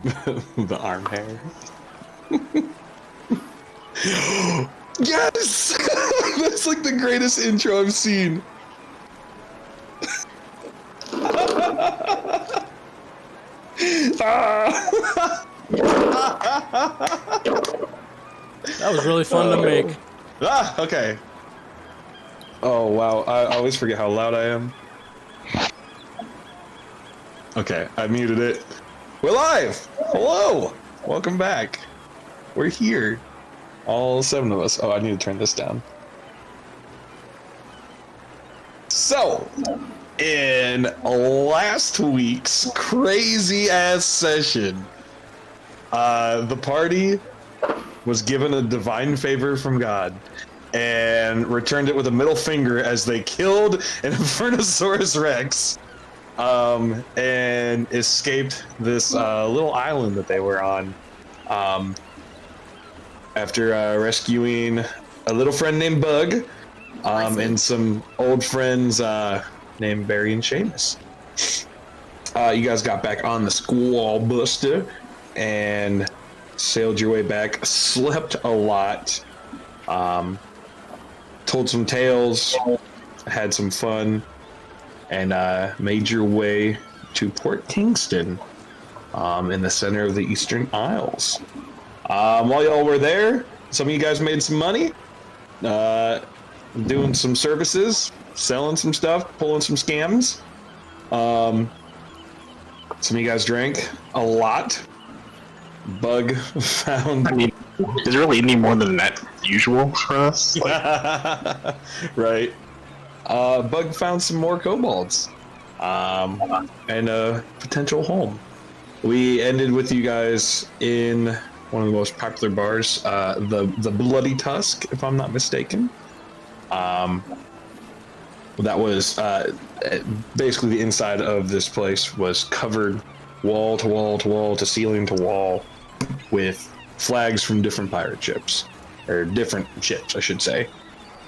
The arm hair. Yes! That's like the greatest intro I've seen. That was really fun to make. Okay. Oh, wow. I always forget how loud I am. Okay, I muted it. We're live! Hello! Welcome back. We're here. All 7 of us. Oh, I need to turn this down. So, in last week's crazy-ass session, the party was given a divine favor from God and returned it with a middle finger as they killed an Infernosaurus Rex and escaped this little island that they were on after rescuing a little friend named Bug and some old friends named Barry and Seamus. You guys got back on the Squall Buster and sailed your way back, slept a lot, told some tales, had some fun, and made your way to Port Kingston in the center of the Eastern Isles. While y'all were there, some of you guys made some money, doing some services, selling some stuff, pulling some scams. Some of you guys drank a lot. Bug found... I mean, is there really any more than that usual for us? Like... Right. Bug found some more kobolds. And a potential home. We ended with you guys in one of the most popular bars, the Bloody Tusk, if I'm not mistaken. That was basically the inside of this place was covered wall to wall to wall to ceiling to wall with flags from different pirate ships, or different ships, I should say.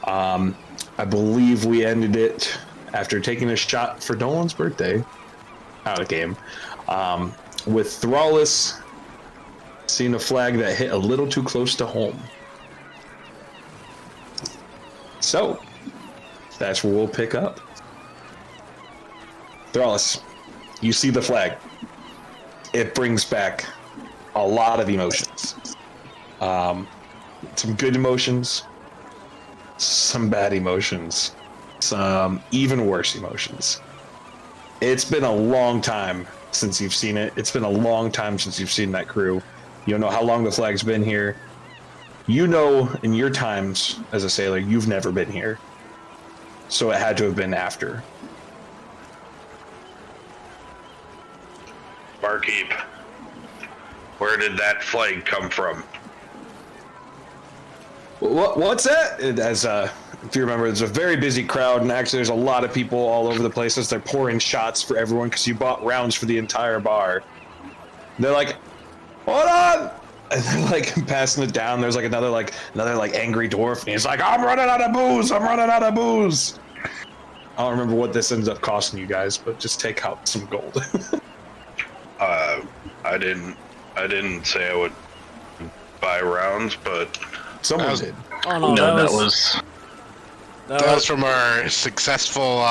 I believe we ended it after taking a shot for Dolan's birthday, out of game, with Thrallus seeing a flag that hit a little too close to home. So, that's where we'll pick up. Thrallus, you see the flag. It brings back a lot of emotions. Some good emotions, some bad emotions, some even worse emotions. It's been a long time since you've seen it. It's been a long time since you've seen that crew. You don't know how long the flag's been here. You know, in your times as a sailor, you've never been here. So it had to have been after. Barkeep, where did that flag come from? What's that? As if you remember, there's a very busy crowd, and actually there's a lot of people all over the place as they're pouring shots for everyone because you bought rounds for the entire bar. They're like, hold on! And they're like passing it down. There's like another angry dwarf, and he's like, I'm running out of booze! I'm running out of booze! I don't remember what this ends up costing you guys, but just take out some gold. I didn't say I would buy rounds, but Someone did. Oh no, No, that was from our successful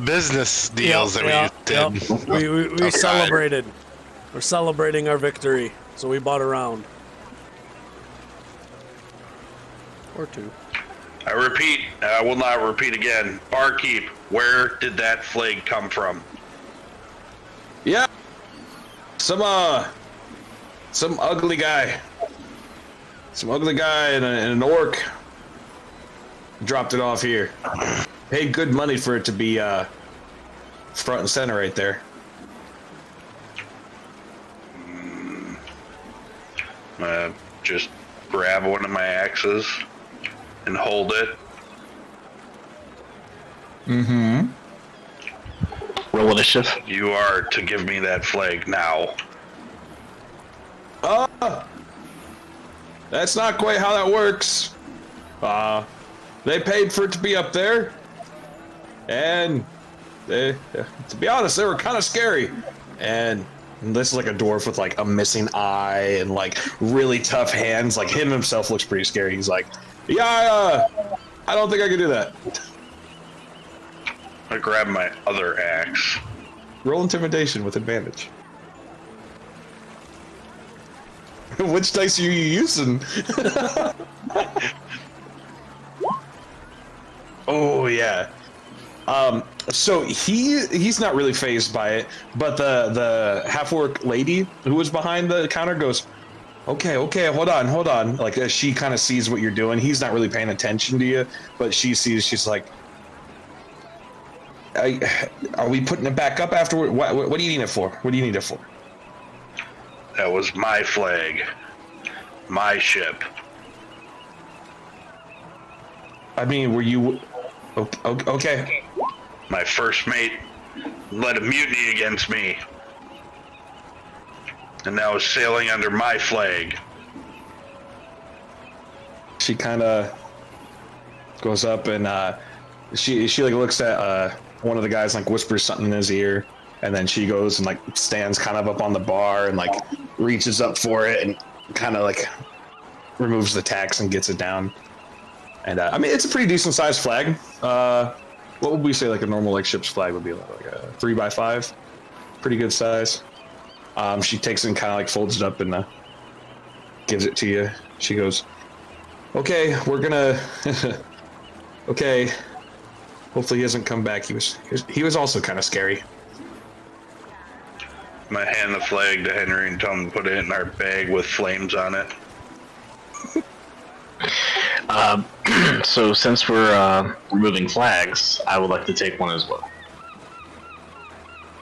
business deals that we did. We Okay. celebrated. We're celebrating our victory, so we bought a round. Or two. I repeat, I will not repeat again. Barkeep, where did that flag come from? Yeah. Some ugly guy. Some ugly guy and an orc dropped it off here. Paid good money for it to be front and center right there. Just grab one of my axes and hold it. Mm-hmm. Roll initiative. You are to give me that flag now. That's not quite how that works. They paid for it to be up there. And they, to be honest, they were kind of scary. And And this is like a dwarf with like a missing eye and like really tough hands. Like him himself looks pretty scary. He's like, yeah, I don't think I can do that. I grab my other axe. Roll intimidation with advantage. Which dice are you using? Oh yeah. So he's not really fazed by it, but the half-orc lady who was behind the counter goes, okay, hold on. Like she kind of sees what you're doing. He's not really paying attention to you, but she sees. She's like, are we putting it back up afterward? What do you need it for? What do you need it for? That was my flag. My ship. I mean, were you okay? My first mate led a mutiny against me. And now is sailing under my flag. She kind of goes up and she like looks at one of the guys, like whispers something in his ear, and then she goes and like stands kind of up on the bar and like reaches up for it and kind of like removes the tacks and gets it down. And I mean, it's a pretty decent sized flag. What would we say like a normal like ship's flag would be, like a 3x5? Pretty good size. She takes it and kind of like folds it up and gives it to you. She goes, okay, we're gonna okay, hopefully he doesn't come back. He was also kind of scary. I'm gonna hand the flag to Henry and tell him to put it in our bag with flames on it. So since we're removing flags, I would like to take one as well.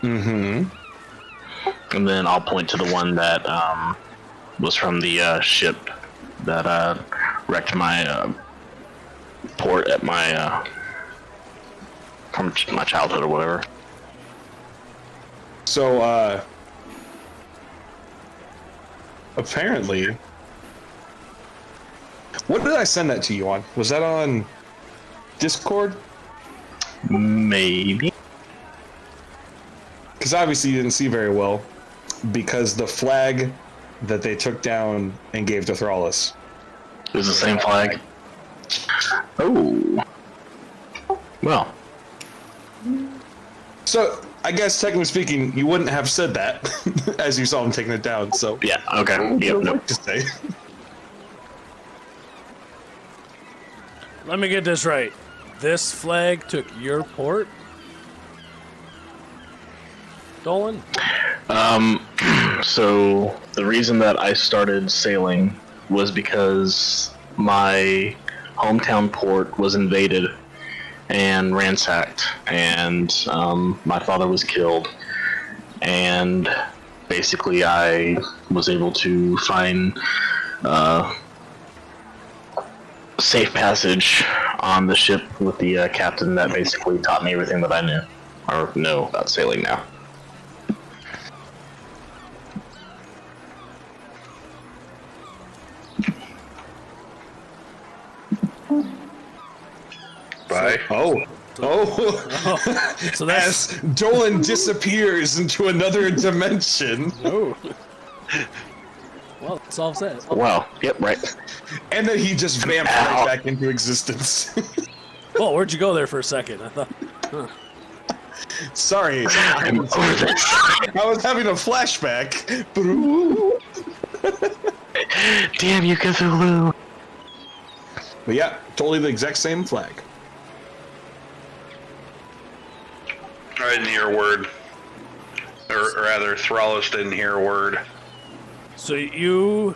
Mm-hmm. And then I'll point to the one that was from the ship that wrecked my port at my from my childhood or whatever. So apparently, what did I send that to you on? Was that on Discord? Maybe. Because obviously you didn't see very well, because the flag that they took down and gave to Thrallus. It was the same flag. Oh. Well. So I guess technically speaking, you wouldn't have said that as you saw him taking it down. So Yeah. Okay. Yep. Nope. to say. Let me get this right. This flag took your port? Dolan? So the reason that I started sailing was because my hometown port was invaded and ransacked, and my father was killed, and basically I was able to find safe passage on the ship with the captain that basically taught me everything that I knew or know about sailing now. Bye. Oh. So that's... As Dolan disappears into another dimension. Oh. Well, it solves that. Wow. Yep. Right. And then he just vamped right back into existence. Well, where'd you go there for a second? I thought... Huh. Sorry. I'm over this. I was having a flashback. Damn you, Cthulhu. But yeah, totally the exact same flag. I didn't hear a word. Or rather, Thrallus didn't hear a word. So you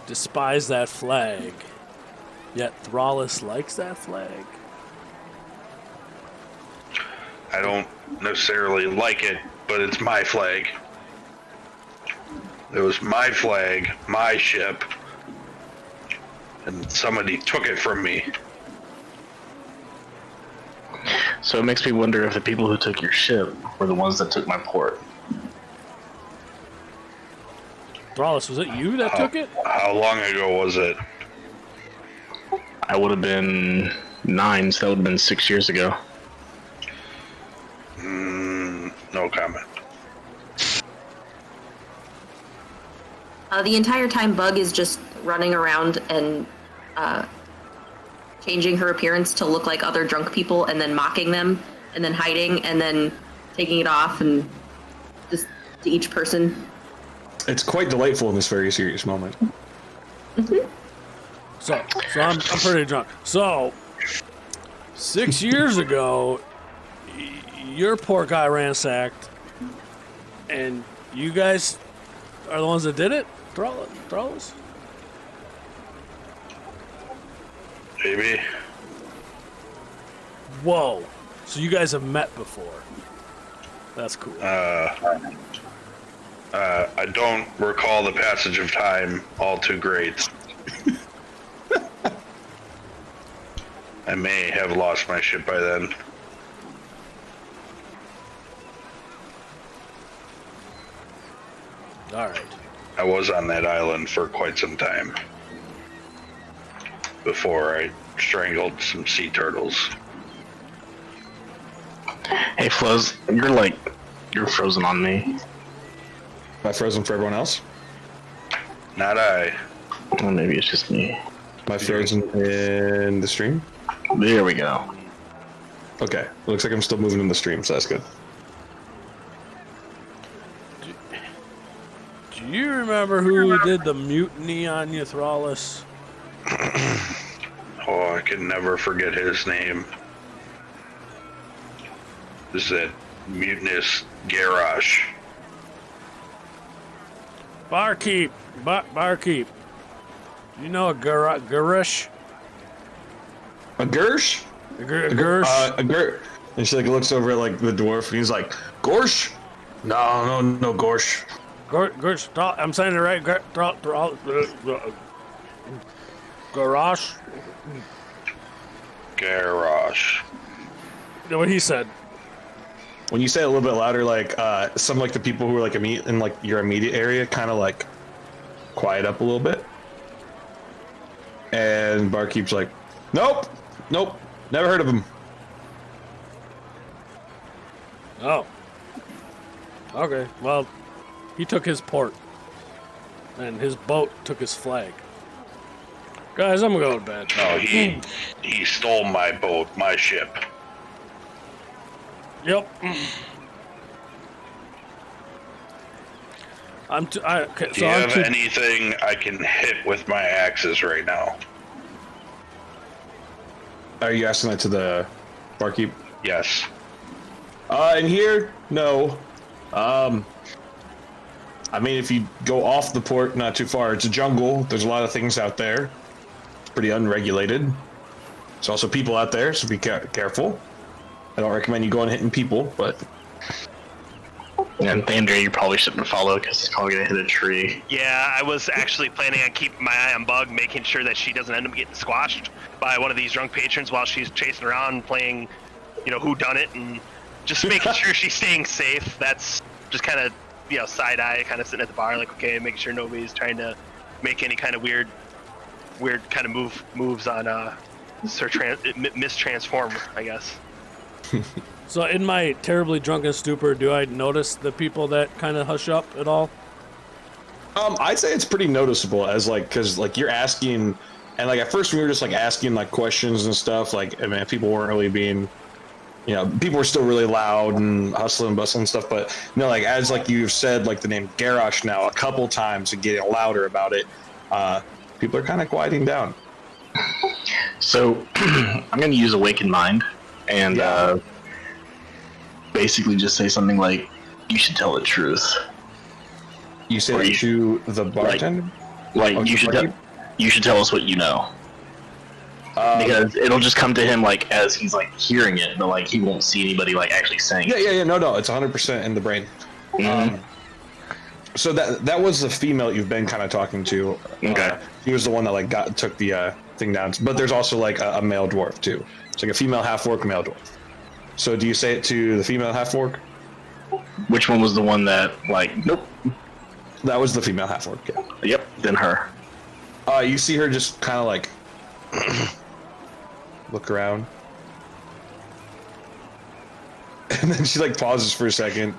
despise that flag, yet Thrallus likes that flag? I don't necessarily like it, but it's my flag. It was my flag, my ship, and somebody took it from me. So it makes me wonder if the people who took your ship were the ones that took my port. Thrallus, was it you that took it? How long ago was it? I would have been 9, so that would have been 6 years ago. No comment. The entire time, Bug is just running around and changing her appearance to look like other drunk people, and then mocking them, and then hiding, and then taking it off, and just to each person. It's quite delightful in this very serious moment. So I'm pretty drunk. So 6 years ago, your poor guy ransacked, and you guys are the ones that did it? Thralls? Maybe. Whoa. So you guys have met before. That's cool. I don't recall the passage of time all too great. I may have lost my ship by then. All right. I was on that island for quite some time before I strangled some sea turtles. Hey, Floz, you're frozen on me. Am I frozen for everyone else? Not I. Well, maybe it's just me. Am I frozen in the stream? There we go. Okay. Looks like I'm still moving in the stream, so that's good. Do you remember who did the mutiny on you, Thrallus? Oh, I can never forget his name. This is that mutinous Garrosh. Barkeep. Barkeep. You know a Garish? A Gersh? A Gersh? A Gersh. And she like looks over at like the dwarf, and he's like, Gorsh? No, Gorsh. Gersh. I'm saying it right. Garage. Garrosh. What he said. When you say it a little bit louder, like some like the people who are like in like your immediate area kind of like quiet up a little bit. And Barkeep's like, nope, never heard of him. Oh. Okay, well, he took his port. And his boat took his flag. Guys, I'm gonna go to bed. No, he stole my boat, my ship. Yep. Do you have anything I can hit with my axes right now? Are you asking that to the Barkeep? Yes. In here, no. I mean, if you go off the port, not too far, it's a jungle. There's a lot of things out there. It's pretty unregulated. There's also people out there, so be careful. I don't recommend you going hitting people, but... And Thandra, you probably shouldn't follow because it's probably gonna hit a tree. Yeah, I was actually planning on keeping my eye on Bug, making sure that she doesn't end up getting squashed by one of these drunk patrons while she's chasing around playing, whodunit, and just making sure she's staying safe. That's just kind of, side eye, kind of sitting at the bar, like, okay, making sure nobody's trying to make any kind of weird kind of moves on mistransform, I guess. So in my terribly drunken stupor, do I notice the people that kind of hush up at all? I'd say it's pretty noticeable as because you're asking, and at first we were just asking questions and stuff. I mean, people weren't really being, people were still really loud and hustling and bustling and stuff. But as you've said the name Garrosh now a couple times and getting louder about it, people are kind of quieting down. So I'm gonna use Awakened Mind and basically just say something like, "You should tell the truth." You say that to the bartender? You should tell us what you know. Because it'll just come to him as he's hearing it, but he won't see anybody actually saying it. Yeah. No, it's 100% in the brain. Mm-hmm. So that was the female you've been kind of talking to. Okay. He was the one that took the thing down. But there's also a male dwarf too. It's a female half-orc, male dwarf. So do you say it to the female half-orc? Which one was the one that nope? That was the female half-orc, yeah. Yep, then her. You see her just kind of look around. And then she pauses for a second.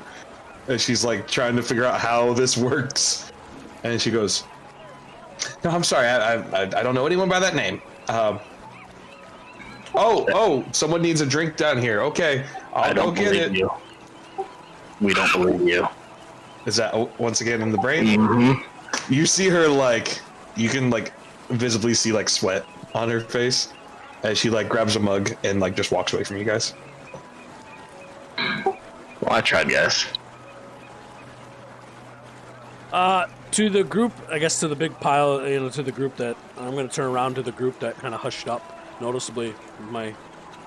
And she's trying to figure out how this works. And she goes, "No, I'm sorry. I don't know anyone by that name. Oh, someone needs a drink down here. Okay, I I'll go don't get believe it." you. We don't believe you. Is that once again in the brain? Mm-hmm. You see her like, you can like visibly see like sweat on her face as she like grabs a mug and like just walks away from you guys. Well, I tried, guys. To the group, I guess to the big pile, to the group that, I'm going to turn around to the group that kind of hushed up noticeably with my,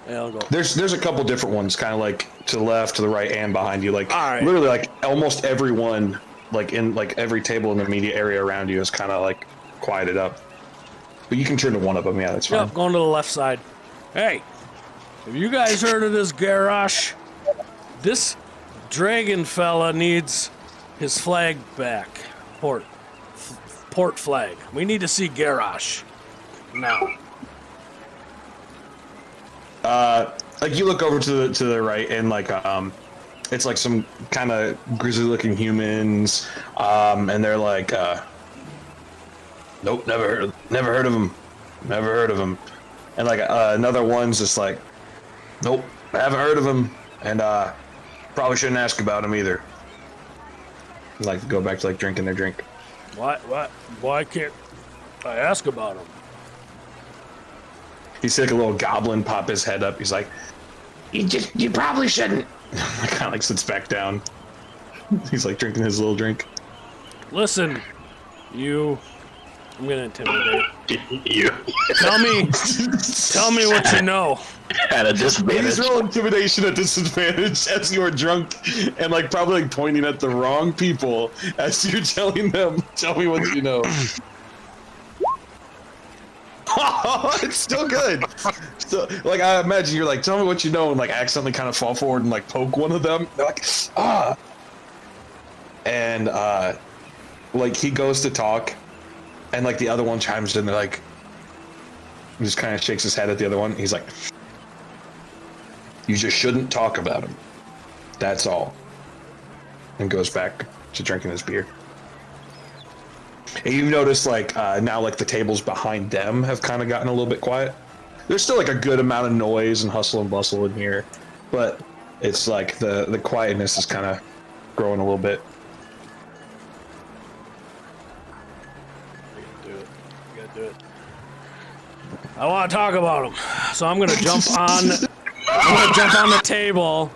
I'll go. There's a couple different ones kind of like to the left, to the right, and behind you. Like Alright. literally like almost everyone like in like every table in the immediate area around you is kind of like quieted up. But you can turn to one of them, yeah, that's fine. Yep, going to the left side. Hey, have you guys heard of this Garrosh? This dragon fella needs his flag back. Port flag. We need to see Garrosh now. Like you look over to the right and like it's like some kind of grizzly looking humans and they're like nope, never heard of him. And like another one's just like, nope, I haven't heard of him, and probably shouldn't ask about him either. Like go back to like drinking their drink. Why can't I ask about him? You see like a little goblin pop his head up. He's like, you probably shouldn't. Kind of like sits back down. He's like drinking his little drink. Listen, I'm gonna intimidate. You. Tell me what you know. At a disadvantage. Please roll intimidation at disadvantage as you are drunk and like probably like pointing at the wrong people as you're telling them, tell me what you know. It's still good. So like I imagine you're like, tell me what you know, and like accidentally kind of fall forward and like poke one of them. They're like, ah. And like he goes to talk and like the other one chimes in, they're like, he just kind of shakes his head at the other one. He's like, you just shouldn't talk about him. That's all. And goes back to drinking his beer. And you notice like now like the tables behind them have kind of gotten a little bit quiet. There's still like a good amount of noise and hustle and bustle in here, but it's like the quietness is kind of growing a little bit. You gotta do it. I want to talk about him, so I'm gonna jump on. I'm gonna jump on the table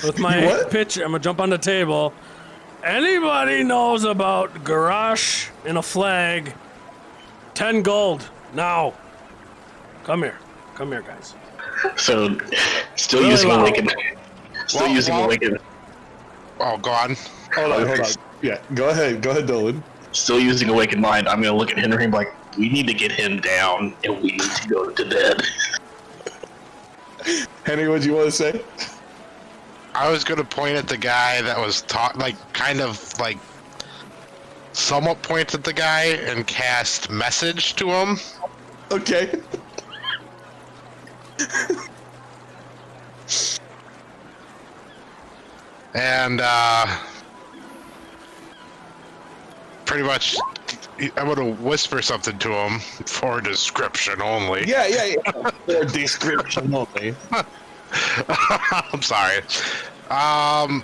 with my pitcher. I'm gonna jump on the table. Anybody knows about Garrosh and a flag? 10 gold now. Come here, guys. So, still Really using loud. Awaken. Still using Awaken. Oh, go on. Hold on. Yeah, go ahead, Dolan. Still using Awakened Mind. I'm gonna look at Henry and be like, we need to get him down, and we need to go to bed. Henry, what do you want to say? I was gonna point at the guy that was kind of like somewhat point at the guy and cast message to him. Okay. And pretty much I'm gonna whisper something to him for description only. Yeah. For description only. I'm sorry. Oh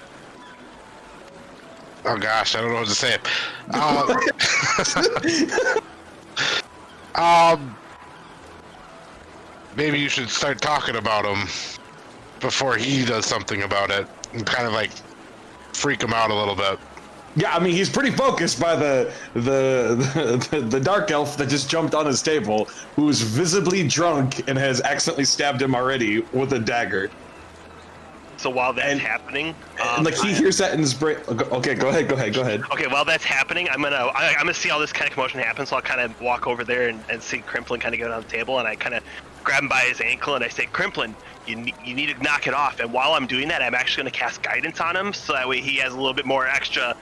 gosh, I don't know what to say. Maybe you should start talking about him before he does something about it, and kind of like freak him out a little bit. Yeah, I mean he's pretty focused by the dark elf that just jumped on his table, who's visibly drunk and has accidentally stabbed him already with a dagger. So while that's happening, And like he hears that in his brain. Okay, go ahead. Okay, while that's happening, I'm gonna see all this kind of commotion happen. So I'll kind of walk over there and see Crimplin kind of get on the table, and I kind of grab him by his ankle and I say, Crimplin, you need to knock it off. And while I'm doing that, I'm actually gonna cast guidance on him, so that way he has a little bit more extra,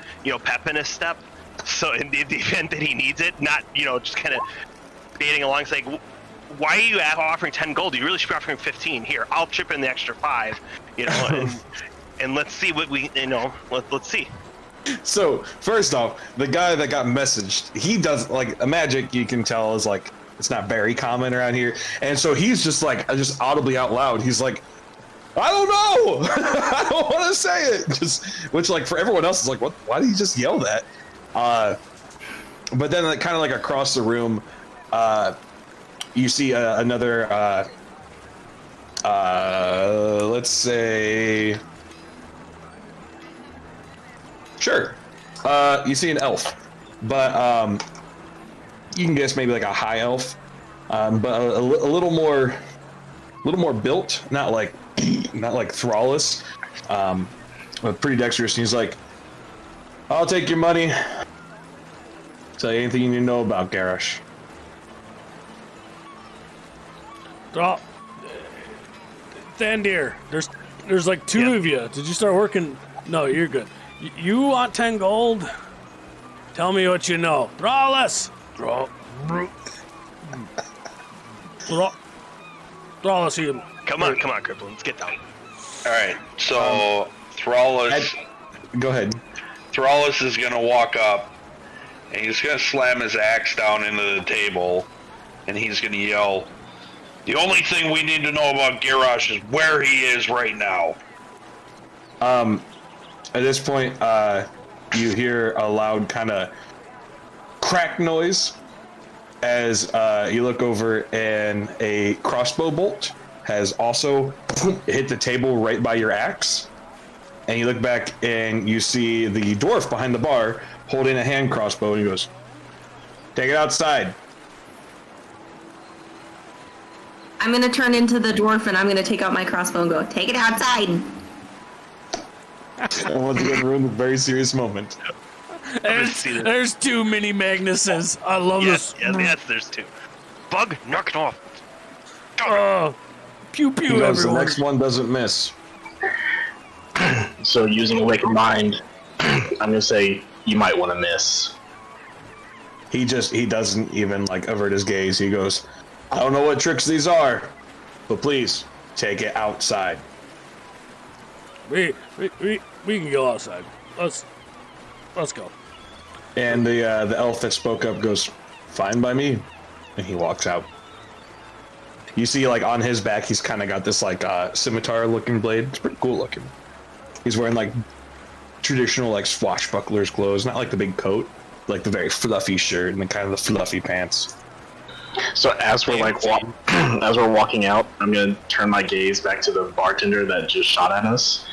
pep in his step. So in the event that he needs it, not just kind of baiting along, saying, why are you offering 10 gold? You really should be offering 15. Here, I'll chip in the extra 5. And let's see what we, let's see. So first off, the guy that got messaged, he does like a magic. You can tell is like it's not very common around here, and so he's just like just audibly out loud. He's like, I don't know, I don't want to say it. Just which like for everyone else is like, what? Why did he just yell that? But then like, kind of like across the room, you see another. Let's say. Sure. You see an elf, but you can guess maybe like a high elf, but a little more built, not like Thrallus, but pretty dexterous. And he's like, "I'll take your money. Tell you anything you need to know about Garrosh." Thandir, there's like two of you. Did you start working? No, you're good. You want 10 gold? Tell me what you know. Thrallus! Thrallus, you. Come on, Cripple. Let's get down. All right, so Thrallus. Go ahead. Thrallus is gonna walk up, and he's gonna slam his axe down into the table, and he's gonna yell, "The only thing we need to know about Garrosh is where he is right now." At this point, you hear a loud kind of crack noise as you look over, and a crossbow bolt has also hit the table right by your axe. And you look back, and you see the dwarf behind the bar holding a hand crossbow, and he goes, "Take it outside." I'm gonna turn into the dwarf and I'm gonna take out my crossbow and go, take it outside. I want to get ruin a very serious moment. There's too many Magnuses. I love this. Yes, there's two. Bug, knock it off. Pew He pew, goes, the everyone. next one doesn't miss. So using Awakened Mind, I'm gonna say you might want to miss. He doesn't even like avert his gaze. He goes, "I don't know what tricks these are, but please take it outside." We can go outside. Let's go. And the elf that spoke up goes, "Fine by me," and he walks out. You see, like on his back, he's kind of got this like scimitar-looking blade. It's pretty cool looking. He's wearing like traditional like swashbucklers clothes, not like the big coat, like the very fluffy shirt and the kind of the fluffy pants. So as we're as we're walking out, I'm gonna turn my gaze back to the bartender that just shot at us,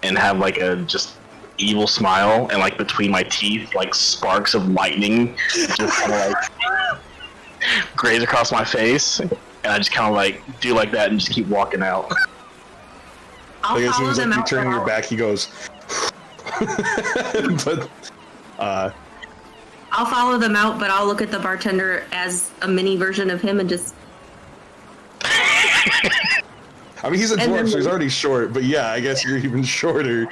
and have like a just evil smile, and like between my teeth, like sparks of lightning just kind of like graze across my face, and I just kind of like do like that and just keep walking out. I'll Like as soon follow as like, them you out. turn your back, he goes. But I'll follow them out, but I'll look at the bartender as a mini version of him and just. I mean, he's a And dwarf, then- so he's already short. But yeah, I guess you're even shorter.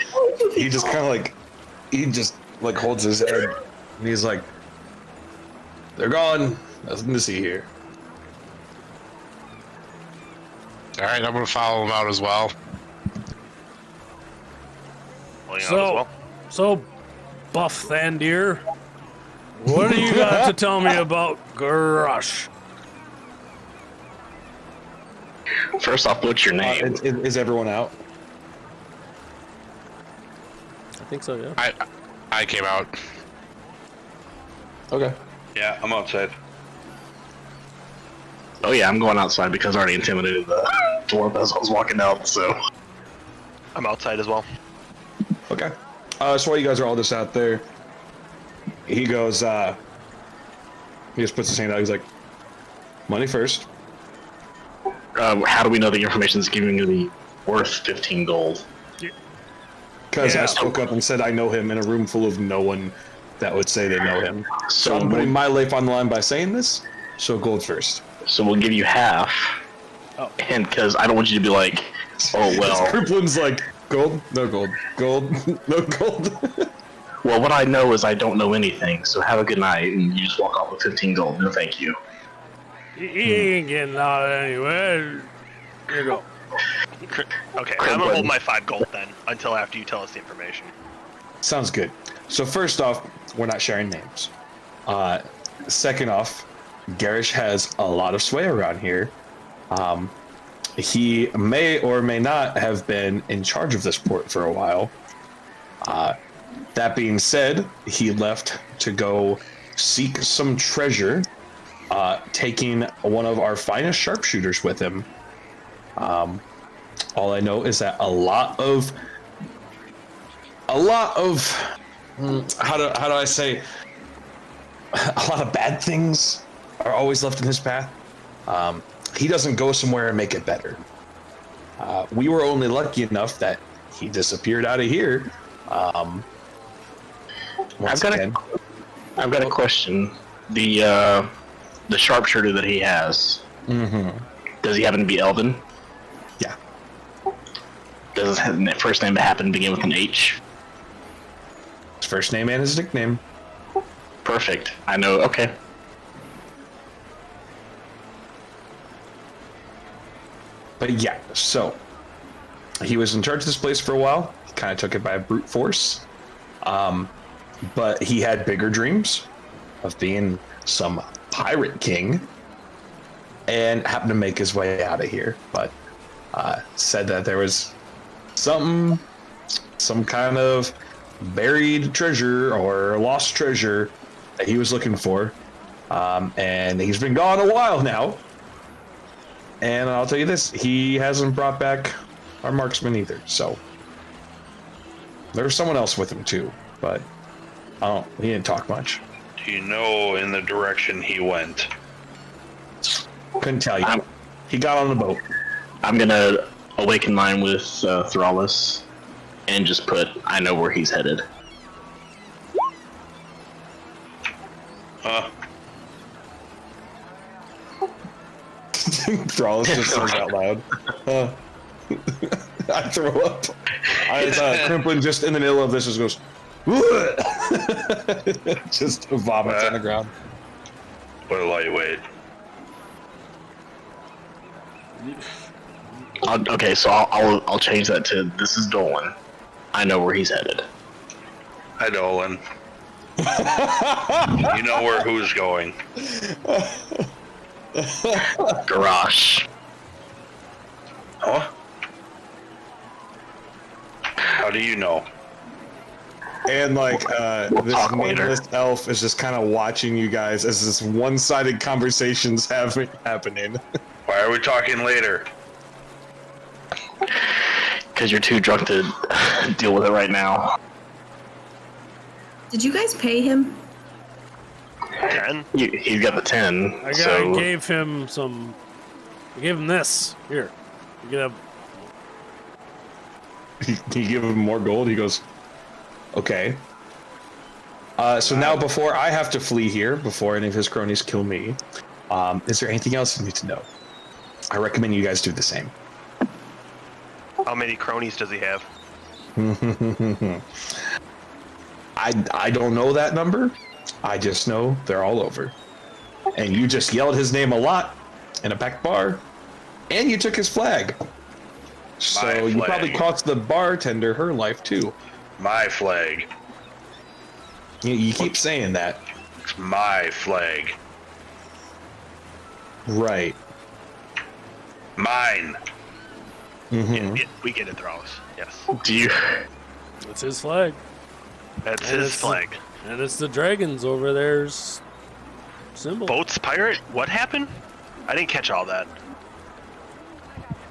He just kind of like, holds his head, and he's like, "They're gone. Nothing to see here." All right, I'm gonna follow him out as well. So, Buff Thandir, what do you got to tell me about Garrosh? First off, what's your name? Is everyone out? I think so, yeah. I came out. Okay. Yeah, I'm outside. Oh yeah, I'm going outside because I already intimidated the dwarf as I was walking out. So I'm outside as well. Okay. So while you guys are all just out there, he goes, he just puts his hand out. He's like, "Money first." how do we know the information is giving me worth 15 gold? Because Yeah. I spoke up and said I know him in a room full of no one that would say they know him. So So I'm putting my life on the line by saying this. So gold first. So we'll give you half. Oh. And because I don't want you to be like, oh well. Kriplin's like, gold? No gold. Gold? No gold. Well, what I know is I don't know anything. So have a good night, and you just walk off with 15 gold. No, thank you. He ain't getting out anyway. Here you go. Okay, I'm gonna hold my 5 gold then until after you tell us the information. Sounds good. So first off, we're not sharing names. Second off, Garish has a lot of sway around here. He may or may not have been in charge of this port for a while. That being said, he left to go seek some treasure, taking one of our finest sharpshooters with him. All I know is that a lot of how do I say, a lot of bad things are always left in his path. He doesn't go somewhere and make it better. We were only lucky enough that he disappeared out of here. I've got a question. The sharpshooter that he has. Mm-hmm. Does he happen to be Elven? Yeah. Does his first name happen to begin with an H? His first name and his nickname. Perfect. I know. Okay. But yeah, so he was in charge of this place for a while. He kind of took it by brute force. But he had bigger dreams of being some pirate king and happened to make his way out of here. But said that there was some kind of buried treasure or lost treasure that he was looking for. And he's been gone a while now. And I'll tell you this, he hasn't brought back our marksman either. So there's someone else with him too, but he didn't talk much. Do you know in the direction he went? Couldn't tell you. He got on the boat. I'm gonna awaken mine with Thrallus and just put, I know where he's headed. Huh? Thrallus just says out loud. I throw up. Crimplin just in the middle of this just goes, just vomits on the ground. What a lightweight. Okay, so I'll change that to, this is Dolan. I know where he's headed. Hi, Dolan. You know where who's going. Garage. Huh? How do you know? And like this talk later. nameless elf is just kind of watching you guys as this one-sided conversation's happening. Why are we talking later? Because you're too drunk to deal with it right now. Did you guys pay him? 10? He's got the 10. I so gave him some. I gave him this. Here. You can have. You give him more gold. He goes, okay. So now, before I have to flee here, before any of his cronies kill me, is there anything else you need to know? I recommend you guys do the same. How many cronies does he have? I don't know that number. I just know they're all over. And you just yelled his name a lot in a back bar, and you took his flag. So you probably cost the bartender her life too. My flag. You keep saying that. It's my flag. Right. Mine. Mm-hmm. We get it, Thrallus. Yes. do you? It's his flag. That's And his it's flag. And it's the dragons over there's symbol. Boats pirate? What happened? I didn't catch all that.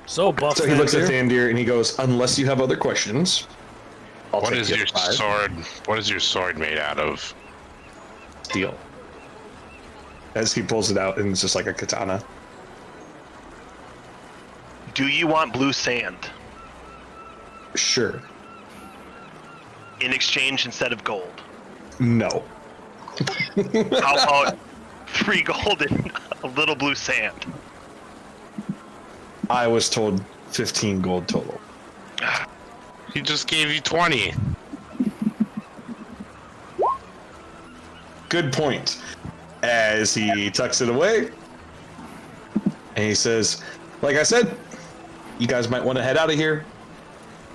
So buff. So he looks at Thandir. Thandir and he goes, "Unless you have other questions, I'll What take is the your other 5." sword? What is your sword made out of? Steel. As he pulls it out, and it's just like a katana. Do you want blue sand Sure. in exchange instead of gold? No. How about 3 gold and a little blue sand? I was told 15 gold total. He just gave you 20. Good point. As he tucks it away, and he says, like I said, you guys might want to head out of here.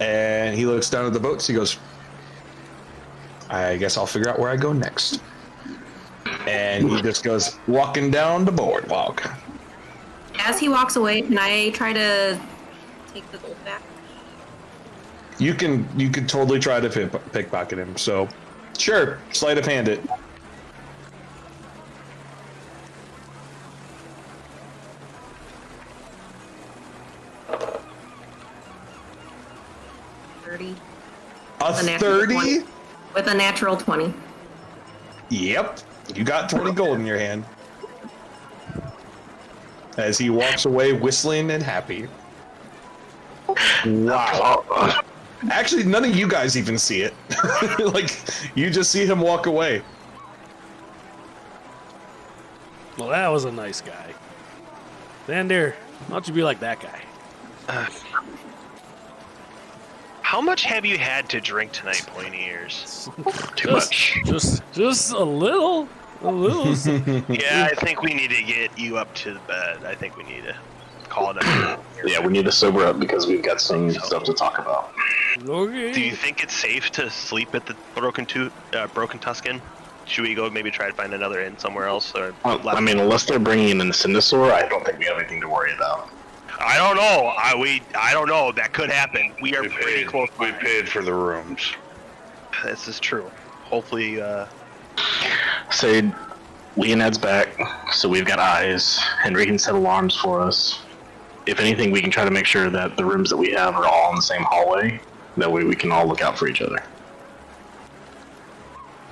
And he looks down at the boats. He goes, I guess I'll figure out where I go next. And he just goes walking down the boardwalk. As he walks away, can I try to take the gold back? You can totally try to pickpocket him. So, sure, sleight of hand it. A 30? With a natural 20. Yep. You got 20 gold in your hand. As he walks away whistling and happy. Wow. Actually, none of you guys even see it. Like, you just see him walk away. Well, that was a nice guy. Xander, why don't you be like that guy? How much have you had to drink tonight, pointy ears? Too much. Just a little. Yeah, I think we need to get you up to the bed. I think we need to call it a Yeah, we need to sober up because we've got some stuff to talk about. Okay. Do you think it's safe to sleep at the Broken Tuscan? Should we go maybe try to find another inn somewhere else? Or Well, I mean, unless they're bringing in the Cindosaur, I don't think we have anything to worry about. I don't know. I don't know. That could happen. We are pretty close. We paid for the rooms. This is true. Hopefully, Say, Leonid's back, so we've got eyes. Henry can set alarms for us. If anything, we can try to make sure that the rooms that we have are all in the same hallway. That way we can all look out for each other.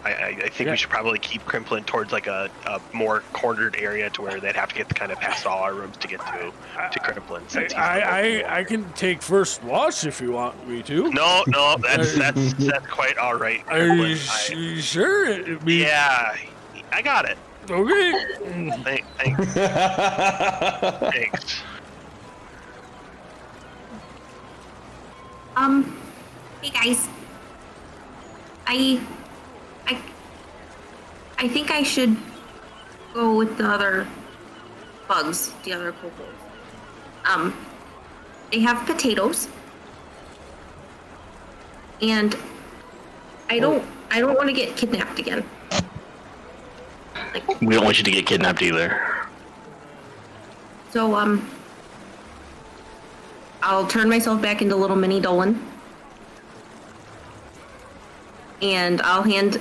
I think we should probably keep Crimplin towards like a more cornered area to where they'd have to get kind of past all our rooms to get to Crimplin. Since he's I can take first watch if you want me to. No, that's quite all right. Are you sure? Yeah, I got it. Okay. Thanks. Thanks. Hey guys. I think I should go with the other bugs, the other kobolds. They have potatoes. And I don't want to get kidnapped again. Like, We don't want you to get kidnapped either. so I'll turn myself back into little mini Dolan. And I'll hand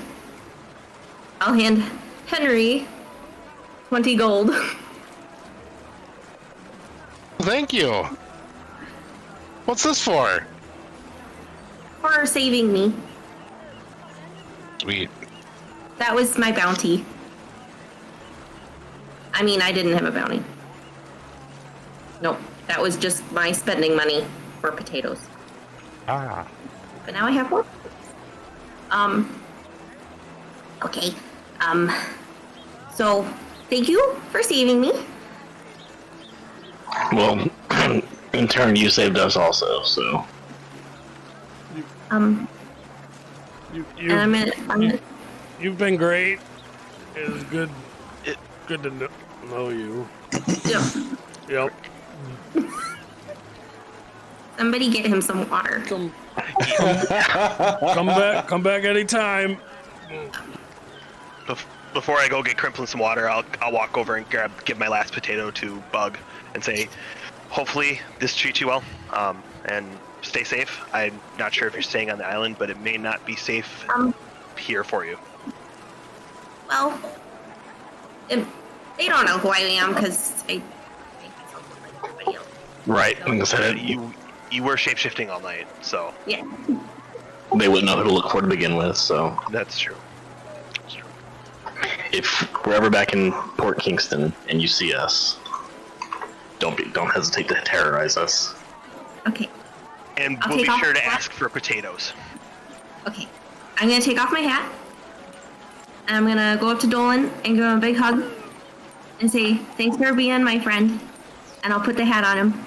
Henry 20 gold. Thank you. What's this for? For saving me. Sweet. That was my bounty. I mean, I didn't have a bounty. Nope, that was just my spending money for potatoes. Ah. But now I have more. Okay. So, thank you for saving me. Well, in turn, you saved us also, so. And I'm gonna You've been great. It was good to know you. yeah. Yep. Somebody get him some water. Come back anytime. Before I go get Crimplin some water, I'll walk over and give my last potato to Bug and say, hopefully this treats you well, and stay safe. I'm not sure if you're staying on the island, but it may not be safe here for you. Well, they don't know who I am because I make myself look like everybody else. Right. Like I said, You were shapeshifting all night, so Yeah. they wouldn't know who to look for to begin with, so. that's true. If we're ever back in Port Kingston and you see us, don't hesitate to terrorize us. Okay. And I'll we'll be take off sure to the hat. ask for potatoes. Okay. I'm gonna take off my hat. And I'm gonna go up to Dolan and give him a big hug and say, thanks for being my friend. And I'll put the hat on him.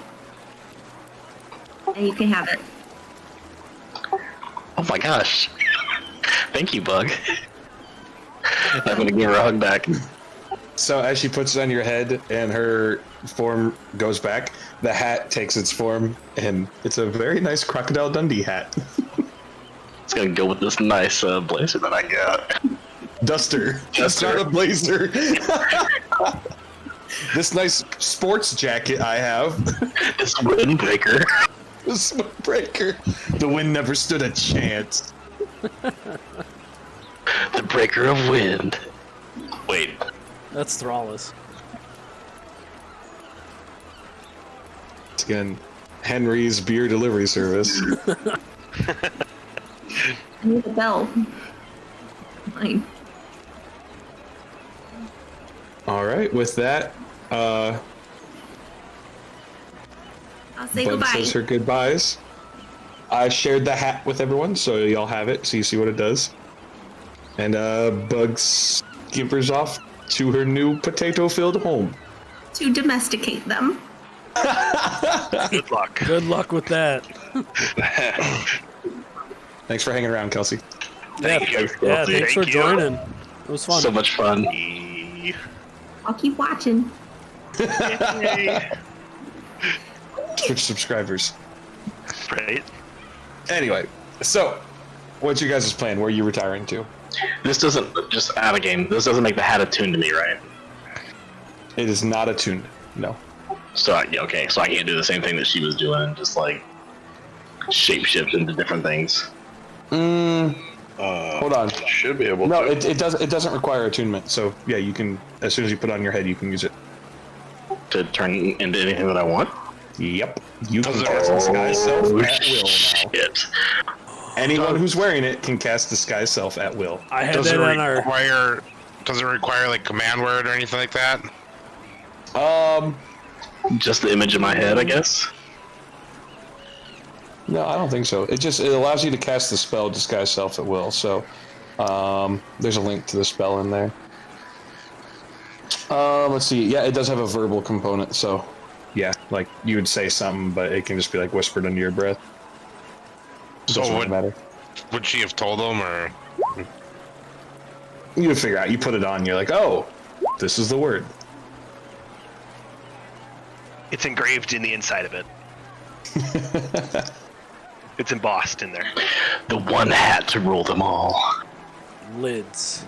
And you can have it. Oh my gosh. Thank you, Bug. I'm gonna give her a hug back. So as she puts it on your head and her form goes back, the hat takes its form, and it's a very nice Crocodile Dundee hat. It's gonna go with this nice blazer that I got. Duster. That's not a blazer. This nice sports jacket I have. This windbreaker. This windbreaker. The wind never stood a chance. The breaker of wind. Wait. That's Thrallus. Again, Henry's beer delivery service. I need a bell. Fine. All right, with that, I'll say Bud goodbye. says her goodbyes. I shared the hat with everyone, so y'all have it, so you see what it does. And Bug skimpers off to her new potato-filled home. To domesticate them. Good luck. Good luck with that. Thanks for hanging around, Kelsey. Thank you. Yeah, thanks for Thank you. joining. It was fun. So much fun. I'll keep watching. Twitch subscribers. Right. Anyway, so what's your guys' plan? Where are you retiring to? This doesn't just out of game. This doesn't make the hat attuned to me, right? It is not attuned. No. So okay, so I can't do the same thing that she was doing and just like shapeshift into different things. Hold on. Should be able No, to. it doesn't require attunement. So yeah, you can, as soon as you put it on your head, you can use it. To turn into anything that I want. Yep. You can Does it- cast Disguise Self Oh, at will now. shit. Anyone who's wearing it can cast Disguise Self at will. I had Does it that on our. require? Does it require like command word or anything like that? Just the image in my head, I guess. No, I don't think so. It allows you to cast the spell Disguise Self at will. So there's a link to the spell in there. Let's see. Yeah, it does have a verbal component. So yeah, like you would say something, but it can just be like whispered under your breath. So Doesn't really matter. would she have told them, or You would figure out. You put it on. You're like, oh, this is the word. It's engraved in the inside of it. It's embossed in there. The one hat to rule them all. Lids.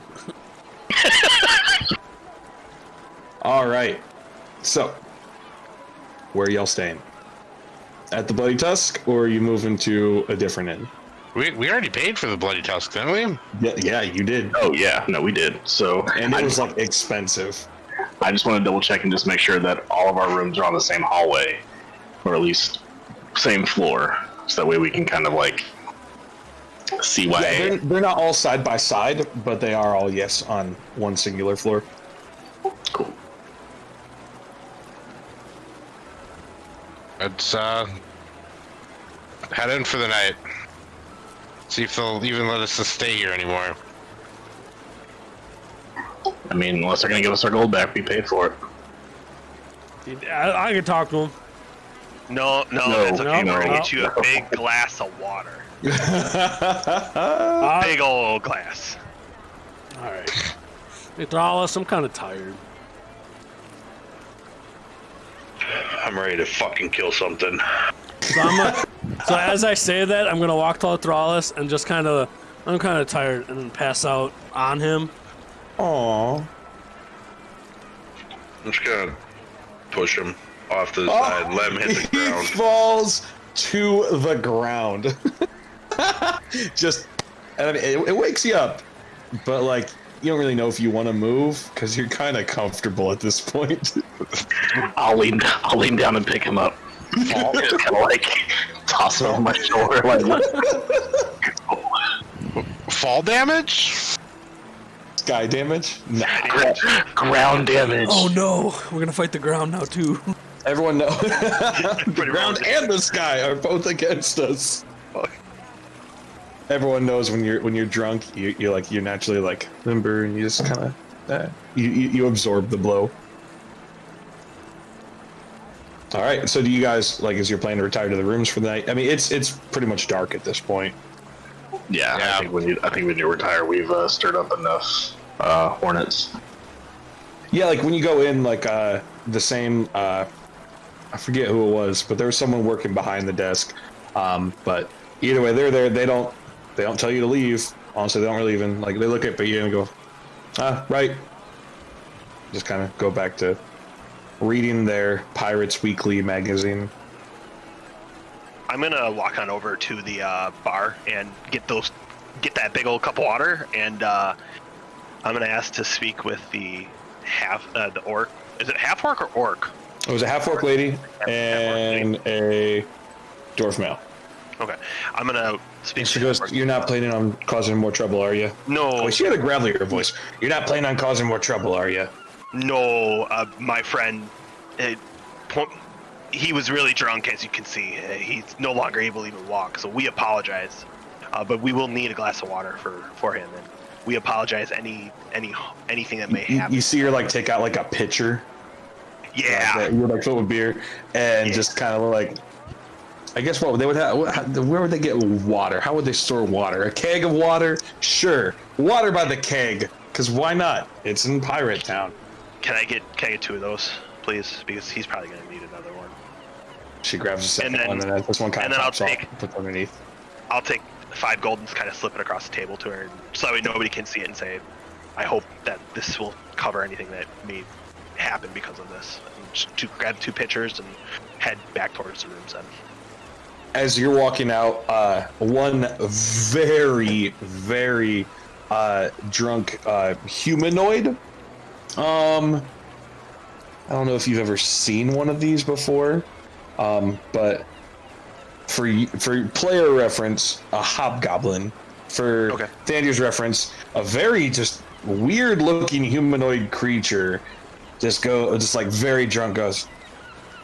All right. So, where are y'all staying? At the Bloody Tusk, or are you moving to a different inn? we already paid for the bloody tusk, didn't we? Yeah, you did. Oh yeah, no, we did. So And it was like expensive. I just want to double check and just make sure that all of our rooms are on the same hallway, or at least same floor, so that way we can kind of like see why. Yeah, they're not all side by side, but they are all, yes, on one singular floor. Cool. Let's head in for the night. See if they'll even let us to stay here anymore. I mean, unless they're gonna give us our gold back, we paid for it. I could talk to him. No, No, that's okay. no, We're gonna no. get you a big glass of water. Uh, Big old glass. all right. Hey, Thrallus, I'm kind of tired. I'm ready to fucking kill something. So as I say that, I'm gonna walk to Thrallus and just I'm kind of tired, and then pass out on him. Aww. I'm just gonna push him off to the side and let him hit the He ground. falls to the ground. Just, I mean, it wakes you up, but like, you don't really know if you want to move because you're kind of comfortable at this point. I'll lean down and pick him up. Fall, just kind of like toss him on my shoulder, like. Fall damage? Sky damage? Nah. Ground damage. Oh no, we're gonna fight the ground now too. Everyone knows. The ground and the sky are both against us. Everyone knows when you're drunk, you're naturally like limber, and you just kind of you absorb the blow. All right, so do you guys like? Is your plan to retire to the rooms for the night? I mean, it's pretty much dark at this point. Yeah, I think when you retire, we've stirred up enough hornets. Yeah, like when you go in, like the same. I forget who it was, but there was someone working behind the desk. But either way, they're there. They They don't tell you to leave. Honestly, they don't really even like. They look at you and go, right. Just kind of go back to reading their Pirates Weekly magazine. I'm gonna walk on over to the bar and get that big old cup of water, and I'm gonna ask to speak with the orc. Is it half orc or orc? It was a half orc lady and a dwarf male. Okay, I'm gonna speak. And she goes, "You're not planning on causing more trouble, are you?" No. Oh, she had a gravelier voice. "You're not planning on causing more trouble, are you?" No, my friend. He was really drunk, as you can see. He's no longer able to even walk, so we apologize. But we will need a glass of water for him, and we apologize anything that may happen. You see her like take out like a pitcher. Yeah. You would like fill with beer and just kind of like. I guess what they would have. Where would they get water? How would they store water? A keg of water? Sure, water by the keg. Because why not? It's in Pirate Town. Can I get 2 of those, please? Because he's probably gonna need another one. She grabs a second And then- one, and this one kind and of then I'll pops off take- and puts underneath. I'll take 5 gold and kind of slip it across the table to her, so that way nobody can see it and say, "I hope that this will cover anything that may happen because of this." And just to grab 2 pitchers and head back towards the rooms then. As you're walking out, one very, very drunk humanoid. I don't know if you've ever seen one of these before, but for player reference, a hobgoblin. For Thandier's reference, a very just weird-looking humanoid creature. Just like very drunk goes,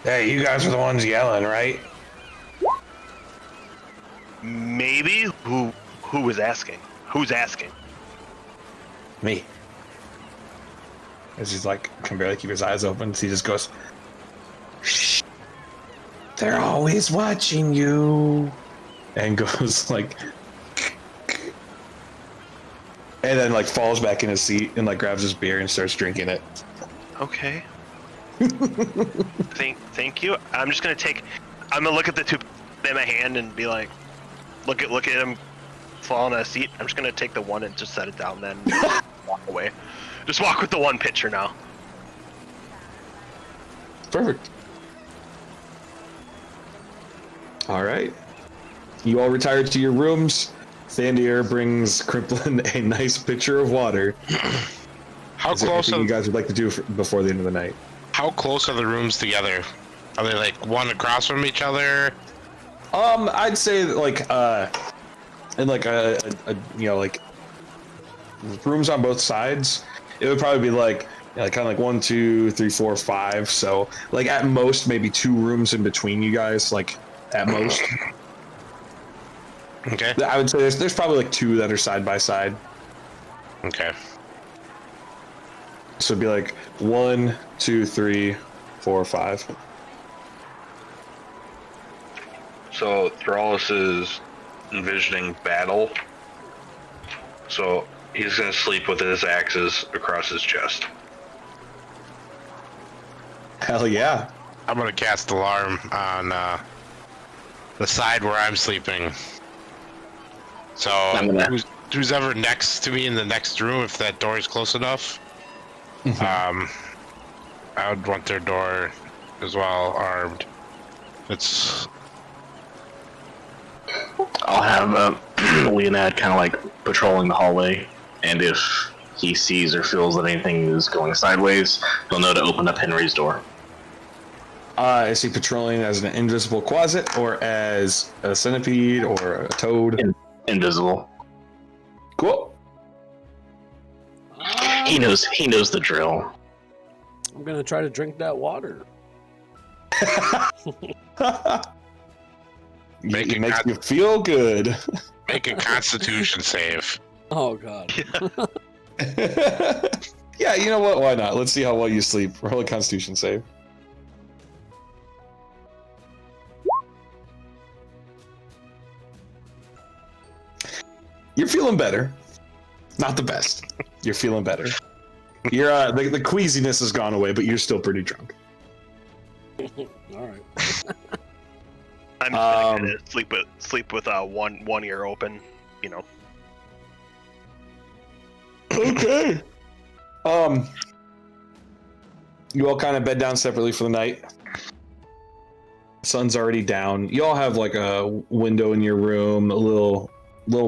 "Hey, you guys are the ones yelling, right?" Maybe? Who was asking? Who's asking? Me. As he's like, can barely keep his eyes open, so he just goes, "Shh. They're always watching you." And goes like, and then like falls back in his seat and like grabs his beer and starts drinking it. Okay. Thank you. I'm gonna look at the 2 in my hand and be like, look at him fall in a seat. I'm just gonna take the one and just set it down, then walk away. Just walk with the 1 pitcher now. Perfect. All right. You all retire to your rooms. Thandier brings Crimplin a nice pitcher of water. How Is there close anything are you guys would like to do before the end of the night? how close are the rooms together? Are they like one across from each other? I'd say that, like in like a like rooms on both sides. It would probably be like kind of like 1, 2, 3, 4, 5. So like at most maybe 2 rooms in between you guys. Like at most. Okay. I would say there's probably like 2 that are side by side. Okay. So it'd be like 1, 2, 3, 4, 5. So Thrallus is envisioning battle. So he's gonna sleep with his axes across his chest. Hell yeah. I'm gonna cast alarm on the side where I'm sleeping. So who's ever next to me in the next room, if that door is close enough, I would want their door as well armed. I'll have Leonad kind of like patrolling the hallway, and if he sees or feels that anything is going sideways, he'll know to open up Henry's door. Is he patrolling as an invisible closet or as a centipede or a toad? Invisible. Cool. He knows the drill. I'm gonna try to drink that water. It makes you feel good. Make a Constitution save. Oh god. Yeah, you know what? Why not? Let's see how well you sleep. Roll a Constitution save. You're feeling better. Not the best. You're feeling better. You're the queasiness has gone away, but you're still pretty drunk. All right. I'm just gonna sleep with one ear open you know. Okay. You all kind of bed down separately for the night. Sun's already down. You all have like a window in your room, a little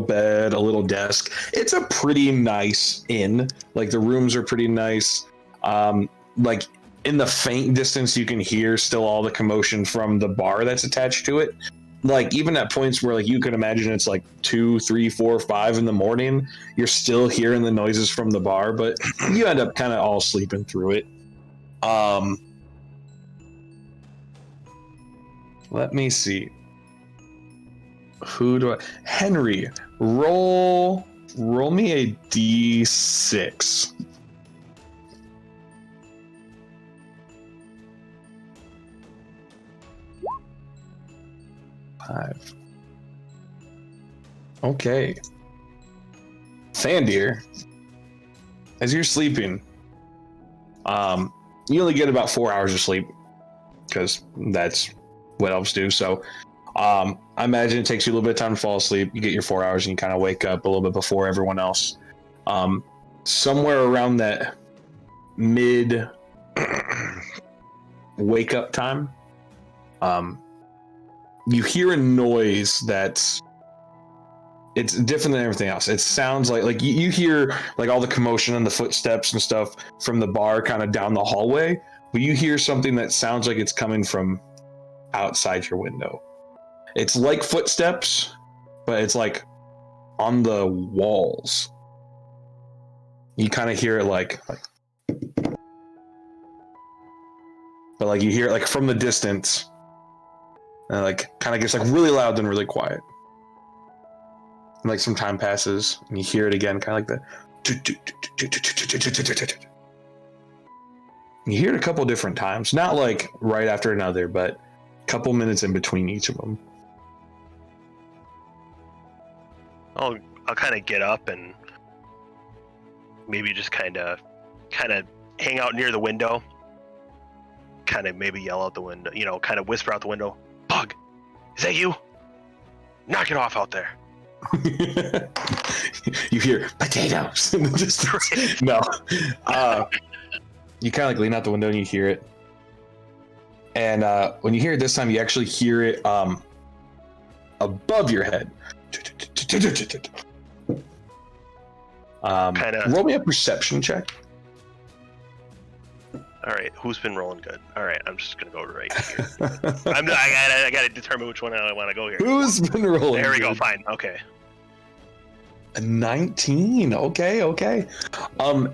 bed, a little desk. It's a pretty nice inn. Like the rooms are pretty nice. Like in the faint distance, you can hear still all the commotion from the bar that's attached to it. Like even at points where like you could imagine it's like 2, 3, 4, 5 in the morning, you're still hearing the noises from the bar, but you end up kind of all sleeping through it. Let me see. Who do I? Henry, roll me a d6. Five. Okay. Thandir, as you're sleeping, you only get about 4 hours of sleep because that's what elves do. So I imagine it takes you a little bit of time to fall asleep. You get your 4 hours and you kind of wake up a little bit before everyone else. Somewhere around that mid wake up time, you hear a noise that's it's different than everything else. It sounds like you hear like all the commotion and the footsteps and stuff from the bar kind of down the hallway, but you hear something that sounds like it's coming from outside your window. It's like footsteps, but it's like on the walls. You kind of hear it like but like you hear it like from the distance, and like kind of gets like really loud then really quiet. And like some time passes and you hear it again, kind of like the. You hear it a couple different times, not like right after another, but a couple minutes in between each of them. I'll kind of get up and maybe just kind of hang out near the window. Kind of maybe yell out the window, you know, kind of whisper out the window. Bug, is that you? Knock it off out there. You hear potatoes in the distance. No. You kind of like lean out the window and you hear it. And when you hear it this time, you actually hear it above your head. Roll me a perception check. All right, who's been rolling good? All right, I'm just gonna go right here. I gotta determine which one I want to go here. Who's been rolling? There we good? go. Fine. Okay. A 19. Okay.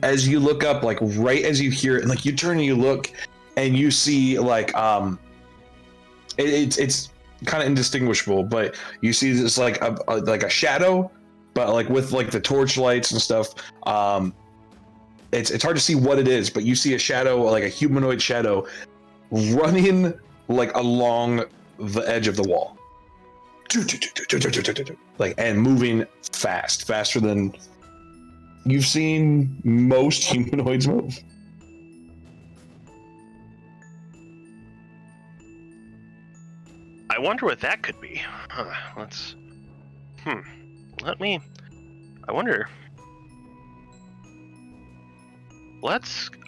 As you look up, like right as you hear it, and like you turn and you look, and you see like it's kind of indistinguishable, but you see this like a shadow, but like with like the torch lights and stuff. It's hard to see what it is, but you see a shadow, like a humanoid shadow, running like along the edge of the wall, like and moving faster than you've seen most humanoids move. I wonder what that could be. I wonder.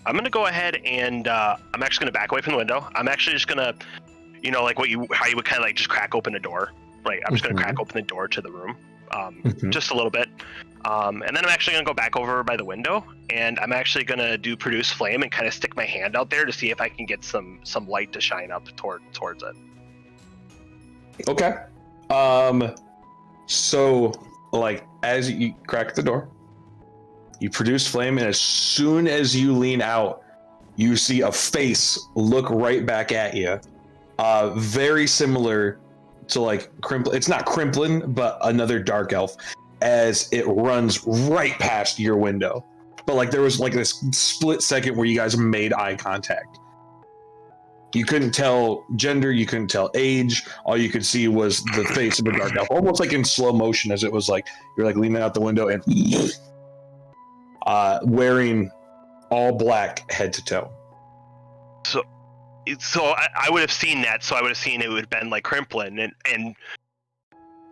I'm gonna go ahead and I'm actually gonna back away from the window. I'm actually just gonna, you know, like how you would kind of like just crack open a door. Right. I'm just gonna crack open the door to the room, just a little bit, and then I'm actually gonna go back over by the window, and I'm actually gonna do produce flame and kind of stick my hand out there to see if I can get some light to shine up towards it. Okay. So like as you crack the door, you produce flame, and as soon as you lean out, you see a face look right back at you. Very similar to like Crimplin. It's not Crimplin, but another dark elf, as it runs right past your window. But like there was like this split second where you guys made eye contact. You couldn't tell gender, you couldn't tell age. All you could see was the face of a dark elf, almost like in slow motion, as it was like you're like leaning out the window and wearing all black head to toe. So I would have seen that. So I would have seen it would have been like Crimplin, and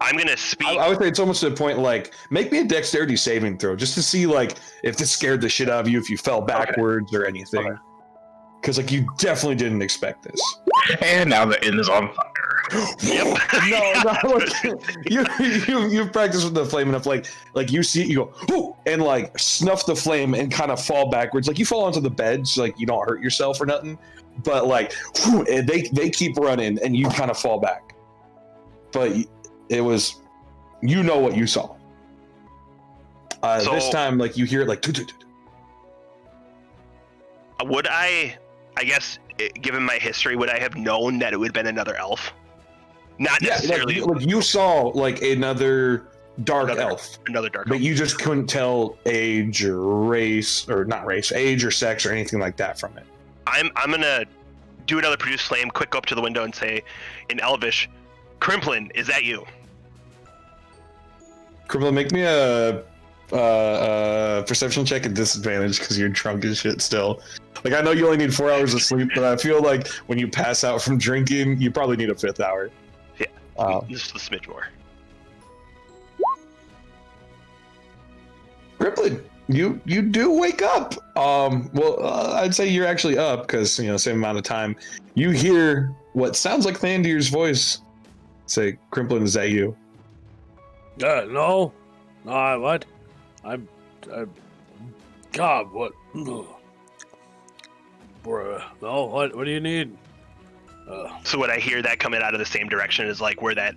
I'm gonna speak. I would say it's almost to the point like make me a dexterity saving throw just to see like if this scared the shit out of you, if you fell backwards or anything. Because like you definitely didn't expect this. And now the inn is on fire. Yep. No, like, you've practiced with the flame enough. Like you see it, you go, "Ooh," and like snuff the flame and kind of fall backwards. Like you fall onto the bed, so like you don't hurt yourself or nothing. But like, whew, and they keep running, and you kind of fall back. But it was, you know what you saw. This time, like you hear it, like. Would I guess, given my history, would I have known that it would have been another elf? Not necessarily. Like you saw like another dark elf. Another dark elf. But you just couldn't tell age or race, or not race, age or sex or anything like that from it. I'm gonna do another produce flame, quick go up to the window and say in Elvish, Crimplin, is that you? Crimplin, make me a perception check at disadvantage because you're drunk as shit still. Like I know you only need 4 hours of sleep, but I feel like when you pass out from drinking, you probably need a 5th hour. Yeah, just a smidge more. Crimplin, you do wake up. I'd say you're actually up because same amount of time. You hear what sounds like Thandir's voice say, "Crimplin, is that you?" No, what? I'm God, what? Bruh, no, what do you need? So would I hear that coming out of the same direction as like where that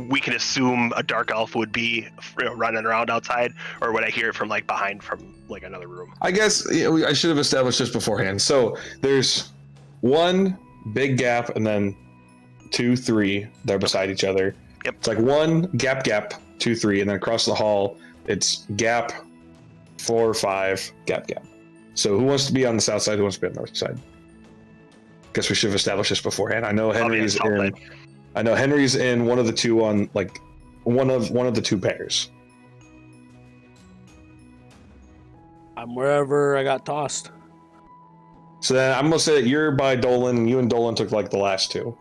we can assume a dark elf would be running around outside, or would I hear it from like behind from like another room? I guess I should have established this beforehand. So there's one big gap and then 2, 3. They're beside each other. Yep. It's like 1 gap, 2, 3, and then across the hall it's gap, 4, 5, gap. So who wants to be on the south side? Who wants to be on the north side? Guess we should have established this beforehand. I know Henry's in. I know Henry's in one of the two on like one of the 2 pairs. I'm wherever I got tossed. So then I'm gonna say that you're by Dolan, and you and Dolan took like the last 2.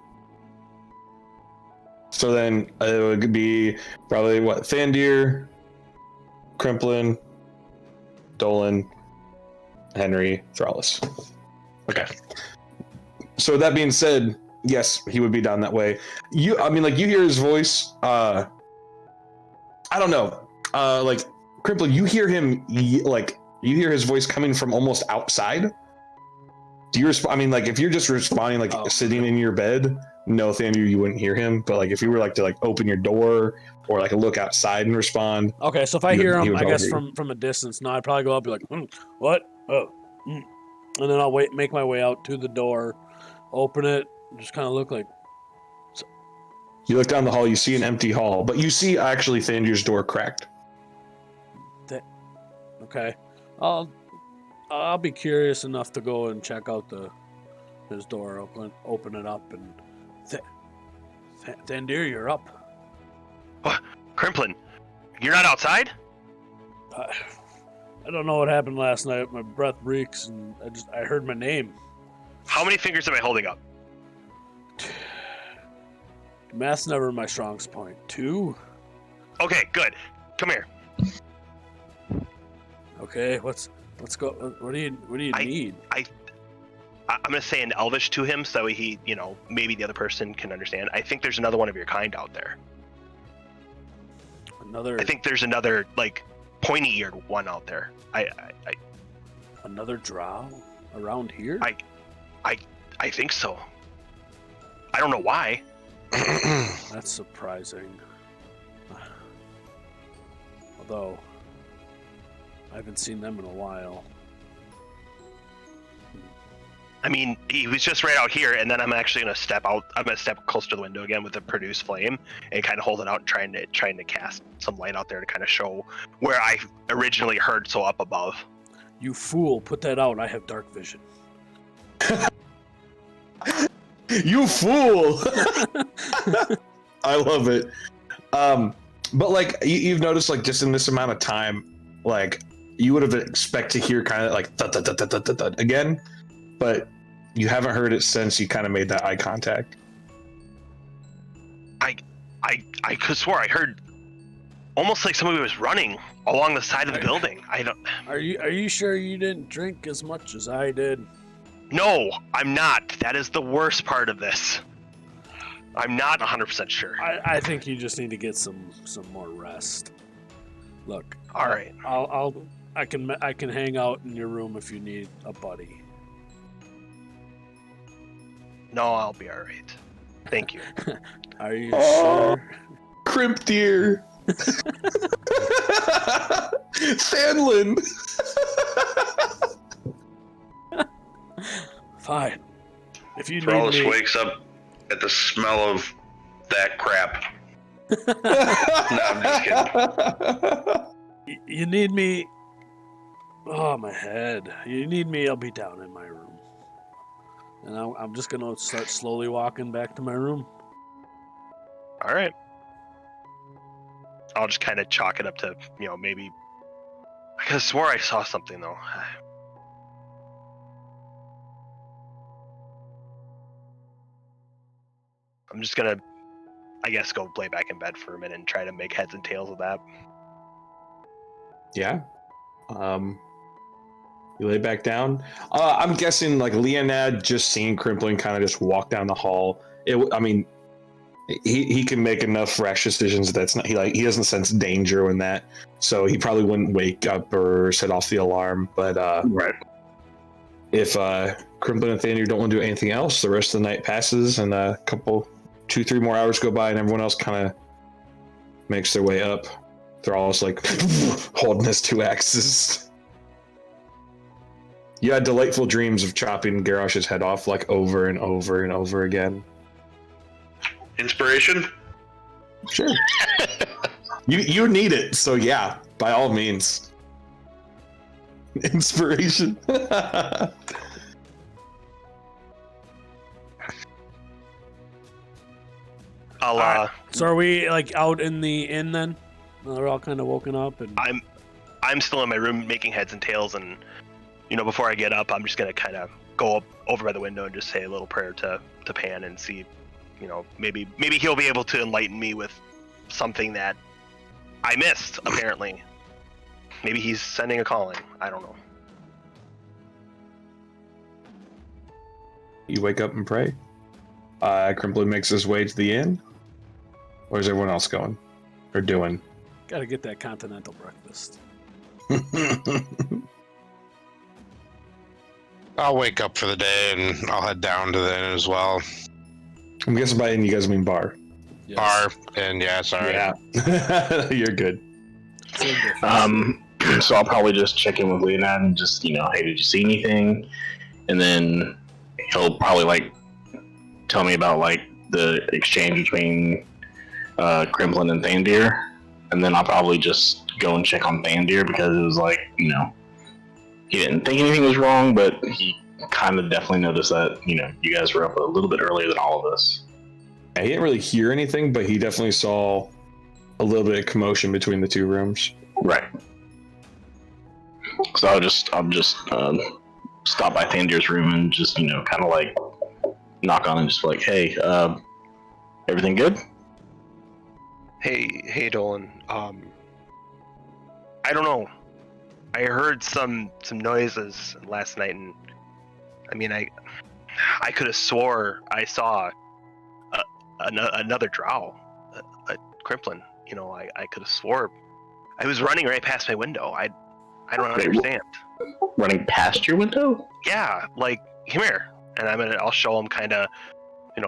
So then it would be probably what? Thandir, Crimplin, Dolan, Henry, Thrallus. Okay. So with that being said, yes, he would be down that way. You hear his voice. I don't know. Like Crimplin, you hear him. You hear his voice coming from almost outside. Do you respond? I mean, like if you're just responding, like sitting in your bed. No, Thandir, you wouldn't hear him. But like if you were like to like open your door or like look outside and respond. Okay, so if I hear him, I guess from a distance. No, I'd probably go up and be like, what? Oh, and then I'll make my way out to the door, open it, just kind of look like. You look down the hall. You see an empty hall, but you see actually Thandir's door cracked. Okay, I'll be curious enough to go and check out his door, open it up, and Thandir, you're up. What? Crimplin, you're not outside? I don't know what happened last night. My breath reeks, and I heard my name. How many fingers am I holding up? Math's never my strongest point. 2. Okay, good. Come here. Okay, let's go. What do you need? I'm gonna say in Elvish to him, so he, maybe the other person can understand. I think there's another one of your kind out there. I think there's another like pointy-eared one out there. Another drow around here? I think so. I don't know why. That's surprising. Although I haven't seen them in a while. I mean, he was just right out here, and then I'm actually gonna step out. I'm gonna step close to the window again with the produce flame and kind of hold it out, and trying to cast some light out there to kind of show where I originally heard, so up above. You fool! Put that out. I have dark vision. You fool! I love it. But like you've noticed, like just in this amount of time, like you would have expected to hear kind of like thud, thud, thud, thud, thud, thud, again, but you haven't heard it since you kind of made that eye contact. I could swear I heard almost like somebody was running along the side of the building. I don't. Are you sure you didn't drink as much as I did? No, I'm not. That is the worst part of this. I'm not 100% sure. I think you just need to get some more rest. Look. All right. I can hang out in your room if you need a buddy. No, I'll be all right. Thank you. Are you sure? Crimp deer. Sandlin. Fine. If you Thrallus need me, wakes up at the smell of that crap. No, I'm just kidding. you need me. Oh, my head. You need me, I'll be down in my room. And I'm just going to start slowly walking back to my room. All right. I'll just kind of chalk it up to, maybe. I could have swore I saw something, though. I'm just going to, I guess, go lay back in bed for a minute and try to make heads and tails of that. Yeah. You lay back down. I'm guessing like Leonad just seeing Crimplin kind of just walk down the hall. He can make enough rash decisions that's not he doesn't sense danger in that, so he probably wouldn't wake up or set off the alarm. But Right. if Crimplin and Thandir don't want to do anything else, the rest of the night passes and a couple 2-3 more hours go by and everyone else kind of makes their way up. They're all just like holding his 2 axes. You had delightful dreams of chopping Garrosh's head off like over and over and over again. Inspiration? Sure. you need it, so yeah, by all means. Inspiration. So are we like out in the inn then? They're all kind of woken up and I'm still in my room making heads and tails, and before I get up, I'm just gonna kind of go up over by the window and just say a little prayer to Pan and see, maybe he'll be able to enlighten me with something that I missed. Apparently, maybe he's sending a calling. I don't know. You wake up and pray. Crimplin makes his way to the inn. Where's everyone else going? Or doing? gotta get that continental breakfast. I'll wake up for the day and I'll head down to the inn as well. I'm guessing by inn you guys mean bar. Yes. Bar, and yeah, sorry. Yeah. You're good. Same difference. So I'll probably just check in with Leonard and just, hey, did you see anything? And then he'll probably tell me about the exchange between Crimplin and Thandir. And then I'll probably just go and check on Thandir because it was he didn't think anything was wrong, but he kind of definitely noticed that, you guys were up a little bit earlier than all of us. Yeah, he didn't really hear anything, but he definitely saw a little bit of commotion between the two rooms. Right. So I'll just stop by Thandir's room and just, kind of knock on and just hey, everything good? Hey, Dolan. I don't know. I heard some noises last night, and I could have swore I saw another drow, a Crimplin. I could have swore I was running right past my window. I don't understand. Running past your window? Yeah, come here, and I'll show him kind of.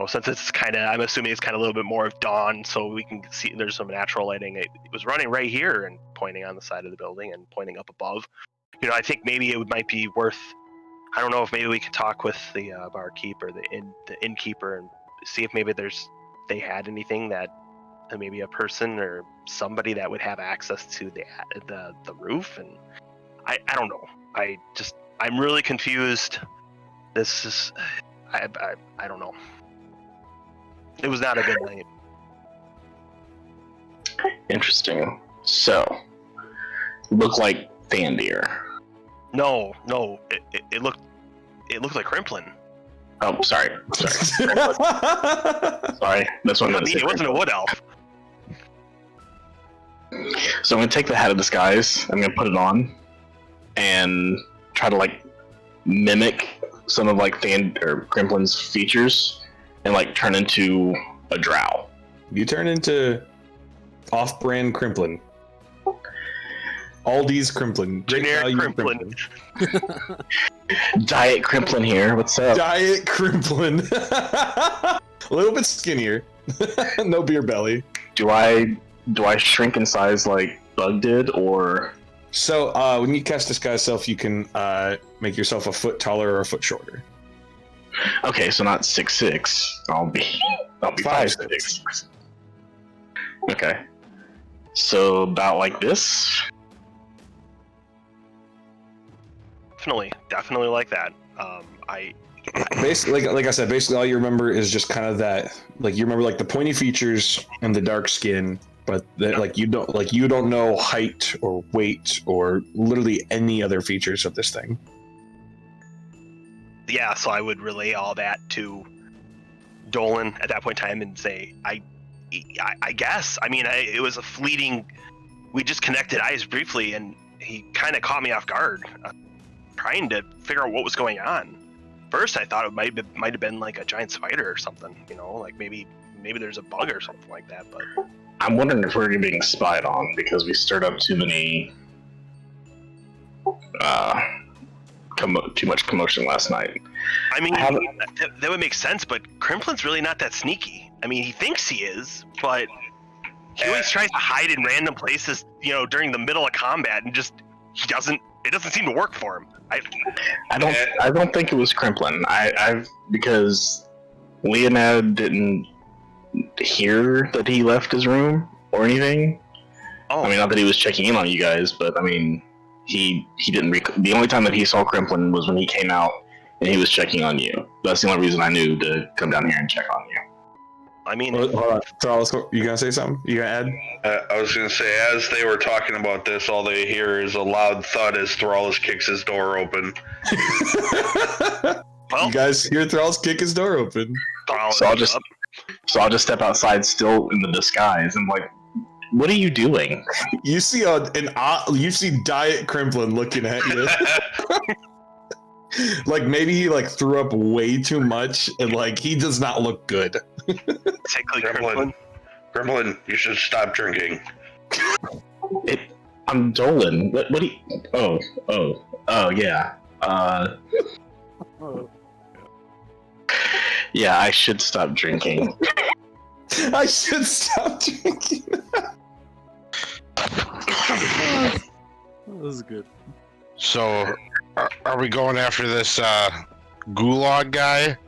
Since it's I'm assuming it's kind of a little bit more of dawn, so we can see there's some natural lighting. It was running right here and pointing on the side of the building and pointing up above. I think maybe it might be worth. I don't know if maybe we can talk with the barkeep or the innkeeper and see if maybe they had anything that maybe a person or somebody that would have access to the roof. And I don't know. I'm really confused. This is I don't know. It was not a good night. Interesting. So, look like Thandir. No. It looked like Crimplin. Oh, sorry. Sorry, that's what I meant to say. It wasn't a wood elf. So I'm gonna take the hat of disguise. I'm gonna put it on, and try to like mimic some of like Grimplin's features, and like turn into a drow. You turn into off-brand Crimplin. Aldi's Crimplin. Generic Crimplin. Diet Crimplin here. What's up? Diet Crimplin. A little bit skinnier. No beer belly. Do I shrink in size like Bug did, or? So when you cast Disguise Self, you can make yourself a foot taller or a foot shorter. Okay, so not 6'6". I'll be 5'6". Okay. So about like this. Definitely like that. Basically, like I said, basically all you remember is just kind of that. Like you remember like the pointy features and the dark skin, but like you don't know height or weight or literally any other features of this thing. Yeah, so I would relay all that to Dolan at that point in time and say, I guess. I mean, it was a fleeting. We just connected eyes briefly, and he kind of caught me off guard, trying to figure out what was going on. First, I thought it might have been like a giant spider or something. You know, like maybe there's a bug or something like that. But I'm wondering if we're being spied on because we stirred up too many, too much commotion last night. I mean, that would make sense. But Crimplin's really not that sneaky. I mean, he thinks he is, but he always tries to hide in random places. You know, during the middle of combat, and just he doesn't. It doesn't seem to work for him. I don't think it was Crimplin. Because Leonad didn't hear that he left his room or anything. Oh, I mean, not that he was checking in on you guys, but I mean, he didn't. The only time that he saw Crimplin was when he came out and he was checking on you. That's the only reason I knew to come down here and check on you. I mean, Hold on, Charles, you gonna say something? You gonna add? I was going to say, as they were talking about this, all they hear is a loud thud as Thrallus kicks his door open. well, You guys hear Thrallus kick his door open. So I'll just step outside, still in the disguise, and like, what are you doing? You see you see Diet Crimplin looking at you. Like maybe he like threw up way too much, and like he does not look good. Particularly Crimplin. Gremlin, you should stop drinking. I'm Dolan. What do you? Oh, yeah. Yeah, I should stop drinking. I should stop drinking. That was good. So, are we going after this gulag guy?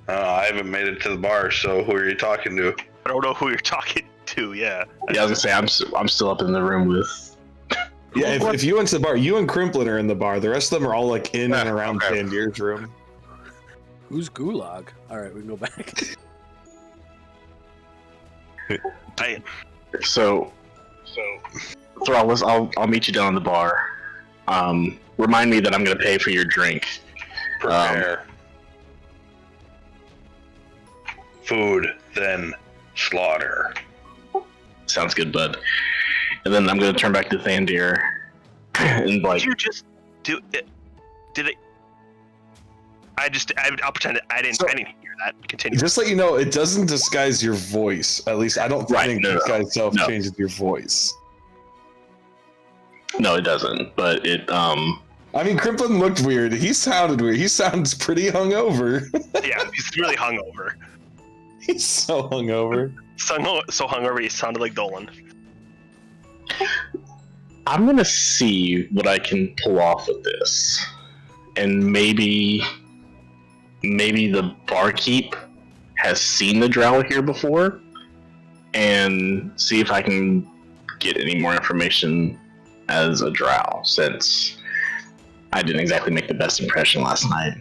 I haven't made it to the bar, so who are you talking to? I don't know who you're talking to. Yeah. Yeah, I was gonna say I'm still up in the room with. Yeah, if you went to the bar, you and Crimplin are in the bar. The rest of them are all like in and around Okay. Tandir's room. Who's Gulag? All right, we can go back. So, Thrallus, I'll meet you down in the bar. Remind me that I'm gonna pay for your drink. Prepare. Food, then slaughter. Sounds good, bud. And then I'm gonna turn back to Thandir and like. Did you just do it? Did it? I'll pretend I didn't hear that. Continue. Just let you know, it doesn't disguise your voice. At least I don't think No, disguise self no. changes your voice. No, it doesn't. But it I mean, Crimplin looked weird. He sounded weird. He sounds pretty hungover. Yeah, he's really hungover. He's so hungover. So hungover, he sounded like Dolan. I'm gonna see what I can pull off with this, and maybe the barkeep has seen the drow here before, and see if I can get any more information as a drow, since I didn't exactly make the best impression last night.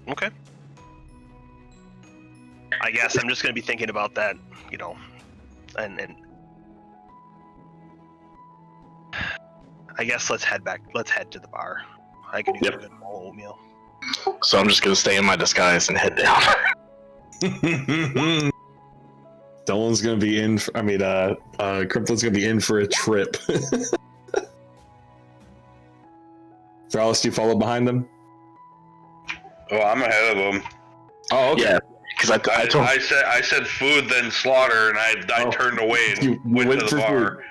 Okay. I guess I'm just gonna be thinking about that, you know, and I guess let's head to the bar. I could use a good bowl of oatmeal. So I'm just gonna stay in my disguise and head down. Dolan's gonna be in. Crimplin's gonna be in for a trip. Thrallus, do you follow behind them? Oh, I'm ahead of him. Oh, okay. Yeah, because I said food, then slaughter, and I turned away and You went to the bar.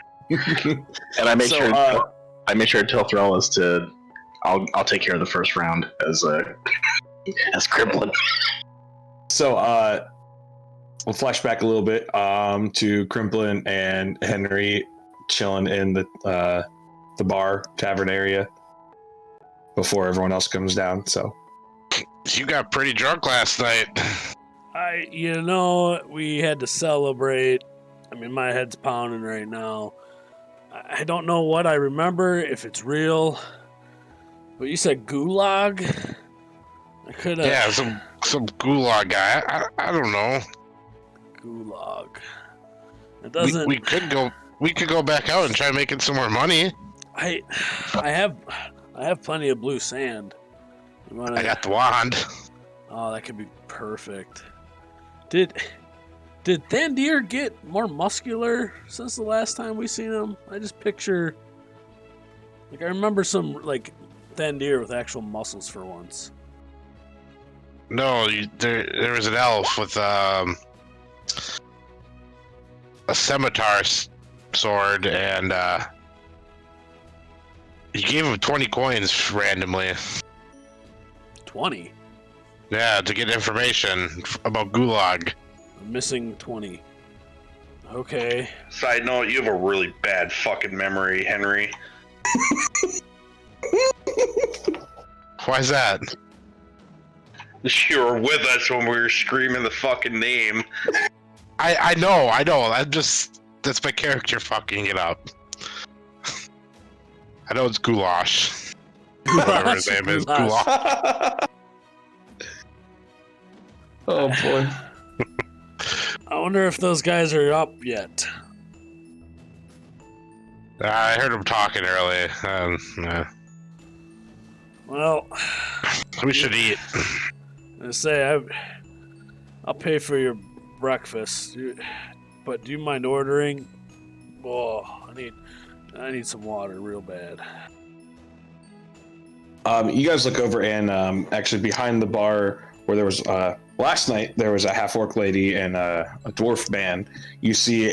and I made So, sure to tell Thrallus to. I'll take care of the first round as Cripplin. So, we'll flash back a little bit to Crimplin and Henry chilling in the bar tavern area before everyone else comes down. So, You got pretty drunk last night. We had to celebrate. I mean, my head's pounding right now. I don't know what I remember, if it's real. But you said gulag? I could have. Yeah, some gulag guy. I don't know. Gulag. It doesn't. We could go back out and try making some more money. I have plenty of blue sand. I got the wand. Oh, that could be perfect. Did Thandir get more muscular since the last time we seen him? I just picture, I remember some Thandir with actual muscles for once. No, there was an elf with a scimitar sword, and he gave him 20 coins randomly. 20? Yeah, to get information about gulag. I'm missing 20. Okay. Side note, you have a really bad fucking memory, Henry. Why's that? You were with us when we were screaming the fucking name. I know. That's my character fucking it up. I know it's Goulash. Whatever his name is, Goulash. oh boy. I wonder if those guys are up yet. I heard him talking early. Well, we should eat. I say I'll pay for your breakfast, but do you mind ordering? Oh, I need some water real bad. You guys look over and actually behind the bar where there was last night there was a half-orc lady and a dwarf man. You see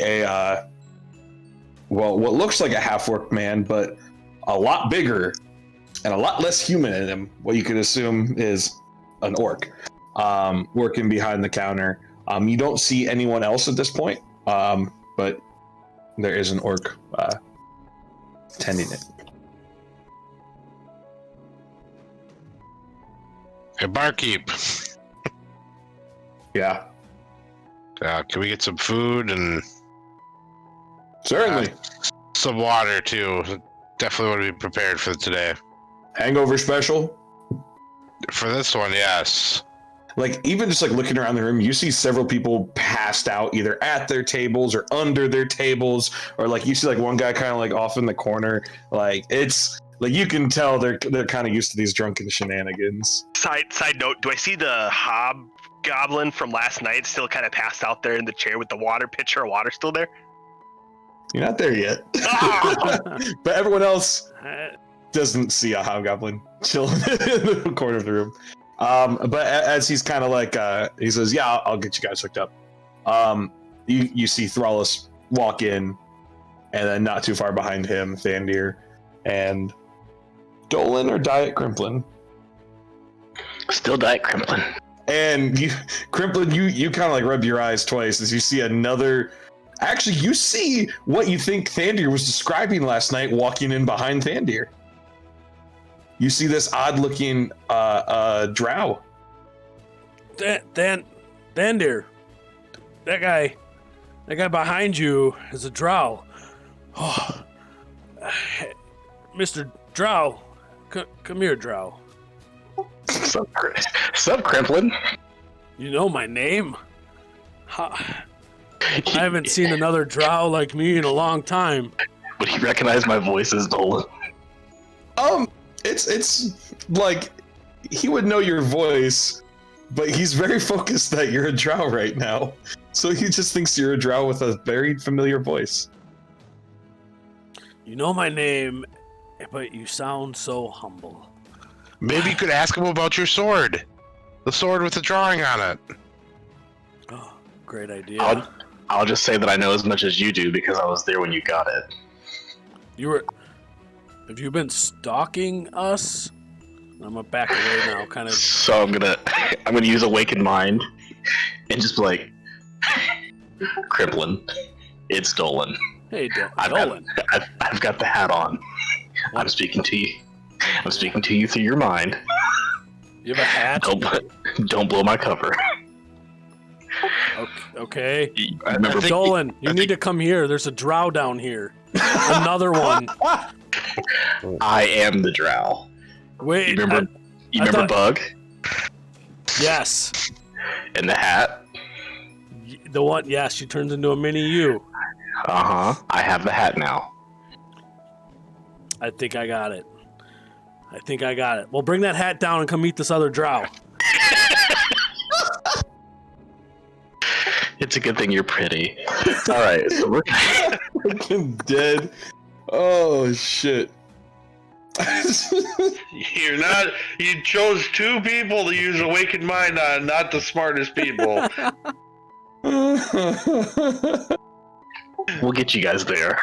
what looks like a half-orc man, but a lot bigger and a lot less human in him. What you could assume is an orc working behind the counter. You don't see anyone else at this point, but there is an orc tending it. Hey, barkeep. Yeah. Can we get some food and Certainly. some water too? Definitely want to be prepared for today. Hangover special? For this one, yes. Even just looking around the room, you see several people passed out either at their tables or under their tables, or you see one guy kind of off in the corner. It's you can tell they're kind of used to these drunken shenanigans. Side note, do I see the hobgoblin from last night still kind of passed out there in the chair with the water pitcher of water still there? You're not there yet. But everyone else doesn't see a hobgoblin chilling in the corner of the room. But as he's kind of he says, yeah, I'll get you guys hooked up. You see Thrallus walk in, and then not too far behind him, Thandir and Dolan or Diet Crimplin. Still Diet Crimplin. And Crimplin, you kind of rub your eyes twice as you see another. Actually, you see what you think Thandir was describing last night walking in behind Thandir. You see this odd-looking drow. Thandir, that guy behind you is a drow. Oh, Mr. Drow, come here, Drow. Sup, Crimplin? You know my name? I haven't seen another drow like me in a long time. Would he recognize my voice as Dolan? It's he would know your voice, but he's very focused that you're a drow right now. So he just thinks you're a drow with a very familiar voice. You know my name, but you sound so humble. Maybe you could ask him about your sword. The sword with the drawing on it. Oh, great idea. I'll just say that I know as much as you do because I was there when you got it. Have you been stalking us? I'm gonna back away now, kind of. So I'm gonna use Awakened Mind and just be like, Crippling, it's Dolan. Hey, I've got the hat on. I'm speaking to you. I'm speaking to you through your mind. You have a hat? Don't blow my cover. Okay. Dolan, you need to come here. There's a drow down here. Another one. I am the drow. Wait. You remember Bug? Yes. And the hat? The one, yes, she turns into a mini you. Uh-huh. I have the hat now. I think I got it. Well, bring that hat down and come meet this other drow. It's a good thing you're pretty. All right, so we're I'm dead. Oh shit. You chose two people to use Awakened Mind on, not the smartest people. we'll get you guys there.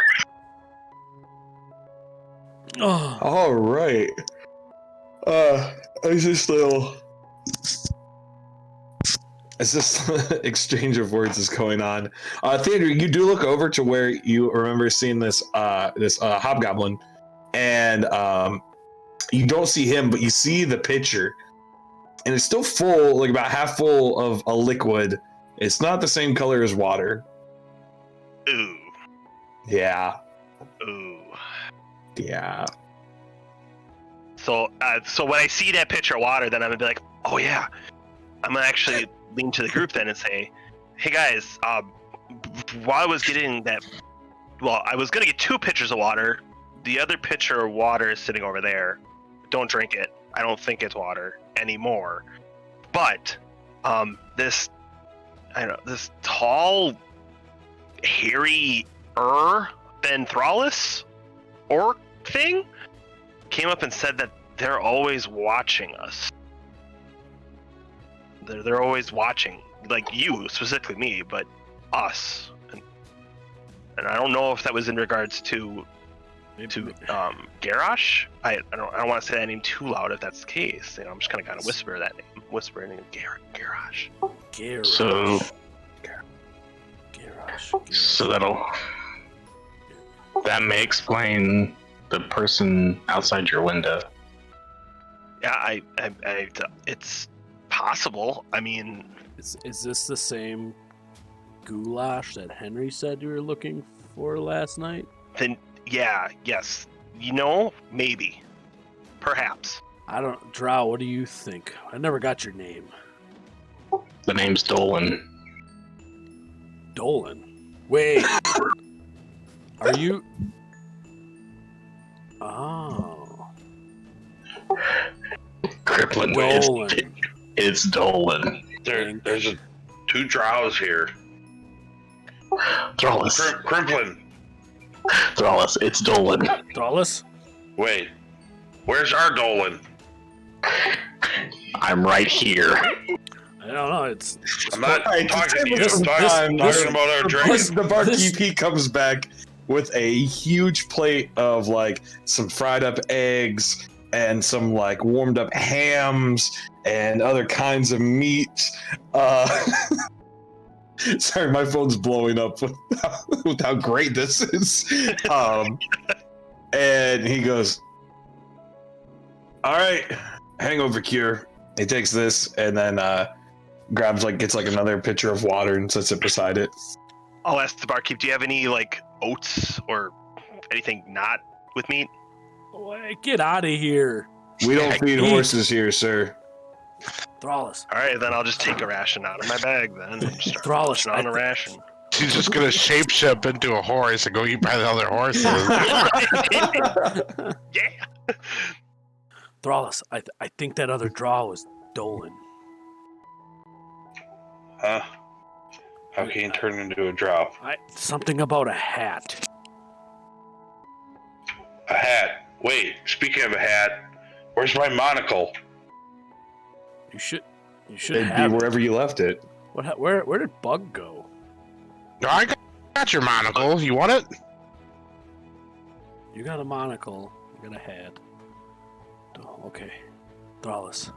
Oh. All right. As this exchange of words is going on, Theodore, you do look over to where you remember seeing this hobgoblin, and you don't see him, but you see the pitcher, and it's still full, like about half full of a liquid. It's not the same color as water. Ooh. Yeah. Ooh. Yeah. So when I see that pitcher of water, then I'm gonna be like, oh yeah. I'm gonna actually lean to the group then and say, hey guys, while I was getting that, well, I was gonna get 2 pitchers of water. The other pitcher of water is sitting over there. Don't drink it. I don't think it's water anymore. But this tall, hairy Ben Thrallus orc thing came up and said that they're always watching us. They're always watching, like you, specifically me, but us. And I don't know if that was in regards to Garrosh. I don't want to say that name too loud if that's the case. You know, I'm just gonna kind of whisper that name, whispering Garrosh. Garrosh. So that may explain the person outside your window. Yeah, it's possible. I mean, Is this the same goulash that Henry said you were looking for last night? then yeah, yes. You know, maybe, perhaps. I don't. Drow, what do you think? I never got your name. The name's Dolan. Dolan. Wait. Are you? Oh. Crippling. Dolan. It's Dolan. There's 2 drows here. Thrallus. Crimplin. Thrallus, it's Dolan. Thrallus? Wait, where's our Dolan? I'm right here. I don't know. I'm not Right, talking to you. this- I'm talking about our drink. The barkeep, he comes back with a huge plate of like some fried up eggs and some like warmed up hams and other kinds of meat. Sorry, my phone's blowing up with how great this is. And he goes, all right, hangover cure. He takes this and then gets another pitcher of water and sets it beside it. I'll ask the barkeep, do you have any like oats or anything not with meat? Get out of here. We don't feed horses here, sir. Thrallus. All right, then I'll just take a ration out of my bag then and start Thrallus, munching on a ration. She's just gonna shapeshift into a horse and go eat by the other horses. Yeah. Thrallus, I think that other draw was Dolan. Huh? How can you turn into a drow? Something about a hat. A hat. Wait, speaking of a hat, where's my monocle? You should It'd be have it. wherever you left it. Where did Bug go? No, I got your monocle. You want it? You got a monocle. You got a hat. Oh, okay. Thrallus.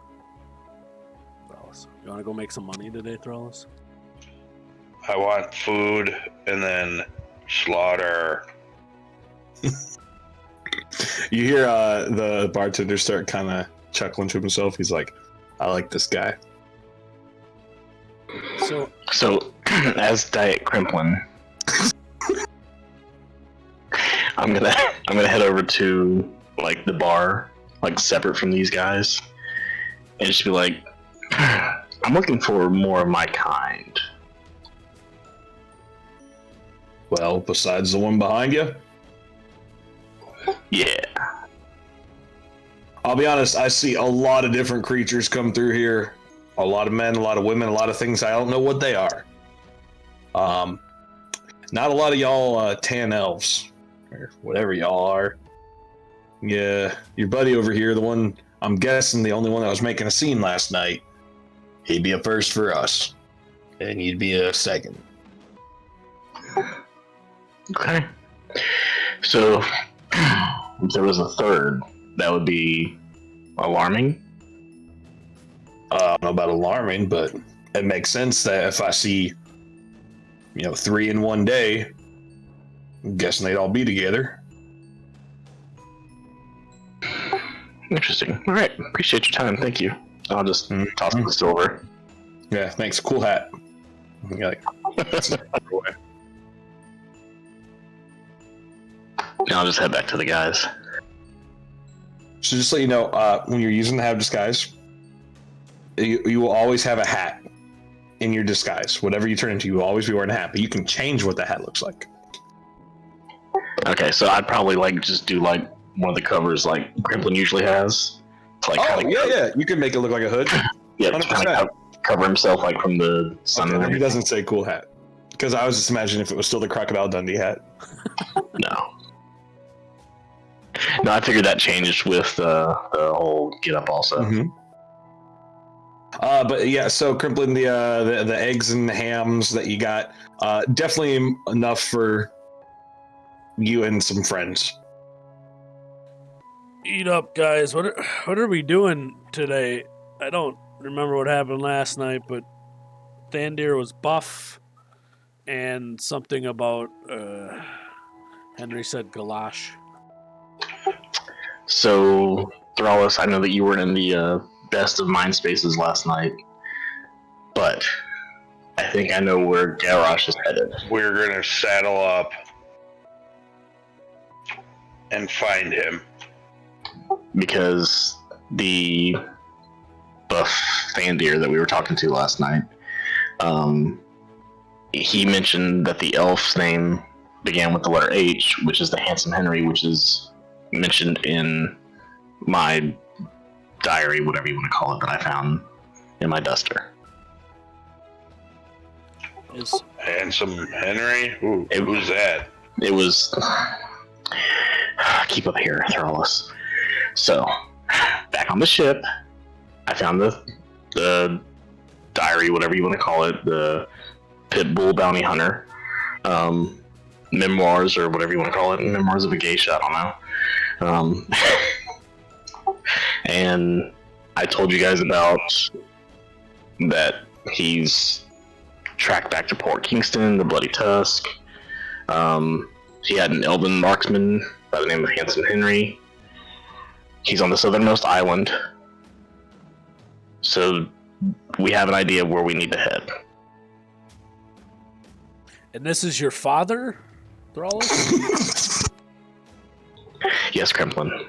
You want to go make some money today, Thrallus? I want food and then slaughter. You hear the bartender start kind of chuckling to himself. He's like, I like this guy. So as Diet Crimplin, I'm gonna head over to like the bar, like separate from these guys, and just be like, I'm looking for more of my kind. Well, besides the one behind you? Yeah. I'll be honest, I see a lot of different creatures come through here. A lot of men, a lot of women, a lot of things I don't know what they are. Not a lot of y'all tan elves, or whatever y'all are. Yeah, your buddy over here, the one, I'm guessing the only one that was making a scene last night, he'd be a first for us. And you'd be a second. Okay. So if there was a third, that would be alarming. I don't know about alarming, but it makes sense that if I see, 3 in one day, I'm guessing they'd all be together. Interesting. All right. Appreciate your time. Thank you. I'll just toss this over. Yeah, thanks. Cool hat. You're like, And I'll just head back to the guys. So just so you know, when you're using the hat of disguise, you will always have a hat in your disguise. Whatever you turn into, you will always be wearing a hat, but you can change what the hat looks like. Okay, so I'd probably just do one of the covers like Grimplin usually has. To, yeah. You can make it look like a hood. Yeah, to kind of cover himself from the sun. Okay, he doesn't say cool hat. Because I was just imagining if it was still the Crocodile Dundee hat. No, I figured that changed with the whole get up also. Mm-hmm. But yeah, so Crimplin, the eggs and the hams that you got, definitely enough for you and some friends. Eat up, guys. What are we doing today? I don't remember what happened last night, but Thandir was buff, and something about Henry said galash. So, Thrallus, I know that you were in the best of mind spaces last night, but I think I know where Garrosh is headed. We're gonna saddle up and find him. Because the buff Thandir that we were talking to last night, he mentioned that the elf's name began with the letter H, which is the handsome Henry, which is mentioned in my diary, whatever you want to call it, that I found in my duster. Is Handsome Henry? Who's that? It was... Keep up here, Thrallus. So, back on the ship, I found the diary, whatever you want to call it, the Pitbull Bounty Hunter, memoirs, or whatever you want to call it, memoirs of a geisha, I don't know. And I told you guys about that he's tracked back to Port Kingston, the Bloody Tusk. He had an elven marksman by the name of Handsome Henry. He's on the southernmost island. So we have an idea of where we need to head. and this is your father, Thrallus? Yes, Grimplin.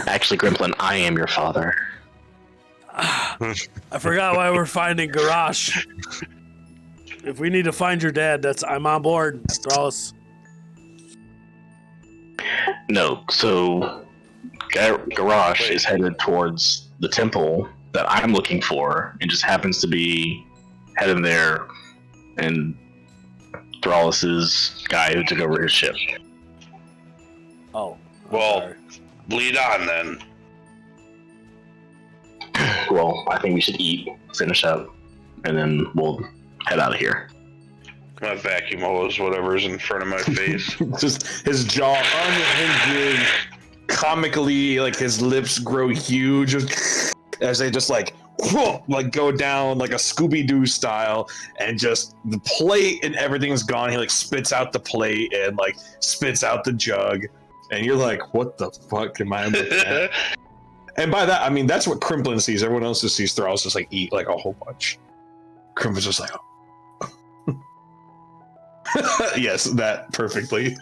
Actually, Grimplin, I am your father. I forgot why we're finding Garrosh. If we need to find your dad, I'm on board, Thrallus. No, so Garrosh is headed towards the temple that I'm looking for, and just happens to be heading there, and Thrallus's guy who took over his ship. Oh. Well, sorry. lead on then. Well, I think we should eat, finish up, and then we'll head out of here. My vacuum hose, whatever's in front of my face. Just his jaw unhinges, comically, like his lips grow huge as they just like go down like a Scooby-Doo style, and just the plate and everything's gone. He like spits out the plate and like spits out the jug, and you're like, what the fuck am I looking at? And by that, I mean, that's what Crimplin sees. Everyone else just sees Thrallus just like eat like a whole bunch. Crimplin's just like, oh. Yes, that perfectly.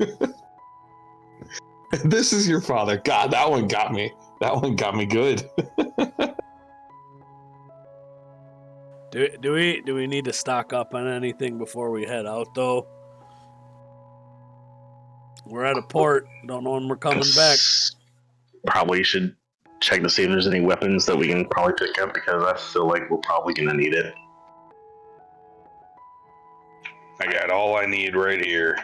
This is your father. God, that one got me. That one got me good. Do we need to stock up on anything before we head out though? We're at a port. Don't know when we're coming back. Probably should check to see if there's any weapons that we can probably pick up, because I feel like we're probably gonna need it. I got all I need right here.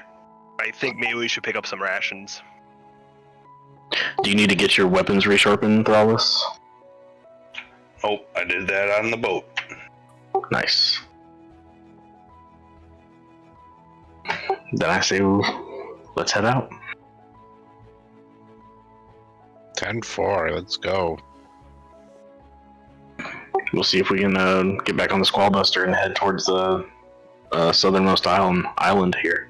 I think maybe we should pick up some rations. Do you need to get your weapons resharpened, Thrallus? Oh, I did that on the boat. Nice. Then I say, let's head out. 10-4, let's go. We'll see if we can get back on the Squallbuster and head towards the southernmost island here.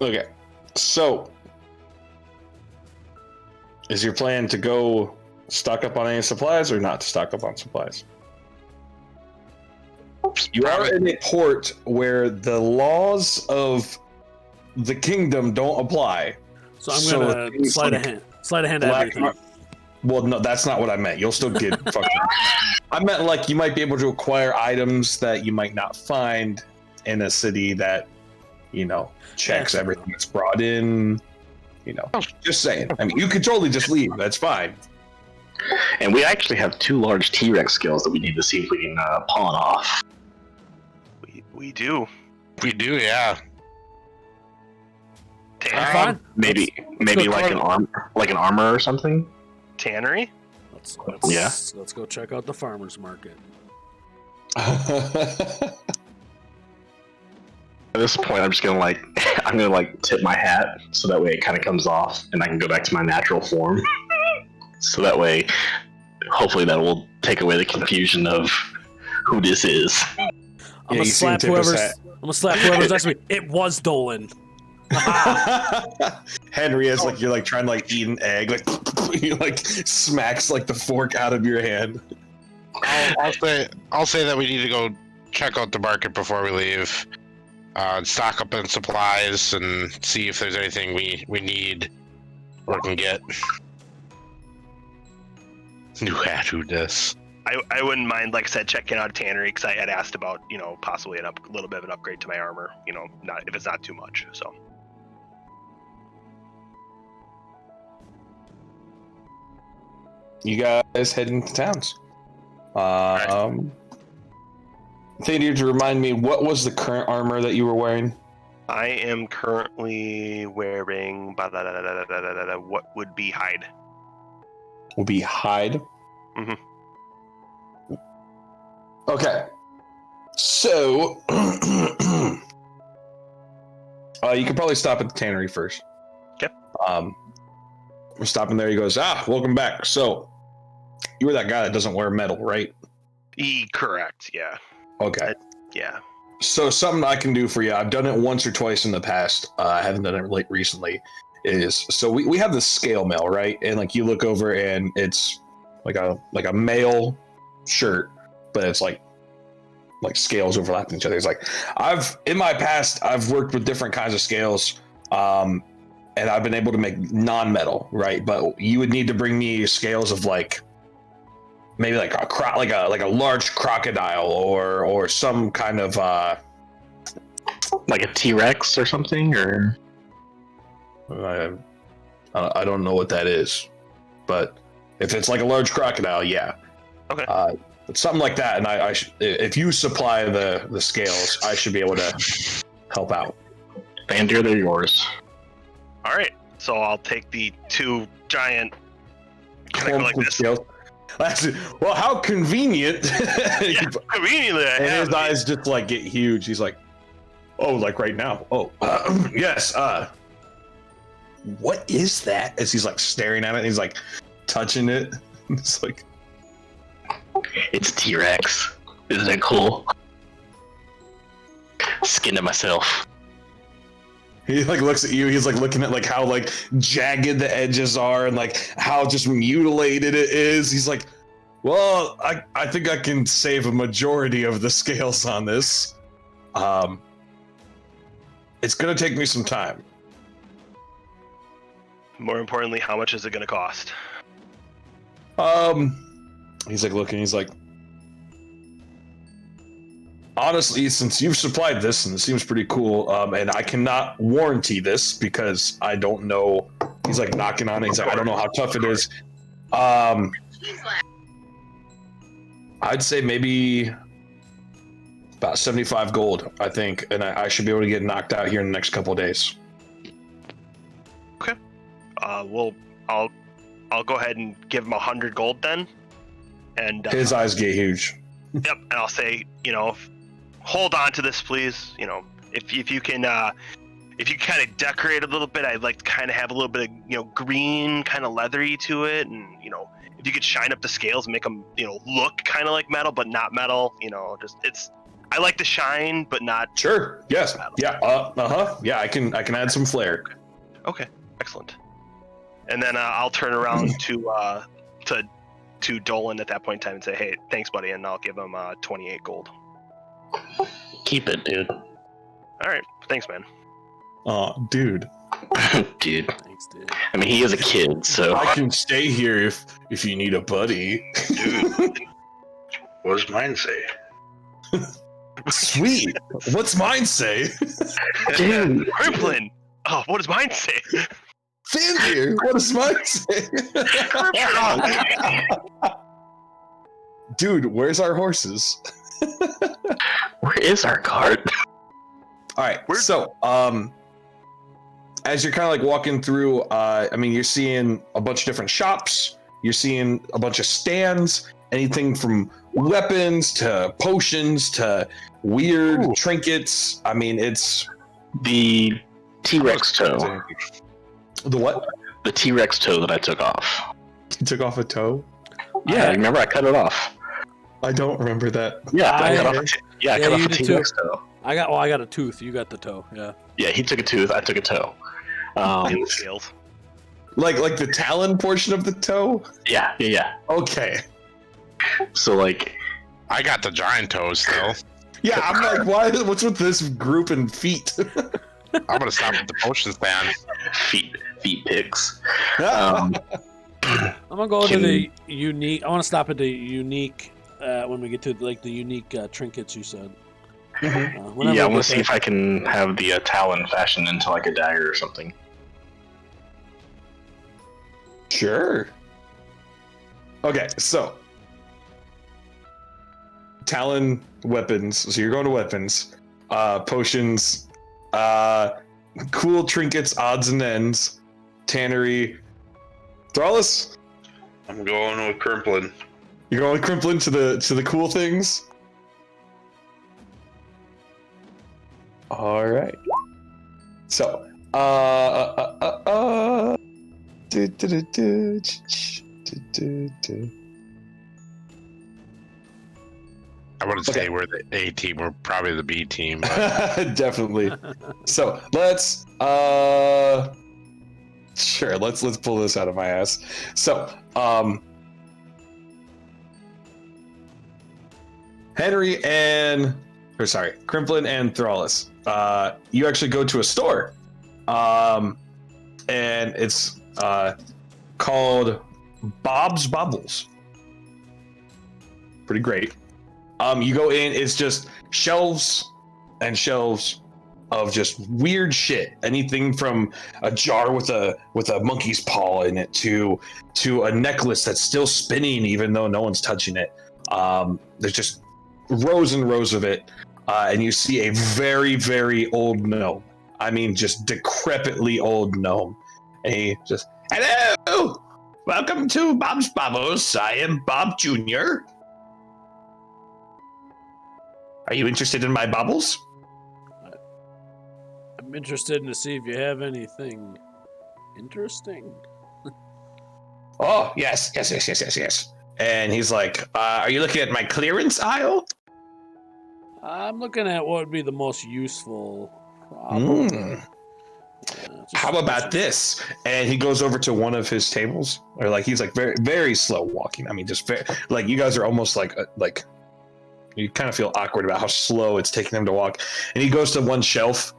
Okay, so is your plan to go stock up on any supplies or not to stock up on supplies? You are in a port where the laws of the kingdom don't apply. So I'm gonna slide a hand to everything. Well, no, that's not what I meant. You'll still get fucking. I meant like you might be able to acquire items that you might not find in a city that, you know, checks everything that's brought in. You know, just saying. I mean, you could totally just leave. That's fine. And we actually have 2 large T-Rex skills that we need to see if we can pawn off. We do. We do, yeah. Fine. Maybe like an armor or something. Tannery? Let's go check out the farmer's market. At this point, I'm just gonna tip my hat so that way it kind of comes off and I can go back to my natural form. So that way, hopefully that will take away the confusion of who this is. I'm gonna slap whoever's next to me. It was Dolan. Henry is like, you're like trying to like eat an egg, like he like smacks like the fork out of your hand. I'll say that we need to go check out the market before we leave. Stock up on supplies and see if there's anything we need or can get. New hat, who does? I wouldn't mind, like I said, checking out a tannery, because I had asked about, you know, possibly a little bit of an upgrade to my armor. You know, not if it's not too much. So. You guys heading to towns. Think you to remind me, what was the current armor that you were wearing? I am currently wearing what would be hide. Will be hide. Mm-hmm. Okay. So you could probably stop at the tannery first. Okay. We're stopping there. He goes, welcome back. So you were that guy that doesn't wear metal, right? Correct. Yeah. Okay. Yeah. So something I can do for you, I've done it once or twice in the past. I haven't done it recently. Is so we have this scale mail, right? And like you look over and it's like a male shirt, but it's like scales overlapping each other. It's like in my past I've worked with different kinds of scales, and I've been able to make non-metal, right? But you would need to bring me scales of like maybe like a large crocodile or some kind of like a T-Rex or something, or I don't know what that is, but If it's like a large crocodile, yeah. Okay. But something like that, and if you supply the scales, I should be able to help out. Bandir, they're yours. All right. So I'll take the 2 giant. Can I go like this? Scales. Well, how convenient. Yeah, conveniently, I And have his eyes just like get huge. He's like, oh, like right now. Oh, yes. What is that? As he's like staring at it, and he's like touching it. It's like, It's T-Rex. Isn't it cool? Skin to myself. he like looks at you. He's like looking at like how like jagged the edges are and like how just mutilated it is. He's like, well, I think I can save a majority of the scales on this. It's gonna take me some time. More importantly, how much is it going to cost? He's like looking. He's like, honestly, since you've supplied this and it seems pretty cool, and I cannot warranty this because I don't know. He's like knocking on it. He's like, I don't know how tough it is. I'd say maybe about 75 gold, I think, and I should be able to get knocked out here in the next couple of days. Okay. I'll go ahead and give him 100 gold then. And His eyes get huge. Yep. And I'll say, hold on to this, please. If you can, if you kind of decorate a little bit, I'd like to kind of have a little bit of, green, kind of leathery to it, and if you could shine up the scales and make them, look kind of like metal, but not metal. I like the shine, but not. Sure. Yes. Metal. Yeah. Yeah. I can add some flair. Okay. Excellent. And then I'll turn around to Dolan at that point in time and say, "Hey, thanks, buddy," and I'll give him 28 gold. Keep it, dude. All right. Thanks, man. Dude. Dude. Thanks, dude. I mean, he is a kid, so. I can stay here if you need a buddy. Dude, what does mine say? Sweet. What's mine say? Dude. Crimplin! Oh, what does mine say? Fandir. What does mine say? Dude, where's our horses? Where is our cart? All right. So, as you're kind of like walking through, you're seeing a bunch of different shops. You're seeing a bunch of stands. Anything from weapons to potions to weird trinkets. I mean, it's The T-Rex toe. the what? The T-Rex toe that I took off. You took off a toe? Yeah, remember I cut it off. I don't remember that. Yeah, I cut I- off Yeah, a you did T-Rex toe. I got a tooth. You got the toe. Yeah. Yeah, he took a tooth, I took a toe. In the scales. Like the talon portion of the toe? Yeah. Okay. So, like, I got the giant toes still. Yeah, I'm like, what's with this group and feet? I'm gonna stop at the potion stand. feet pics. I'm gonna go to Can- the unique. I want to stop at the unique when we get to like the unique trinkets you said. Whenever Yeah, I we want get to see there. if I can have the talon fashioned into like a dagger or something. Sure. Okay, so talon weapons. So you're going to weapons, potions, cool trinkets, odds and ends, tannery. Thrallus, I'm going with Crimplin. you're going with Crimplin to the cool things. All right. So, I wouldn't say we're the A team. We're probably the B team. But Definitely. So let's sure, let's pull this out of my ass. So Crimplin and Thrallus, you actually go to a store, and it's called Bob's Bubbles. Pretty great. You go in, it's just shelves and shelves of just weird shit. Anything from a jar with a monkey's paw in it to a necklace that's still spinning even though no one's touching it. There's just rows and rows of it, and you see a very, very old gnome. I mean, just decrepitly old gnome. And he just, hello, welcome to Bob's Bobbles. I am Bob Jr. Are you interested in my baubles? I'm interested in to see if you have anything interesting. Oh, yes. And he's like, are you looking at my clearance aisle? I'm looking at what would be the most useful. Probably. How about this? And he goes over to one of his tables, or like he's like very, very slow walking. I mean, just very, like you guys are almost like you kind of feel awkward about how slow it's taking him to walk. And he goes to one shelf,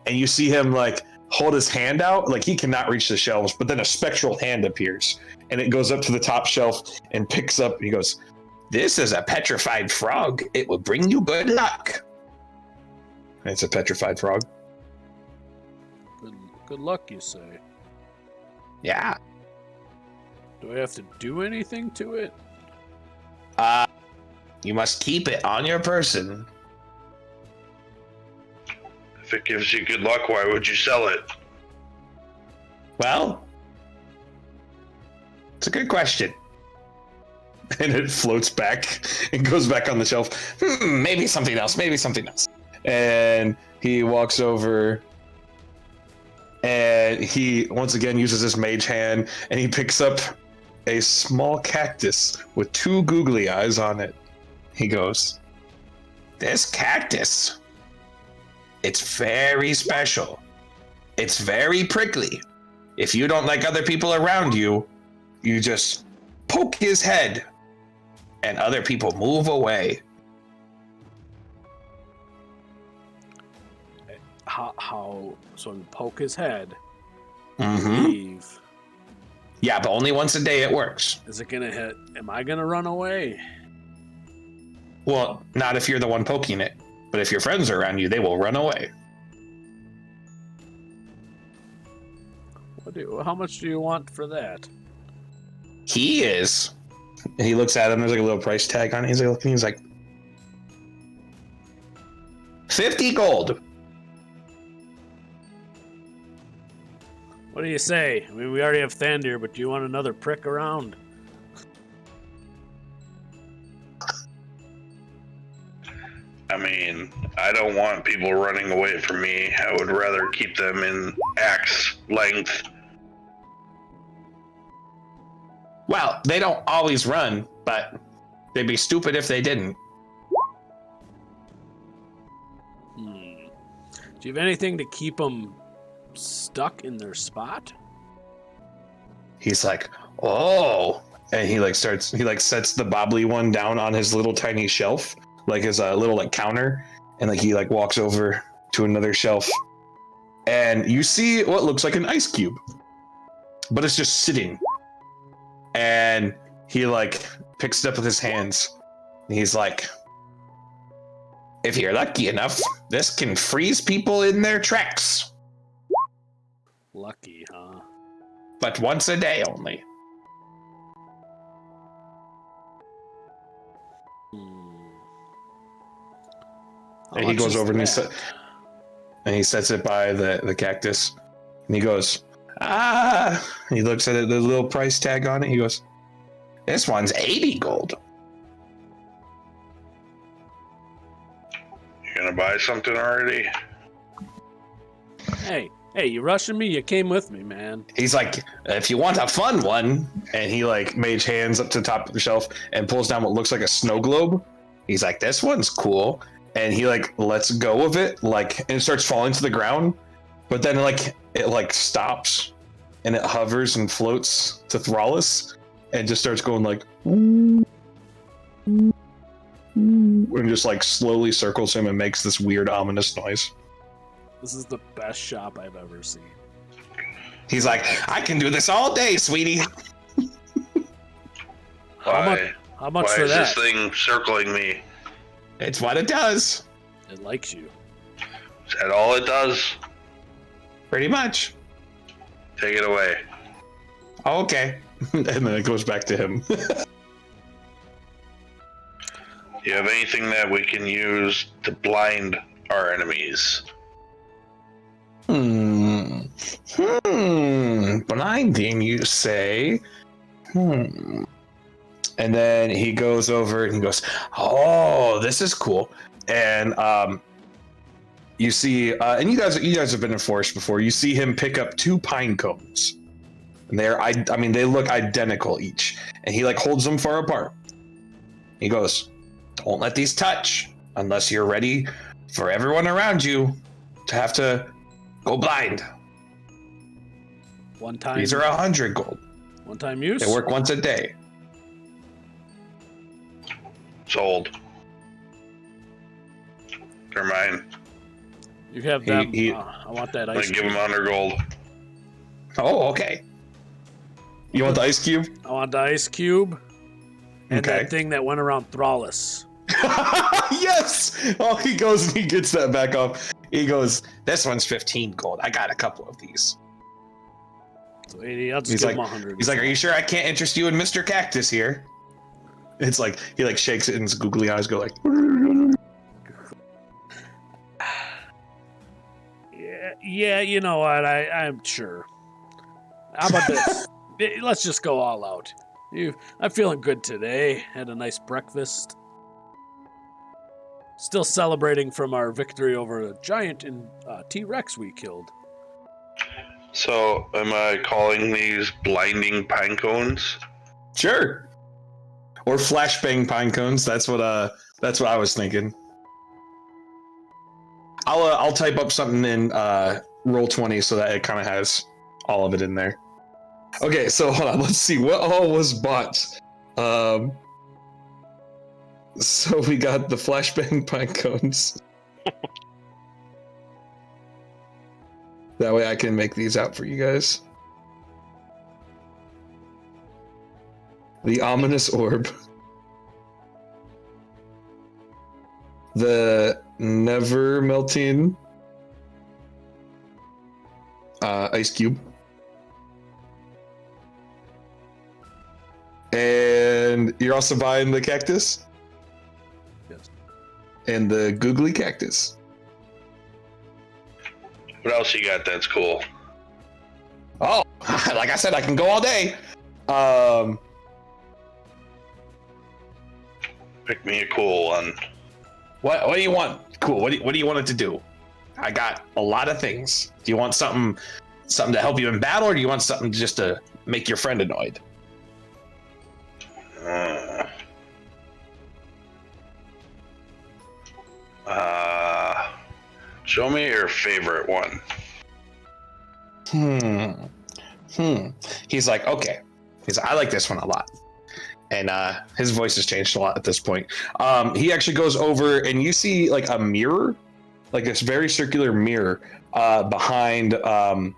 and you see him like hold his hand out, like he cannot reach the shelves. But then a spectral hand appears, and it goes up to the top shelf and picks up. He goes, "This is a petrified frog. It will bring you good luck." And it's a petrified frog. Good luck, you say? Yeah. Do I have to do anything to it? You must keep it on your person. If it gives you good luck, why would you sell it? Well, it's a good question. And it floats back and goes back on the shelf. Maybe something else. And he walks over, and he once again uses his mage hand, and he picks up a small cactus with 2 googly eyes on it. He goes, "This cactus, it's very special. It's very prickly. If you don't like other people around you, you just poke his head and other people move away." How? So we poke his head. Mm-hmm. Leave. Yeah, but only once a day it works. Is it gonna hit? Am I gonna run away? Well, not if you're the one poking it, but if your friends are around you, they will run away. How much do you want for that? He is. And he looks at him. There's like a little price tag on it. He's like looking. He's like, 50 gold. What do you say? I mean, we already have Thandir, but do you want another prick around? I mean, I don't want people running away from me. I would rather keep them in axe length. Well, they don't always run, but they'd be stupid if they didn't. Do you have anything to keep them stuck in their spot? He's like, oh, and he sets the bobbly one down on his little tiny shelf, like his little like counter, and like he like walks over to another shelf, and you see what looks like an ice cube, but it's just sitting, and he like picks it up with his hands, and he's like, if you're lucky enough, this can freeze people in their tracks. Lucky, huh? But once a day only. And he goes over and he sets it by the cactus, and he goes, and he looks at it, the little price tag on it. He goes, this one's 80 gold. You gonna buy something already? Hey, you rushing me? You came with me, man. He's like, if you want a fun one, and he like mage hands up to the top of the shelf and pulls down what looks like a snow globe. He's like, this one's cool. And he like lets go of it, like, and it starts falling to the ground, but then like it like stops and it hovers and floats to Thrallus and just starts going like and just like slowly circles him and makes this weird ominous noise. This is the best shop I've ever seen. He's like, I can do this all day, sweetie. Why? How much Why for is that? this thing circling me? It's what it does. It likes you. Is that all it does? Pretty much. Take it away. Oh, okay. And then it goes back to him. Do you have anything that we can use to blind our enemies? Blinding, you say? And then he goes over and he goes, "Oh, this is cool." And you see, and you guys have been in forest before. You see him pick up 2 pine cones, and they look identical each. And he like holds them far apart. He goes, "Don't let these touch unless you're ready for everyone around you to have to go blind. One time. These are 100 gold. One time use. They work once a day." Sold. They're mine. You have them. I want that ice. Give them 100 gold. Oh, okay. You want the ice cube? I want the ice cube. And Okay. that thing that went around Thrallus. Yes! Oh, he goes and he gets that back off. He goes, "This one's 15 gold. I got a couple of these." So 80, I'll just He's give like, him 100. He's like, "Are you sure I can't interest you in Mr. Cactus here?" It's like, he like shakes it and his googly eyes go like... Yeah, you know what? I'm sure. How about this? Let's just go all out. I'm feeling good today. Had a nice breakfast. Still celebrating from our victory over a giant and T-Rex we killed. So, am I calling these blinding pine cones? Sure. Or flashbang pine cones. That's what I was thinking. I'll type up something in Roll20 so that it kind of has all of it in there. Okay, so hold on. Let's see what all was bought. So we got the flashbang pine cones. That way I can make these out for you guys. The ominous orb. The never melting ice cube. And you're also buying the cactus? Yes. And the googly cactus. What else you got that's cool? Oh, like I said, I can go all day. Pick me a cool one. What do you want? Cool. What do you want it to do? I got a lot of things. Do you want something to help you in battle, or do you want something just to make your friend annoyed? Show me your favorite one. He's like, okay. He's like, I like this one a lot. And his voice has changed a lot at this point. He actually goes over and you see like a mirror, like this very circular mirror behind the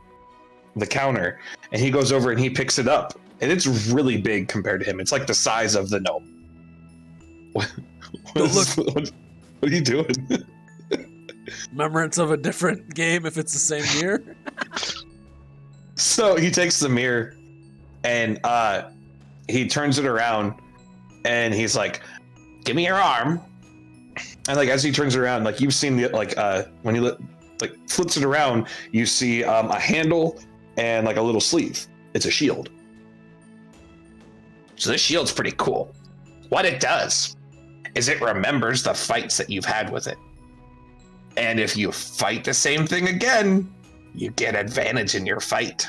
counter. And he goes over and he picks it up. And it's really big compared to him. It's like the size of the gnome. What are you doing? Remembrance of a different game if it's the same mirror? So he takes the mirror and he turns it around and he's like, "Give me your arm." And like as he turns it around, like you've seen the when he flips it around, you see a handle and like a little sleeve. It's a shield. So this shield's pretty cool. What it does is it remembers the fights that you've had with it. And if you fight the same thing again, you get advantage in your fight.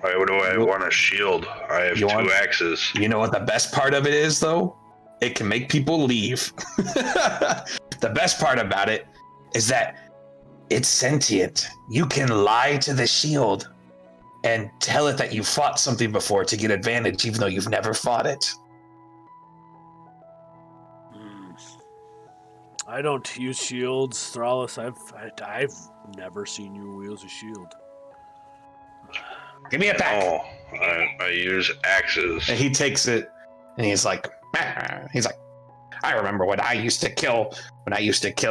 Why would I want a shield? I have two axes. You know what the best part of it is, though? It can make people leave. The best part about it is that it's sentient. You can lie to the shield and tell it that you fought something before to get advantage, even though you've never fought it. I don't use shields, Thrallus. I've never seen you use a shield. Give me it back. Oh, I use axes. And he takes it, and he's like, I remember when I used to kill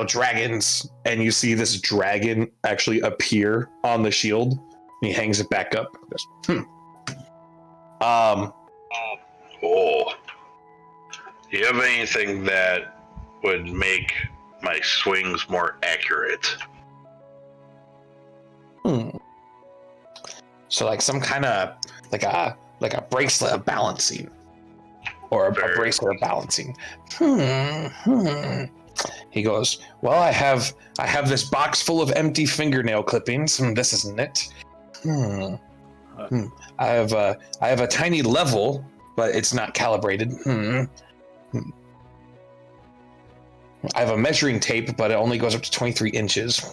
dragons. And you see this dragon actually appear on the shield. And he hangs it back up. He goes, Oh. Do you have anything that would make my swings more accurate? So like some kind of like a bracelet of balancing, or a bracelet of balancing. He goes, well, I have this box full of empty fingernail clippings. This isn't it. I have a tiny level, but it's not calibrated. I have a measuring tape, but it only goes up to 23 inches.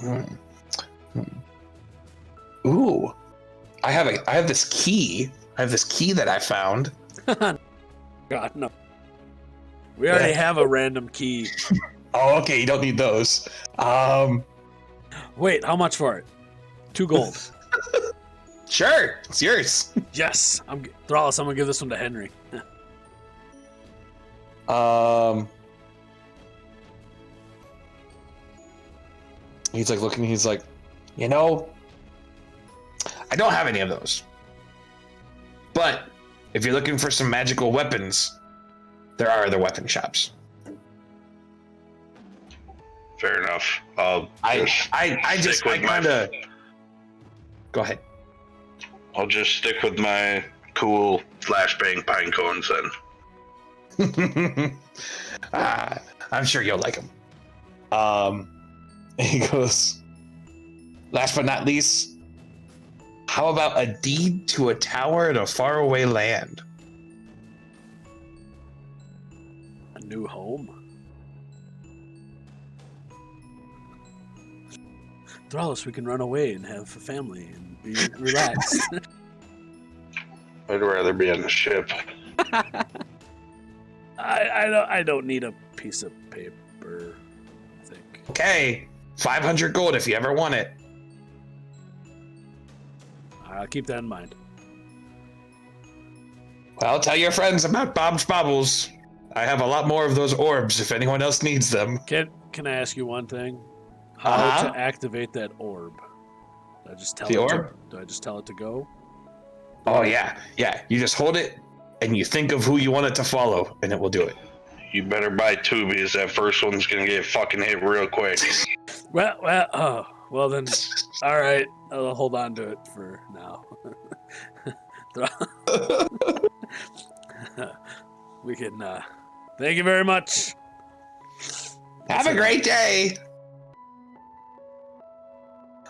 Ooh, I have this key. I have this key that I found. God, no. We already have a random key. Oh, okay. You don't need those. Wait, how much for it? 2 gold. Sure, it's yours. Yes, Thrallus, I'm gonna give this one to Henry. He's like looking. He's like, you know, I don't have any of those. But if you're looking for some magical weapons, there are other weapon shops. Fair enough. I kind of. Go ahead. I'll just stick with my cool flashbang pine cones then. I'm sure you'll like them. He goes, last but not least, how about a deed to a tower in a faraway land? A new home? Thrallus, we can run away and have a family and be relaxed. I'd rather be on the ship. I don't need a piece of paper, I think. Okay, 500 gold if you ever want it. I'll keep that in mind. Well, tell your friends about Bob's Bobbles. I have a lot more of those orbs if anyone else needs them. Can I ask you one thing? How to activate that orb? Do I just tell do I just tell it to go? Oh yeah. You just hold it and you think of who you want it to follow, and it will do it. You better buy 2 because that first one's gonna get fucking hit real quick. Well then, all right. I'll hold on to it for now. We can. Thank you very much. Have a great day.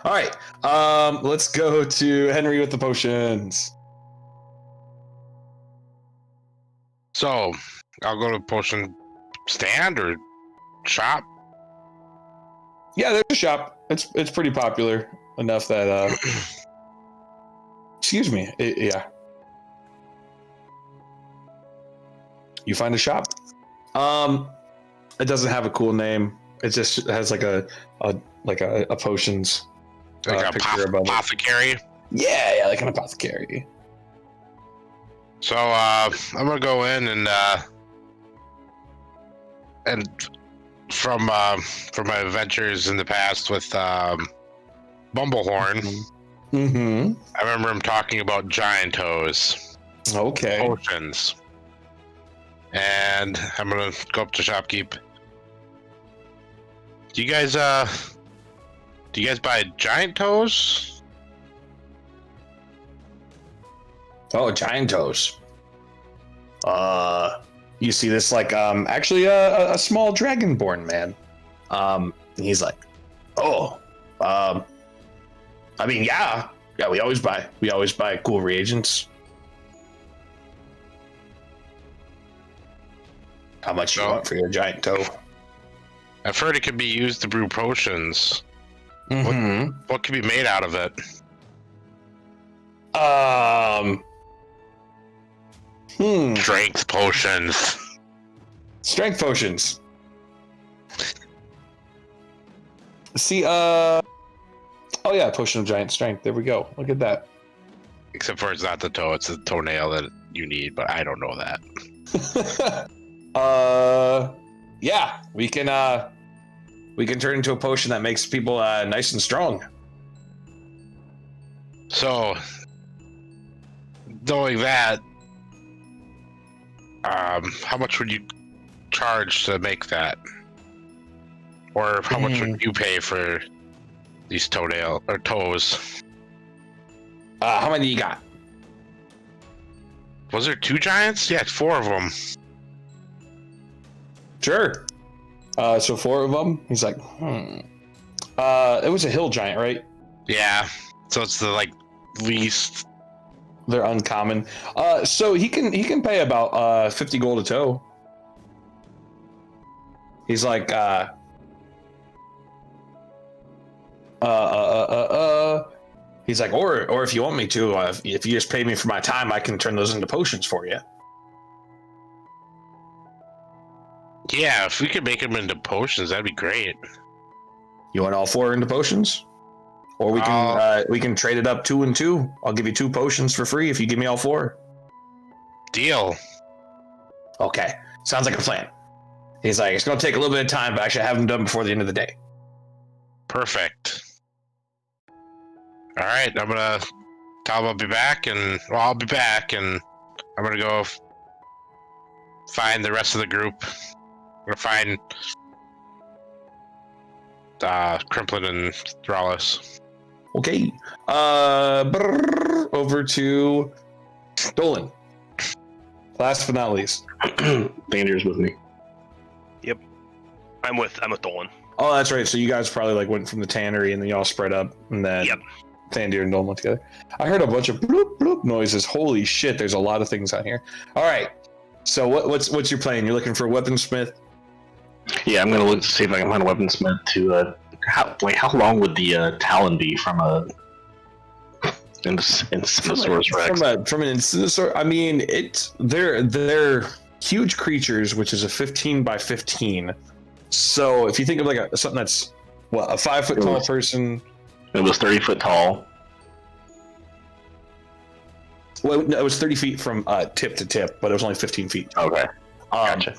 All right. Let's go to Henry with the potions. So, I'll go to potion stand or shop. Yeah, there's a shop. It's pretty popular enough that excuse me. Yeah. You find a shop. It doesn't have a cool name. It just has like a potions Like picture above it. apothecary. Yeah, like an apothecary. So I'm gonna go in and from my adventures in the past with Bumblehorn, Mm-hmm. I remember him talking about giant toes Okay. potions, and I'm gonna go up to shopkeep. Do you guys buy giant toes? Oh, giant toes. You see this like actually a small dragonborn man. He's like, I mean, yeah, we always buy cool reagents. How much you want for your giant toe? I've heard it can be used to brew potions. Mm-hmm. What can be made out of it? Strength potions. Strength potions. See, oh yeah, potion of giant strength. There we go. Look at that. Except for it's not the toe, it's the toenail that you need, but I don't know that. yeah, we can turn into a potion that makes people nice and strong. So, knowing that, how much would you charge to make that? Or how much would you pay for these toes? How many you got? Was there 2 giants? Yeah, 4 of them. Sure. So 4 of them. He's like, it was a hill giant, right? Yeah. So it's the least. They're uncommon. So he can pay about 50 gold a toe. He's like, he's like, or if you want me to, if you just pay me for my time, I can turn those into potions for you. Yeah, if we could make them into potions, that'd be great. You want all 4 into potions? Or we can trade it up 2 and 2. I'll give you 2 potions for free if you give me all 4. Deal. Okay, sounds like a plan. He's like, it's gonna take a little bit of time, but I should have them done before the end of the day. Perfect. All right, I'm gonna tell him I'll be back, I'll be back, and I'm gonna go find the rest of the group. I'm gonna find Crimplin and Thrallus. Okay. Over to Dolan. Last but not least. Danger's with me. Yep. I'm with Dolan. Oh, that's right. So you guys probably went from the tannery and then y'all spread up, and then Yep. Thandir and Dolan went together. I heard a bunch of bloop bloop noises. Holy shit! There's a lot of things out here. All right. So what's your plan? You're looking for a weaponsmith? Yeah, I'm gonna look to see if I can find a weaponsmith to. How long would the talon be from a Incinosaurus Rex? From an Incinosaurus, I mean, they're huge creatures, which is a 15 by 15. So if you think of something that's a 5 foot tall person. It was 30 foot tall. Well, no, it was 30 feet from tip to tip, but it was only 15 feet. Okay, gotcha.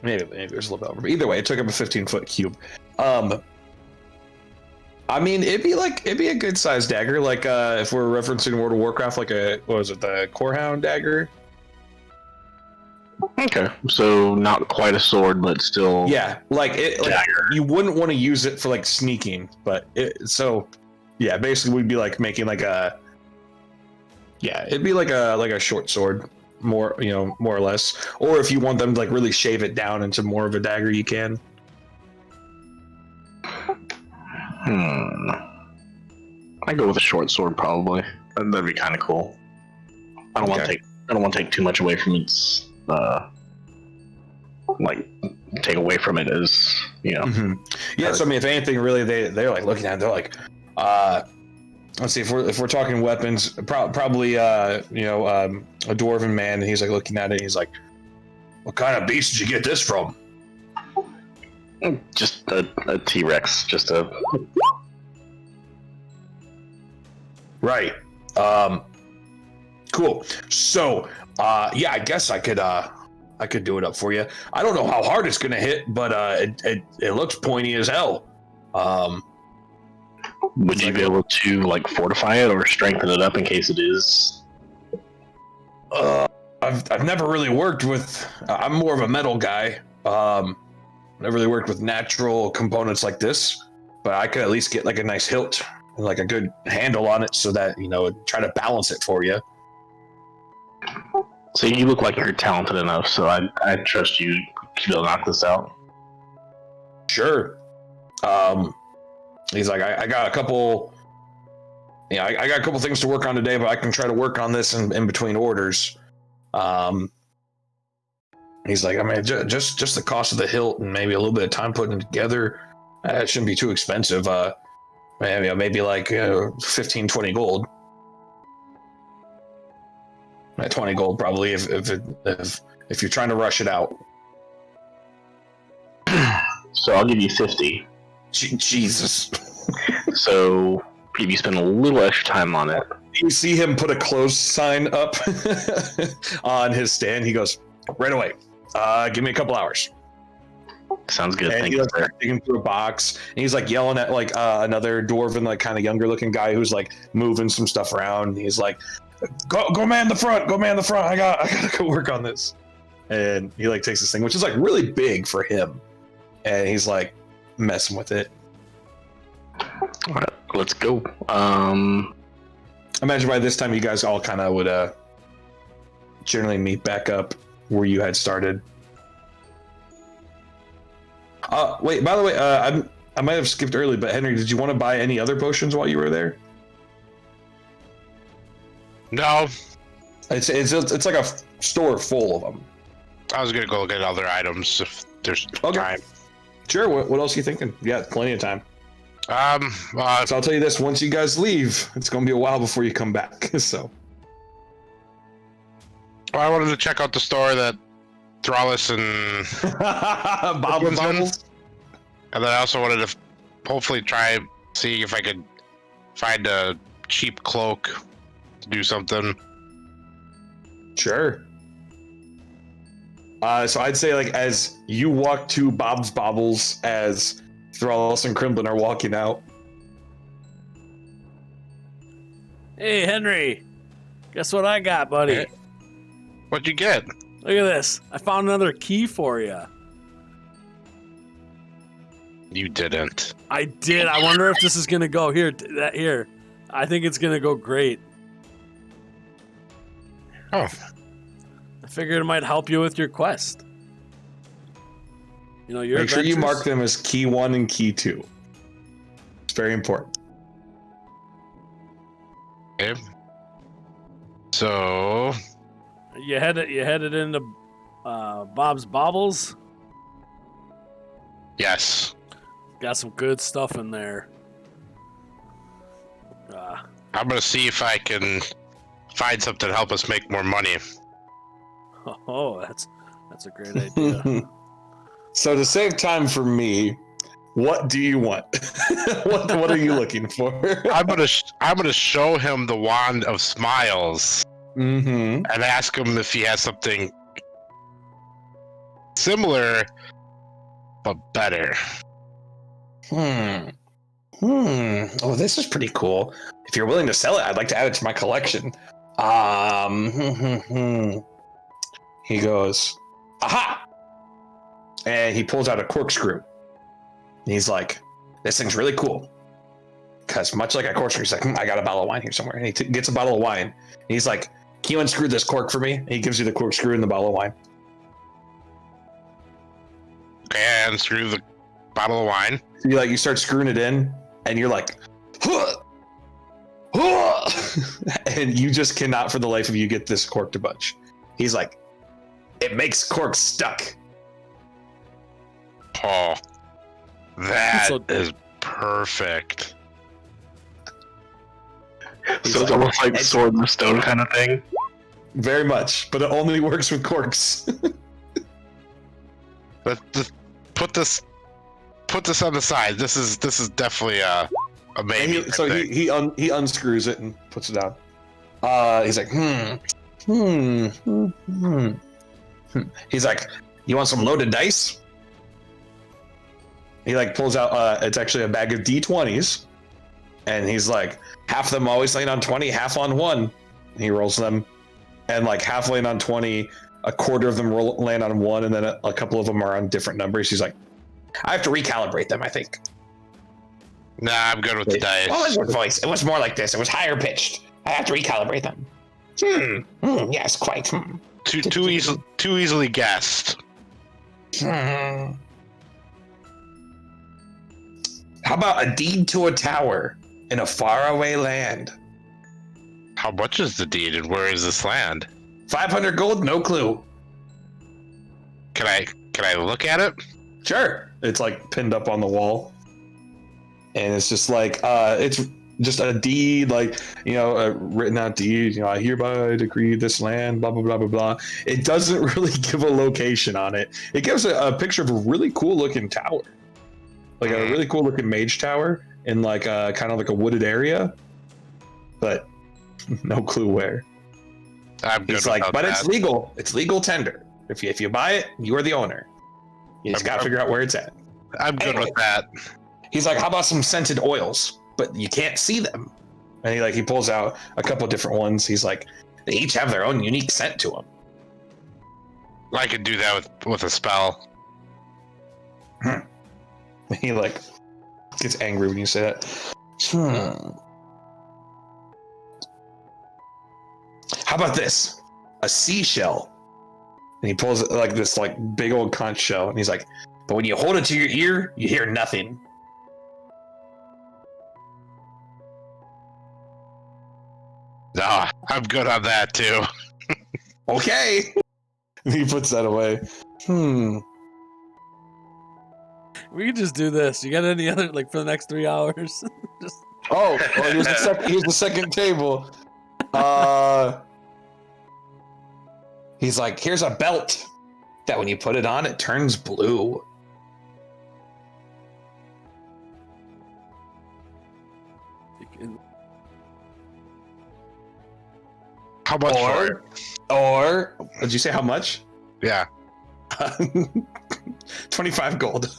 Maybe it was a little bit over. But either way, it took up a 15-foot cube. I mean, it'd be a good sized dagger. If we're referencing World of Warcraft, the Corehound dagger. Okay, so not quite a sword, but still. Yeah, dagger. You wouldn't want to use it for sneaking, but basically we'd be making a. Yeah, it'd be like a short sword, more or less. Or if you want them to really shave it down into more of a dagger, you can. I go with a short sword probably. That'd be kind of cool. I don't want to take too much away from its take away from it as Mm-hmm. Yeah, so I mean, if anything, really, they're looking at it, they're like, let's see, if we're talking weapons, probably a dwarven man, and he's looking at it, and he's like, what kind of beast did you get this from? Just a T-Rex, just a. Right. Cool. So, yeah, I guess I could do it up for you. I don't know how hard it's gonna hit, but it looks pointy as hell. Would you be able to fortify it or strengthen it up in case it is? I've never really worked with. I'm more of a metal guy. Never really worked with natural components like this, but I could at least get a nice hilt and a good handle on it, so that try to balance it for you. So you look like you're talented enough, so I trust you to be able to knock this out. Sure. He's like, I got a couple. Yeah, I got a couple things to work on today, but I can try to work on this in between orders. He's like, I mean, just the cost of the hilt and maybe a little bit of time putting it together, it shouldn't be too expensive. Maybe 15, 20 gold. 20 gold probably if you're trying to rush it out. So I'll give you 50. Jesus. So if you spend a little extra time on it. You see him put a closed sign up on his stand. He goes, right away. Give me a couple hours. Sounds good. And Thank he you, like sir. digging through a box, and he's like yelling at like another dwarven, like kind of younger looking guy who's like moving some stuff around. And he's like, "Go man the front, go man the front. I gotta go work on this." And he like takes this thing, which is like really big for him, and he's like messing with it. All right, let's go. Imagine by this time you guys all kind of would generally meet back up where you had started. Wait, by the way, I might have skipped early, but Henry, did you want to buy any other potions while you were there? No, It's like a store full of them. I was gonna go look at other items if there's time. Sure. What else are you thinking? Yeah, plenty of time. So I'll tell you this: once you guys leave, it's gonna be a while before you come back. So. I wanted to check out the store that Thrallus and Bobbles. And then I also wanted to hopefully try see if I could find a cheap cloak to do something. Sure. So I'd say like as you walk to Bob's Bobbles, as Thrallus and Crimblin are walking out. Hey, Henry. Guess what I got, buddy? Hey. What'd you get? Look at this. I found another key for you. You didn't. I did. I wonder if this is going to go here. Here. I think it's going to go great. Oh. I figured it might help you with your quest. You know, your Make sure you adventures. mark them as key 1 and key 2. It's very important. Okay. So You headed into Bob's Bobbles. yes. Got some good stuff in there. I'm gonna see if I can find something to help us make more money. Oh, that's a great idea. So to save time for me, what do you want? what are you looking for? I'm gonna show him the wand of smiles Mm-hmm. and ask him if he has something similar but better. Oh, this is pretty cool. If you're willing to sell it, I'd like to add it to my collection. He goes, aha! And he pulls out a corkscrew. And he's like, this thing's really cool. Because much like a corkscrew, he's like, I got a bottle of wine here somewhere. And he gets a bottle of wine. And he's like, can you unscrew this cork for me? And he gives you the corkscrew and the bottle of wine. And through the bottle of wine. So you start screwing it in, and you're like, huh! Huh! And you just cannot for the life of you get this cork to budge. He's like, it makes corks stuck. Oh, that So- is perfect. So it's almost like sword in the stone kind of thing. Very much, but it only works with corks. Let's just put this on the side. This is definitely a maybe. He unscrews it and puts it down. He's like, He's like, you want some loaded dice? He like pulls out. It's actually a bag of D20s, and he's like, half of them always land on 20, half on 1. He rolls them, and like half land on 20, a quarter of them land on 1, and then a couple of them are on different numbers. He's like, I have to recalibrate them, I think. Nah, I'm good with the dice. What was your voice? It was more like this. It was higher pitched. I have to recalibrate them. Yes, quite. Too easily guessed. How about a deed to a tower in a faraway land? How much is the deed, and where is this land? 500 gold, no clue. Can I look at it? Sure. It's like pinned up on the wall. And it's just like, it's just a deed, like, a written out deed, I hereby decree this land, blah, blah, blah, blah, blah. It doesn't really give a location on it. It gives a picture of a really cool looking tower. Like a really cool looking mage tower in like kind of like a wooded area. But no clue where. I'm good He's like, without but that. it's legal. It's legal tender. If you buy it, you are the owner. You just gotta figure out where it's at. I'm good with that. He's like, how about some scented oils? But you can't see them. And he pulls out a couple different ones. He's like, they each have their own unique scent to them. I could do that with a spell. He like gets angry when you say that. How about this? A seashell. And he pulls like this like big old conch shell, and he's like, but when you hold it to your ear, you hear nothing. No, I'm good on that too. Okay. And he puts that away. We could just do this. You got any other like for the next 3 hours? Just Here's the second table. He's like, here's a belt that when you put it on, it turns blue. How much for it? Or did you say how much? Yeah. 25 gold.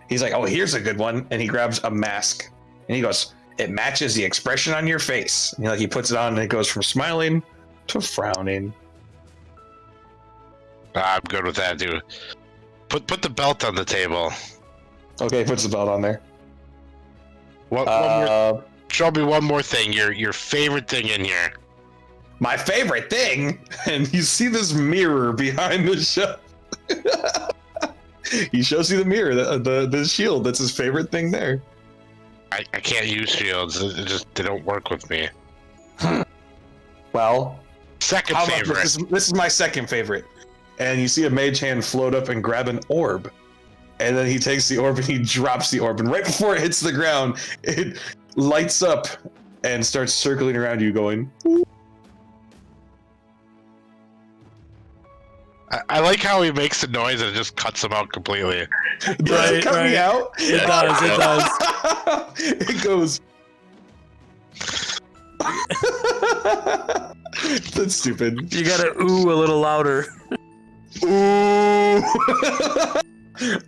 He's like, oh, here's a good one. And he grabs a mask and he goes, it matches the expression on your face. And he puts it on and it goes from smiling to frowning. I'm good with that, dude. Put the belt on the table. Okay, he puts the belt on there. One more, show me one more thing. Your favorite thing in here. My favorite thing, and you see this mirror behind the shelf. He shows you the mirror, the shield. That's his favorite thing there. I can't use shields. They don't work with me. Well, second favorite. This is my second favorite. And you see a mage hand float up and grab an orb. And then he takes the orb and he drops the orb. And right before it hits the ground, it lights up and starts circling around you going... I like how he makes the noise and it just cuts him out completely. Does it cut me out? It does. It goes... That's stupid. You gotta ooh a little louder. Ooh.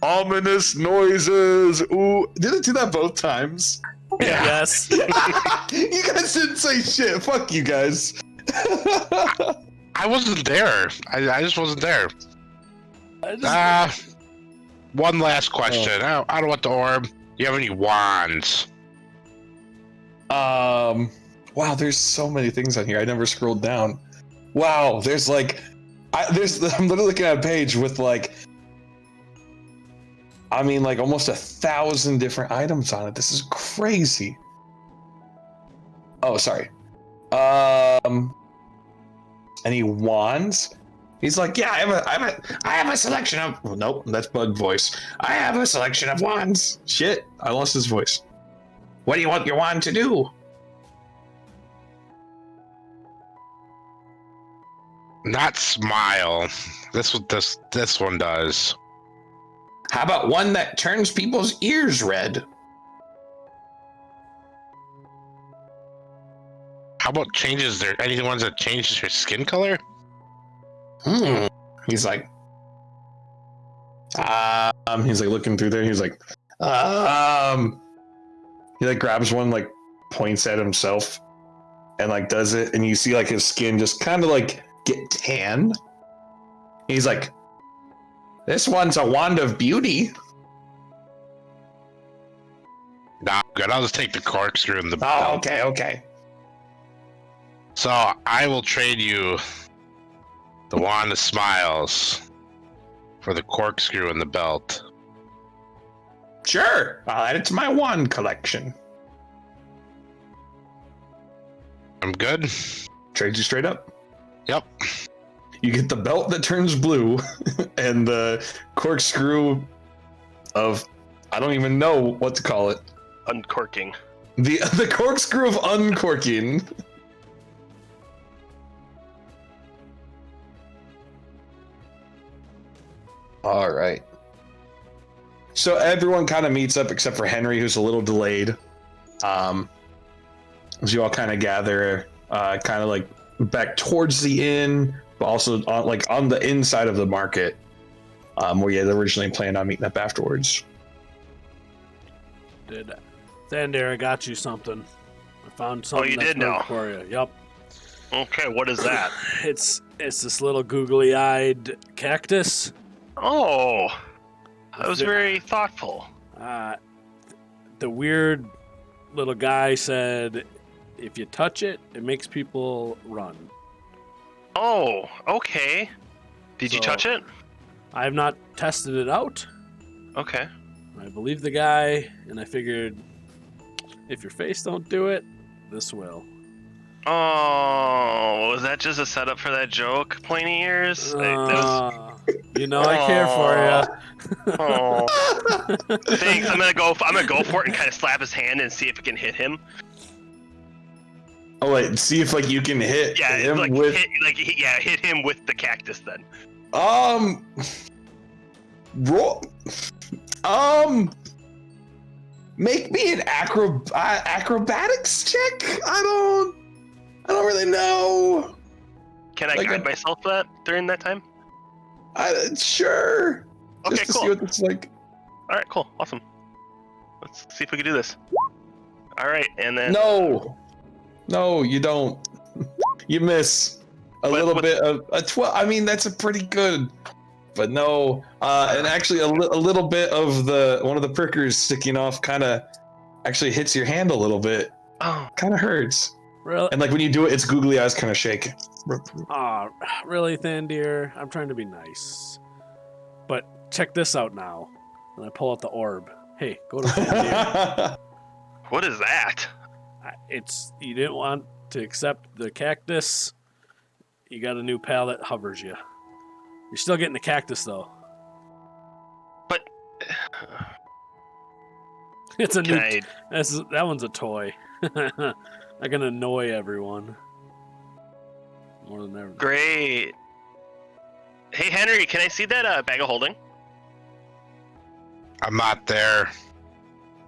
Ominous noises. Ooh. Did it do that both times? Yeah. Yes. You guys didn't say shit. Fuck you guys. I wasn't there. I just wasn't there. One last question. I don't want the orb. Do you have any wands? Wow, there's so many things on here. I never scrolled down. Wow, there's like... I'm literally looking at a page with like... I mean, like almost 1,000 different items on it. This is crazy. Oh, sorry. Any wands? He's like, yeah, I have a selection of... Oh, nope, that's bug voice. I have a selection of wands. Shit, I lost his voice. What do you want your wand to do? Not smile. This one does. How about one that turns people's ears red? How about any ones that changes your skin color? He's like, he's like looking through there. He's like, he like grabs one, like points at himself and like does it. And you see like his skin just kind of like get tan. He's like, this one's a wand of beauty. Nah, good. I'll just take the corkscrew and the belt. Okay. So I will trade you the wand of smiles for the corkscrew and the belt. Sure, I'll add it to my wand collection. I'm good. Trade you straight up. Yep. You get the belt that turns blue and the corkscrew of, I don't even know what to call it. Uncorking. The corkscrew of uncorking. All right. So everyone kind of meets up except for Henry, who's a little delayed. As you all kind of gather, kind of like back towards the inn, but also on the inside of the market. where you had originally planned on meeting up afterwards. Did Thander, I got you something. I found something. you that's did now? perfect for you. Yep. Okay, what is that? It's this little googly-eyed cactus. Oh, that was very thoughtful. The weird little guy said, if you touch it, it makes people run. Oh, okay. Did you So- touch it? I have not tested it out. Okay. I believe the guy, and I figured if your face don't do it, this will. Oh, was that just a setup for that joke, Pointy Ears? You know I care for you. Oh. Thanks. I'm gonna go for it and kind of slap his hand and see if it can hit him. Oh wait, see if like you can hit Yeah, him like with. hit him with the cactus then. Roll. Make me an acrobatics check. I don't really know. Can I Like guide myself that during that time? Sure. Okay, Just to cool. see what it's like. All right, cool, awesome. Let's see if we can do this. All right, and then No, you don't. You miss a little bit of a 12. I mean, that's a pretty good, but no. And actually, a little bit of one of the prickers sticking off kind of actually hits your hand a little bit. Oh, Kind of hurts. Really? And like when you do it, its googly eyes kind of shake. Really, Thandir? I'm trying to be nice. But check this out now. And I pull out the orb. Hey, go to Thandir. what is that? You didn't want to accept the cactus. You got a new pal that hovers you. You're still getting the cactus though. But It's a can new. I? That one's a toy. I can annoy everyone. More than ever. Great. Hey Henry, can I see that bag of holding? I'm not there.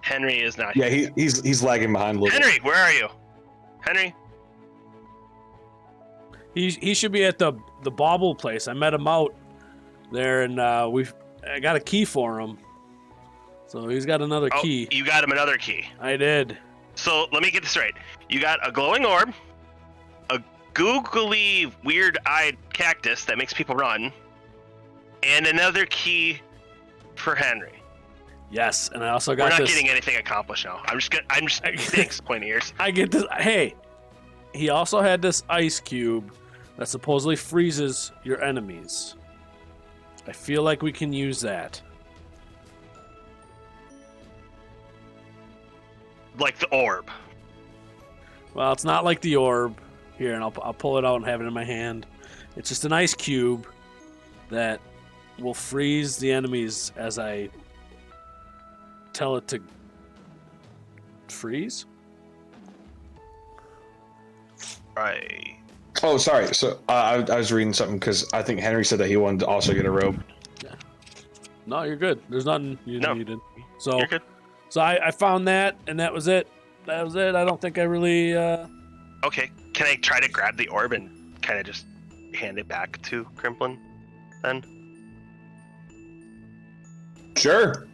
Henry is not Yeah, here. he's lagging behind a little. Henry, where are you? Henry? He should be at the bauble place. I met him out there, and I got a key for him. So he's got another Oh, key. you got him another key. I did. So let me get this right. You got a glowing orb, a googly, weird-eyed cactus that makes people run, and another key for Henry. Yes, and I also We're got not this. getting anything accomplished now. I'm just thanks, Pointy Ears. I get this. Hey, he also had this ice cube that supposedly freezes your enemies. I feel like we can use that. Like the orb. Well, it's not like the orb. Here, and I'll pull it out and have it in my hand. It's just an ice cube that will freeze the enemies as I tell it to freeze. Right. Oh, sorry. So I was reading something because I think Henry said that he wanted to also get a robe. No, you're good. There's nothing you needed. So, You're good. so I found that, and that was it. That was it. I don't think I really. Okay. Can I try to grab the orb and kind of just hand it back to Crimplin then? Sure.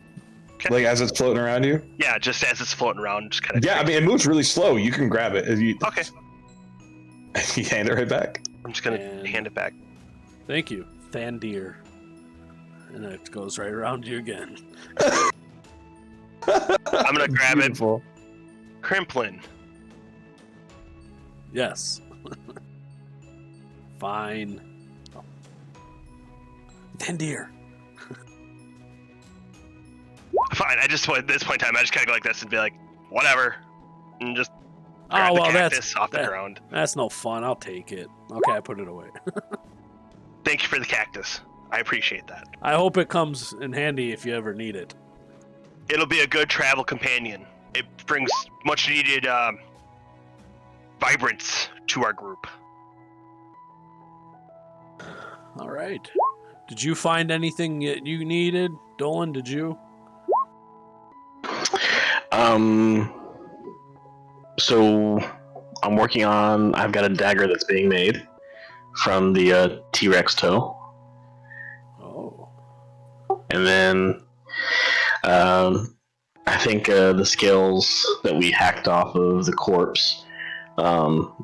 Okay. Like as it's floating around you. Yeah, just as it's floating around, just kind of. Yeah, I mean it moves really slow. You can grab it. If you, Okay. You hand it right back. I'm just gonna And- hand it back. Thank you, Thandir. And it goes right around you again. I'm gonna grab Beautiful. it. Crimplin. Yes. Fine. Oh. Thandir. Fine. At this point in time, I just kind of go like this and be like, whatever, and just grab Oh well, the cactus off the that- ground. that's no fun. I'll take it. Okay, I put it away. Thank you for the cactus. I appreciate that. I hope it comes in handy if you ever need it. It'll be a good travel companion. It brings much needed vibrance to our group. All right. Did you find anything that you needed, Dolan? Did you? So I'm working on. I've got a dagger that's being made from the T-Rex toe. Oh. And then I think the scales that we hacked off of the corpse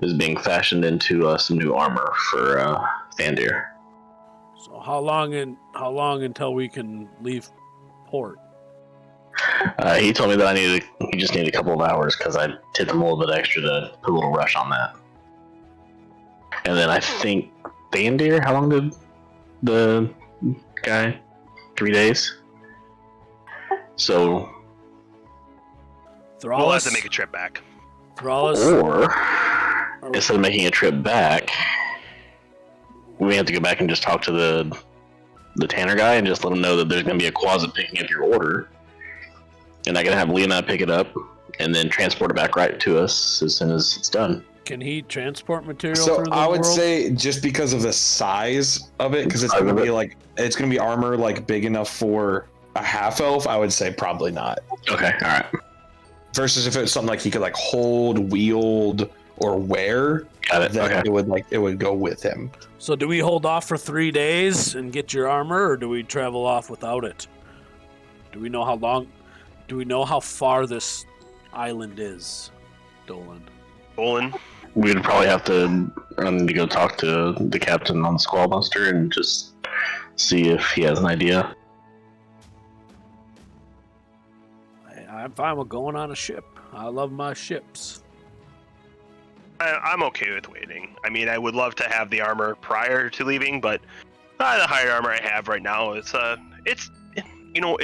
is being fashioned into some new armor for Thandir. So how long until we can leave port? He told me that he just needed a couple of hours because I tipped him a little bit extra to put a little rush on that. And then I think Thandir, how long did the guy? 3 days. So We'll have to make a trip back. Or instead of making a trip back, we have to go back and just talk to the tanner guy and just let him know that there's going to be a closet picking up your order. And I can have Leonine pick it up and then transport it back right to us as soon as it's done. Can he transport material So through the I would world? say just because of the size of it, because it's going to be armor like big enough for a half elf. I would say probably not. Okay, all right. Versus if it's something like he could like hold, wield, or wear, Got it. then Okay. it would go with him. So do we hold off for 3 days and get your armor, or do we travel off without it? Do we know how long? Do we know how far this island is, Dolan? We'd probably have to go talk to the captain on the Squall Buster and just see if he has an idea. I'm fine with going on a ship. I love my ships. I'm okay with waiting. I mean, I would love to have the armor prior to leaving, but the higher armor I have right now, it's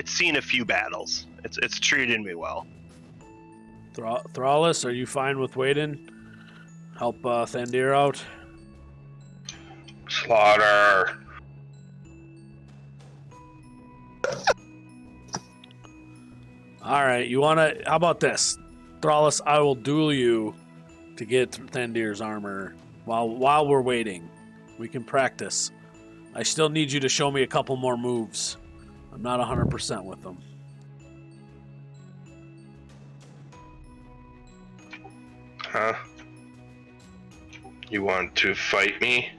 seen a few battles. It's treated me well. Thrallus, are you fine with waiting? Help Thandir out? Slaughter. All right, how about this? Thrallus, I will duel you to get Thandir's armor while we're waiting. We can practice. I still need you to show me a couple more moves. I'm not 100% with them. Huh? You want to fight me?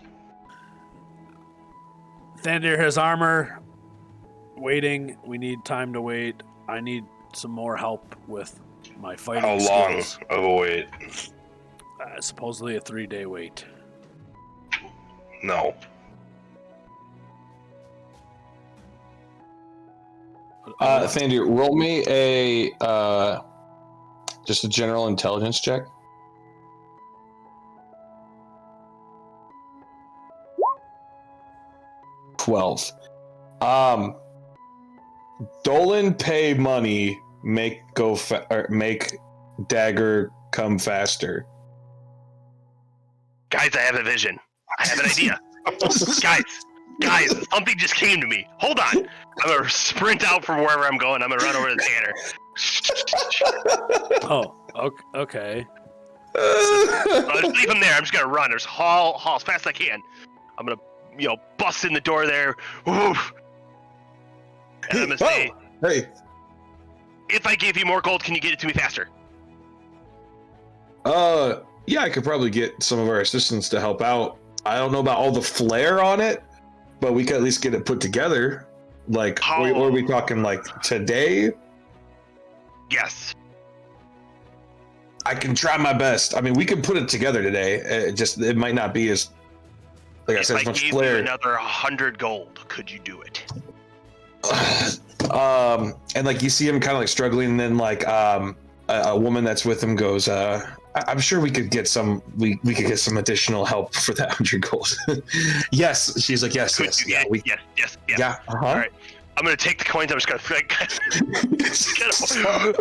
Thandir has armor. Waiting. We need time to wait. I need some more help with my fighting How long skills. of a wait? Supposedly a 3-day wait. No. Thandir, roll me just a general intelligence check. $12. Dolan pay money, make dagger come faster. Guys, I have a vision. I have an idea. Guys, something just came to me. Hold on. I'm gonna sprint out from wherever I'm going. I'm gonna run over to Tanner. Oh, okay. I'll just leave him there. I'm just gonna run. There's haul as fast as I can. I'm gonna, bust in the door there. Oof. And I'm gonna say, hey. if I give you more gold, can you get it to me faster? Yeah, I could probably get some of our assistants to help out. I don't know about all the flair on it, but we could at least get it put together. Like, or are we talking like today? Yes. I can try my best. I mean, we can put it together today. It might not be as, like I said, as If I much gave flair. you another 100 gold, could you do it? And like you see him kind of like struggling, and then like a woman that's with him goes, I'm sure we could get some. We could get some additional help for that 100 gold. Yes, she's like, yes. Yes. Yeah. Uh-huh. All right. I'm gonna take the coins. I'm just gonna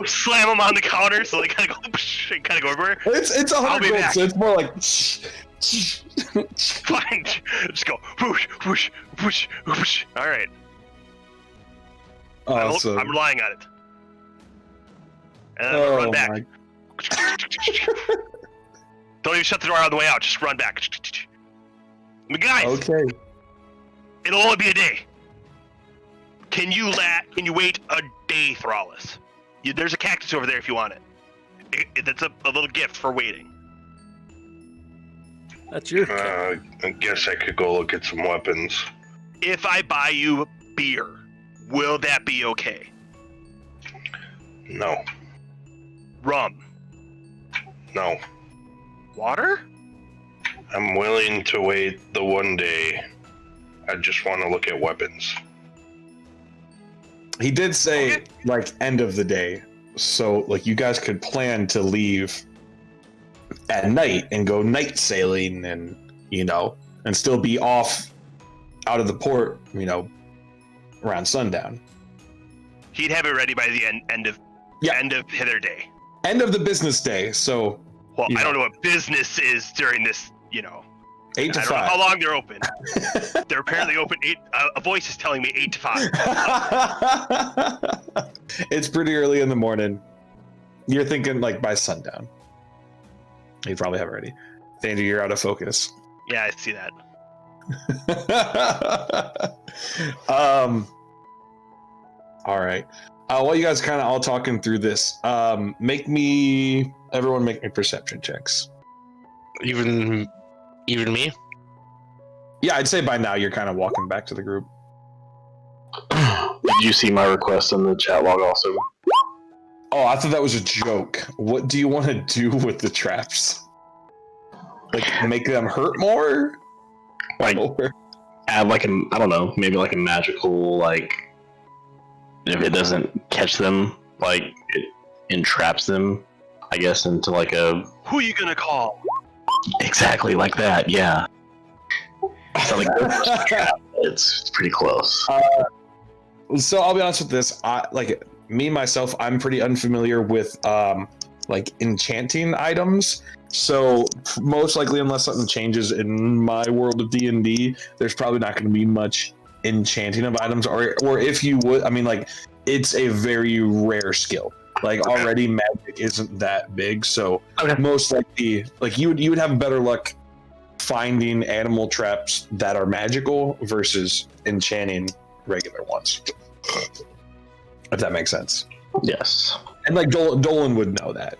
slam them on the counter, so they kind of go everywhere. It's I'll 100 be gold, back. so it's more like. Fine. Just go whoosh, whoosh, whoosh, whoosh. All right. Awesome. I'm relying on it. And then I'm gonna run back. Don't even shut the door on the way out. Just run back. But guys, Okay. it'll only be a day. Can you wait a day, Thrallus? There's a cactus over there if you want it. That's a little gift for waiting. That's your. I guess I could go look at some weapons. If I buy you beer, Will that be okay? No. Rum. No. Water? I'm willing to wait the one day. I just want to look at weapons. He did say, like, end of the day. So, like, you guys could plan to leave at night and go night sailing and, you know, and still be off out of the port, you know, around sundown. He'd have it ready by the end of hither day. End of the business day. So, well, I don't know what business is during this, you know. 8 to 5. I don't know how long they're open. They're apparently open 8. A voice is telling me 8 to 5. It's pretty early in the morning. You're thinking like by sundown. You probably have it ready. Danger, you're out of focus. Yeah, I see that. All right. While you guys kind of all talking through this, everyone make me perception checks. Even me? Yeah, I'd say by now you're kind of walking back to the group. Did you see my request in the chat log also? Oh, I thought that was a joke. What do you want to do with the traps? Like, make them hurt more? Like, or... add like I don't know, maybe like a magical, like, if it doesn't catch them, like, it entraps them, I guess, into like a... Who are you gonna call? Exactly like that, yeah. So like, it's pretty close. So I'll be honest with this. Myself, I'm pretty unfamiliar with like enchanting items. So most likely, unless something changes in my world of D&D, there's probably not going to be much enchanting of items. Or if you would, I mean, like, it's a very rare skill. Like, already magic isn't that big, so most likely, like, you would have better luck finding animal traps that are magical versus enchanting regular ones. If that makes sense. Yes. And like Dolan would know that.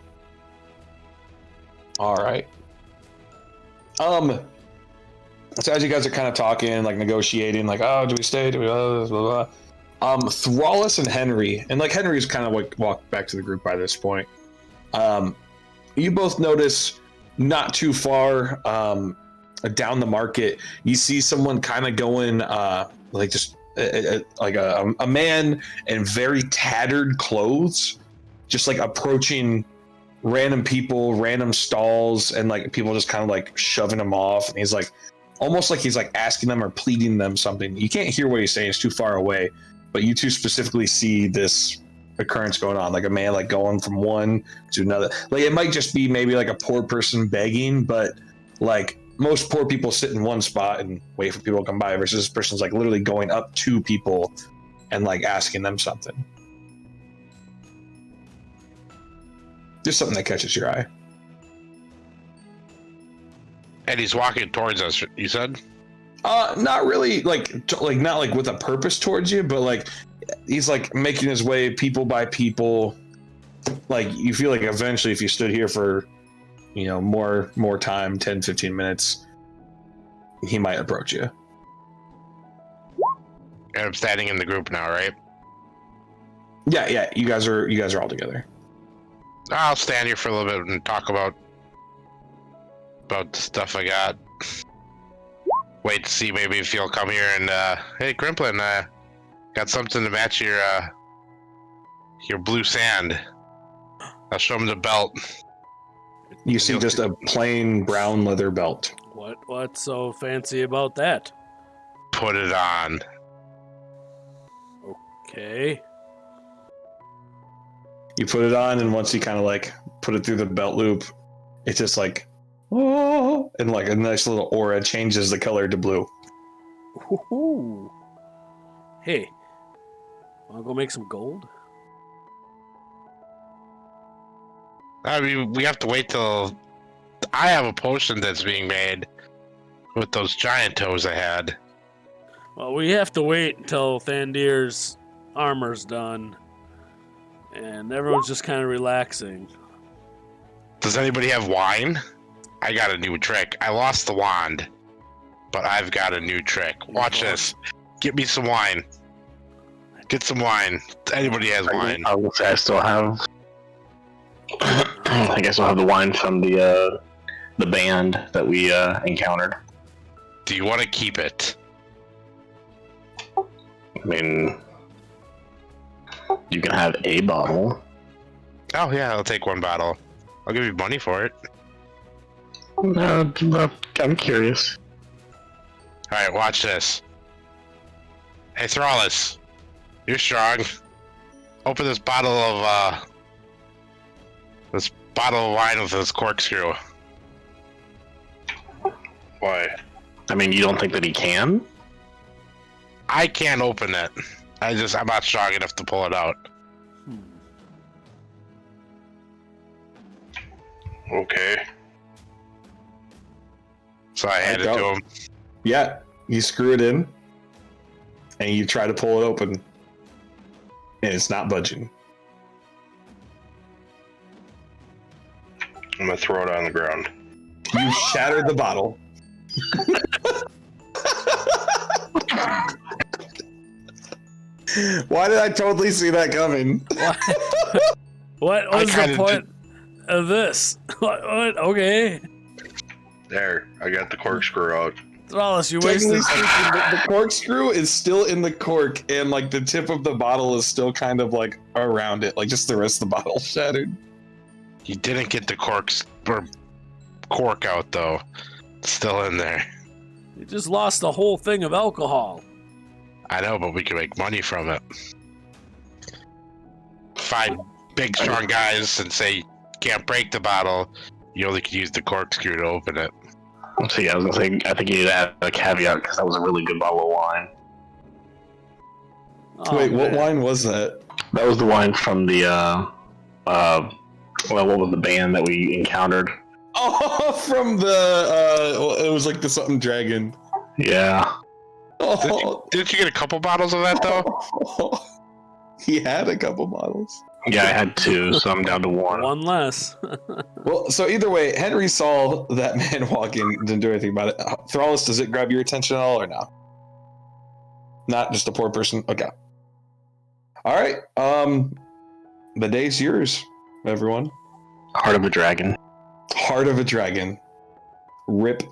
All right. So as you guys are kind of talking, like negotiating, like, oh, do we stay? Do we blah, blah, blah. Thrallus and Henry, and like Henry's kind of like walked back to the group by this point. You both notice not too far down the market, you see someone kind of going like just like a man in very tattered clothes, just like approaching random people, random stalls, and like people just kind of like shoving him off. And he's like, almost like he's like asking them or pleading them something. You can't hear what he's saying; it's too far away. But you two specifically see this occurrence going on, like a man like going from one to another. Like it might just be maybe like a poor person begging, but like most poor people sit in one spot and wait for people to come by, versus this person's like literally going up to people and like asking them something. Just something that catches your eye. And he's walking towards us, you said? Not really, like not like with a purpose towards you, but like he's like making his way people by people. Like you feel like eventually if you stood here for, you know, more time, 10, 15 minutes, he might approach you. And I'm standing in the group now, right? Yeah, you guys are all together. I'll stand here for a little bit and talk about the stuff I got. Wait to see maybe if you'll come here and hey Grimplin, got something to match your blue sand. I'll show him the belt. You see just a plain brown leather belt. What's so fancy about that? Put it on. Okay. You put it on, and once you kind of like put it through the belt loop, it's just like, oh, and like a nice little aura changes the color to blue. Ooh. Hey, wanna go make some gold? I mean, we have to wait till I have a potion that's being made with those giant toes I had. Well, we have to wait until Thandir's armor's done, and everyone's just kind of relaxing. Does anybody have wine? I got a new trick. I lost the wand, but I've got a new trick. Watch this. Get me some wine. Get some wine. Anybody has wine. I will say I still have. I think I still have the wine from the band that we encountered. Do you want to keep it? I mean, you can have a bottle. Oh yeah, I'll take one bottle. I'll give you money for it. No, I'm curious. Alright, watch this. Hey Thrallus, you're strong. Open this bottle of wine with this corkscrew. Why? I mean, you don't think that he can? I can't open it. I'm not strong enough to pull it out. Okay. So I hand it to him. Yeah, you screw it in, and you try to pull it open, and it's not budging. I'm gonna throw it on the ground. You shattered the bottle. Why did I totally see that coming? What was the point of this? What? Okay. There, I got the corkscrew out. Thrallus, you Technically wasted. speaking, the corkscrew is still in the cork, and like the tip of the bottle is still kind of like around it, like just the rest of the bottle shattered. You didn't get the cork out though. It's still in there. You just lost the whole thing of alcohol. I know, but we can make money from it. Find big strong guys and say can't break the bottle. You only can use the corkscrew to open it. So yeah, I was gonna say, I think you need to add a caveat because that was a really good bottle of wine. Oh, Wait, what man. wine was that? That was the wine from the well, what was the band that we encountered? Oh, from the it was like the something dragon. Yeah. Oh, Didn't you get a couple bottles of that though? He had a couple bottles. Yeah, I had 2, so I'm down to 1. One less. Well, so either way, Henry saw that man walking, didn't do anything about it. Thrallus, does it grab your attention at all or no? Not just a poor person? Okay. All right. The day's yours, everyone. Heart of a Dragon. Heart of a Dragon. Rip.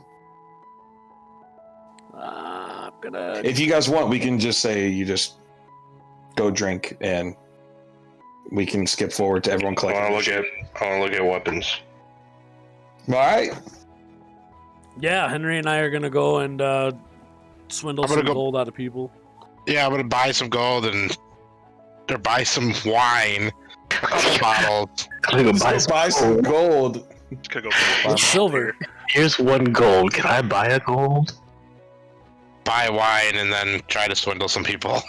I'm gonna. If you guys want, we can just say you just go drink and we can skip forward to everyone I collecting. wanna look at weapons. All right. Yeah, Henry and I are gonna go and swindle I'm gonna some go- gold out of people. Yeah, I'm gonna buy some gold or buy some wine. A bottle. I'm gonna go buy Let's buy some gold. Just gonna go What's silver? Here's 1 gold. Can I buy a gold? Buy wine and then try to swindle some people.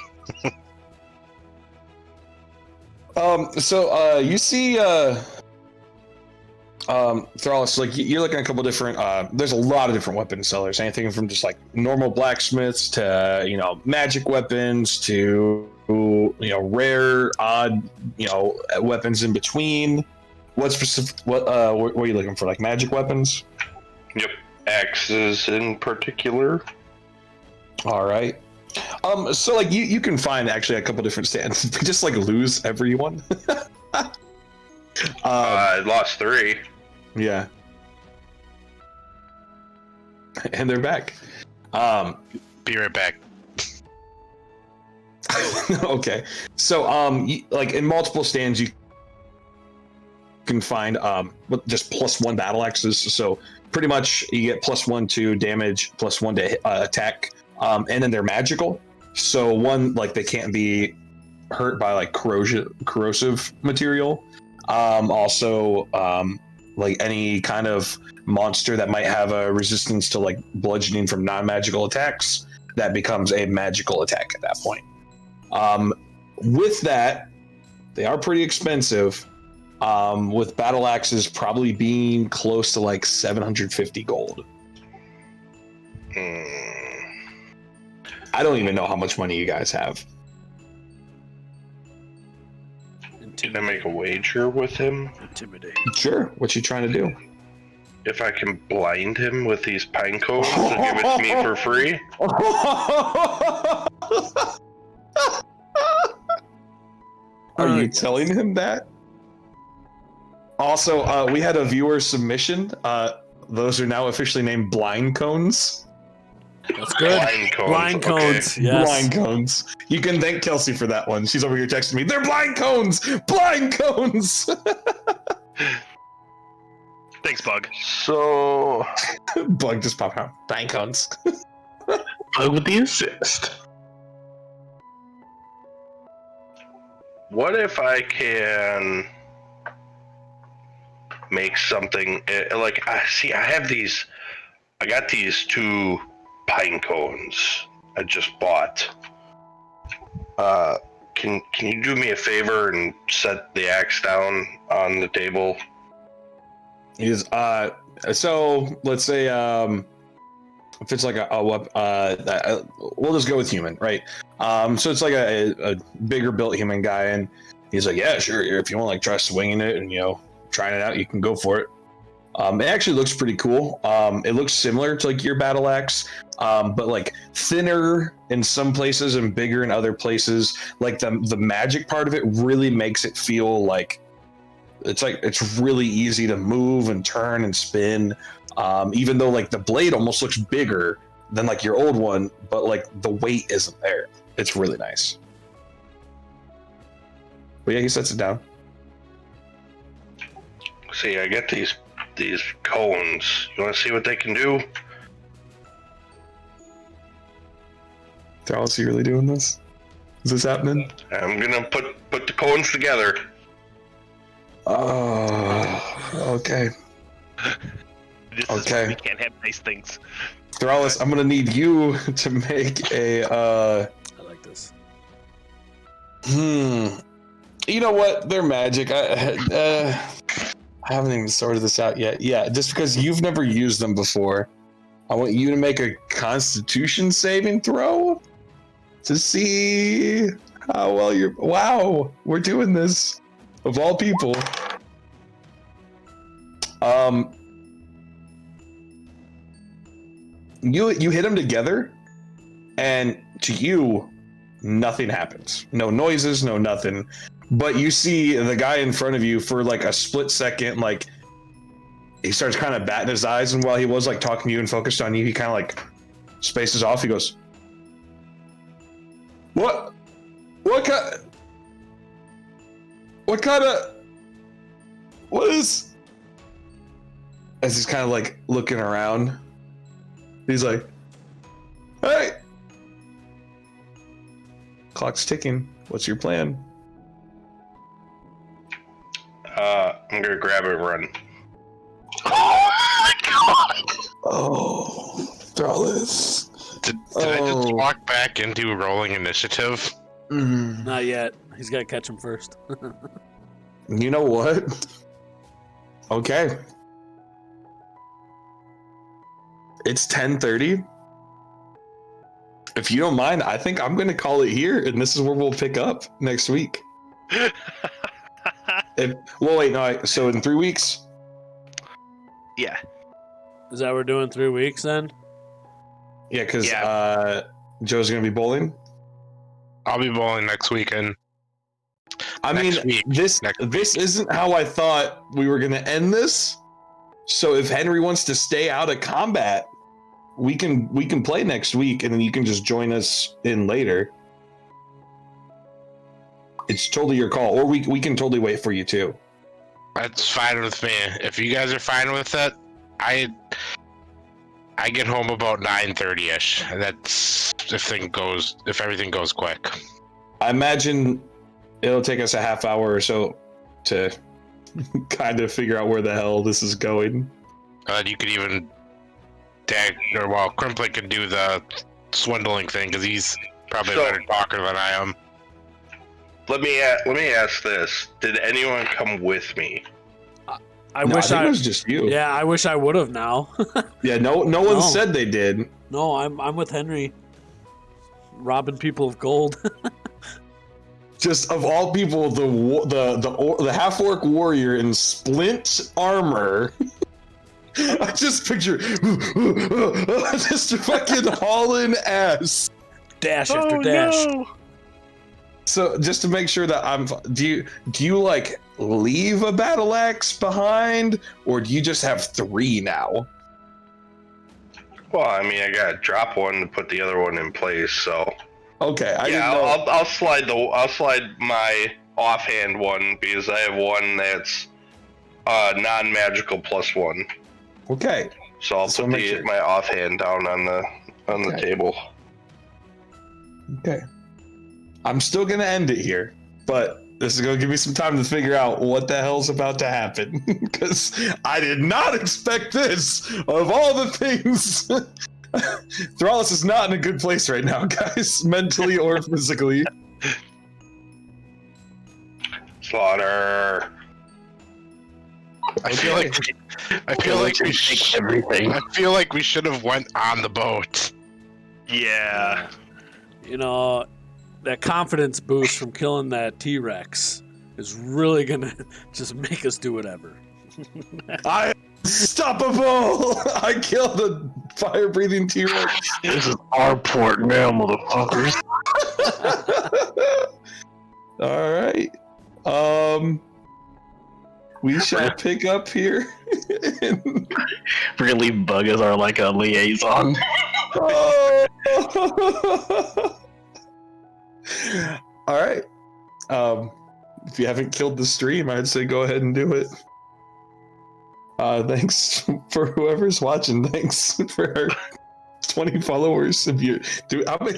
You see Thrallus, like you're looking at a couple different there's a lot of different weapon sellers, anything from just like normal blacksmiths to magic weapons to rare odd weapons in between. What are you looking for, like magic weapons? Yep, axes in particular. All right. So like you can find actually a couple different stands. Just like lose everyone. I lost 3. Yeah. And they're back. Be right back. Okay. So like in multiple stands you can find just +1 battle axes. So pretty much you get +1 to damage, +1 to attack. And then they're magical. So one, like they can't be hurt by like corrosive material. Also, like any kind of monster that might have a resistance to like bludgeoning from non-magical attacks, that becomes a magical attack at that point. With that, they are pretty expensive. With battle axes probably being close to like 750 gold. I don't even know how much money you guys have. Can I make a wager with him? Intimidate. Sure. What you trying to do? If I can blind him with these pine cones and give it to me for free? Are you telling him that? Also, we had a viewer submission. Those are now officially named blind cones. That's good. Blind cones. Okay. Yes. Blind cones. You can thank Kelsey for that one. She's over here texting me. They're blind cones. Blind cones. Thanks, Bug. So, Bug just popped out. Blind cones. Bug with the assist. what if I can make something like I have these? I got these 2 pine cones I just bought. Can you do me a favor and set the axe down on the table? So let's say if it's like we'll just go with human, right? So it's like a bigger built human guy, and he's like, yeah, sure, if you want to like try swinging it and trying it out, you can go for it. It actually looks pretty cool. It looks similar to like your battle axe, but like thinner in some places and bigger in other places. Like the magic part of it really makes it feel like it's really easy to move and turn and spin. Even though like the blade almost looks bigger than like your old one, but like the weight isn't there. It's really nice. But yeah, he sets it down. See, I get these cones. You want to see what they can do? Dallas, you really doing this? Is this happening? I'm gonna put the cones together. Oh, okay. We can't have nice things. Thralis, I'm gonna need you to make a I like this. You know what? They're magic. I haven't even sorted this out yet. Yeah, just because you've never used them before, I want you to make a Constitution saving throw to see how well you're. Wow, we're doing this. Of all people. You hit them together, and to you, nothing happens. No noises, no nothing. But you see the guy in front of you for like a split second, like he starts kind of batting his eyes, and while he was like talking to you and focused on you, he kind of like spaces off. He goes, What is? As he's kind of like looking around, he's like, hey, clock's ticking. What's your plan? I'm gonna grab it and run. Oh my god! Oh, Thralis. Did I just walk back into rolling initiative? Not yet. He's got to catch him first. You know what? Okay. It's 10:30. If you don't mind, I think I'm going to call it here, and this is where we'll pick up next week. So in 3 weeks? Yeah. Is that we're doing 3 weeks then? Yeah, because Joe's going to be bowling. I'll be bowling next weekend. This isn't how I thought we were going to end this. So if Henry wants to stay out of combat, we can play next week, and then you can just join us in later. It's totally your call, or we can totally wait for you too. That's fine with me. If you guys are fine with it, I get home about 9:30ish. That's if everything goes quick. I imagine it'll take us a half hour or so to kind of figure out where the hell this is going. You could even Crimplin can do the swindling thing because he's probably a better talker than I am. Let me ask this: did anyone come with me? I wish it was just you. Yeah, I wish I would have now. Yeah, no one said they did. No, I'm with Henry. Robbing people of gold. Just of all people, the half orc warrior in splint armor. I just picture just fucking hauling ass. Dash after dash. No. So just to make sure that do you like leave a battle axe behind, or do you just have 3 now? Well, I mean, I gotta drop one to put the other one in place. So Okay, I'll slide my offhand one because I have one that's non-magical +1. Okay. So I'll put my offhand down on the table. Okay. I'm still gonna end it here, but this is gonna give me some time to figure out what the hell's about to happen because I did not expect this. Of all the things, Thrallus is not in a good place right now, guys, mentally or physically. Slaughter. I feel like we should everything. I feel like we should have went on the boat. Yeah. You know, that confidence boost from killing that T-Rex is really gonna just make us do whatever. I unstoppable! I killed a fire-breathing T-Rex. This is our port now, motherfuckers. All right. We shall pick up here. We're gonna leave Bug as our like a liaison. Oh! All right. If you haven't killed the stream, I'd say go ahead and do it. Thanks for whoever's watching. Thanks for our 20 followers. How many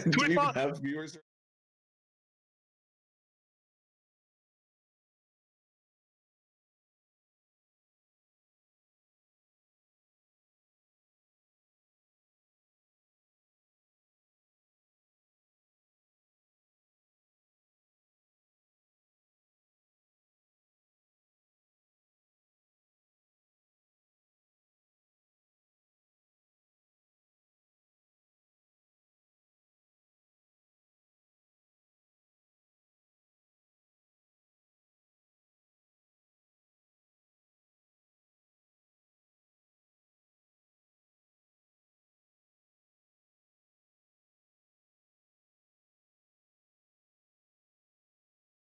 do we even have viewers?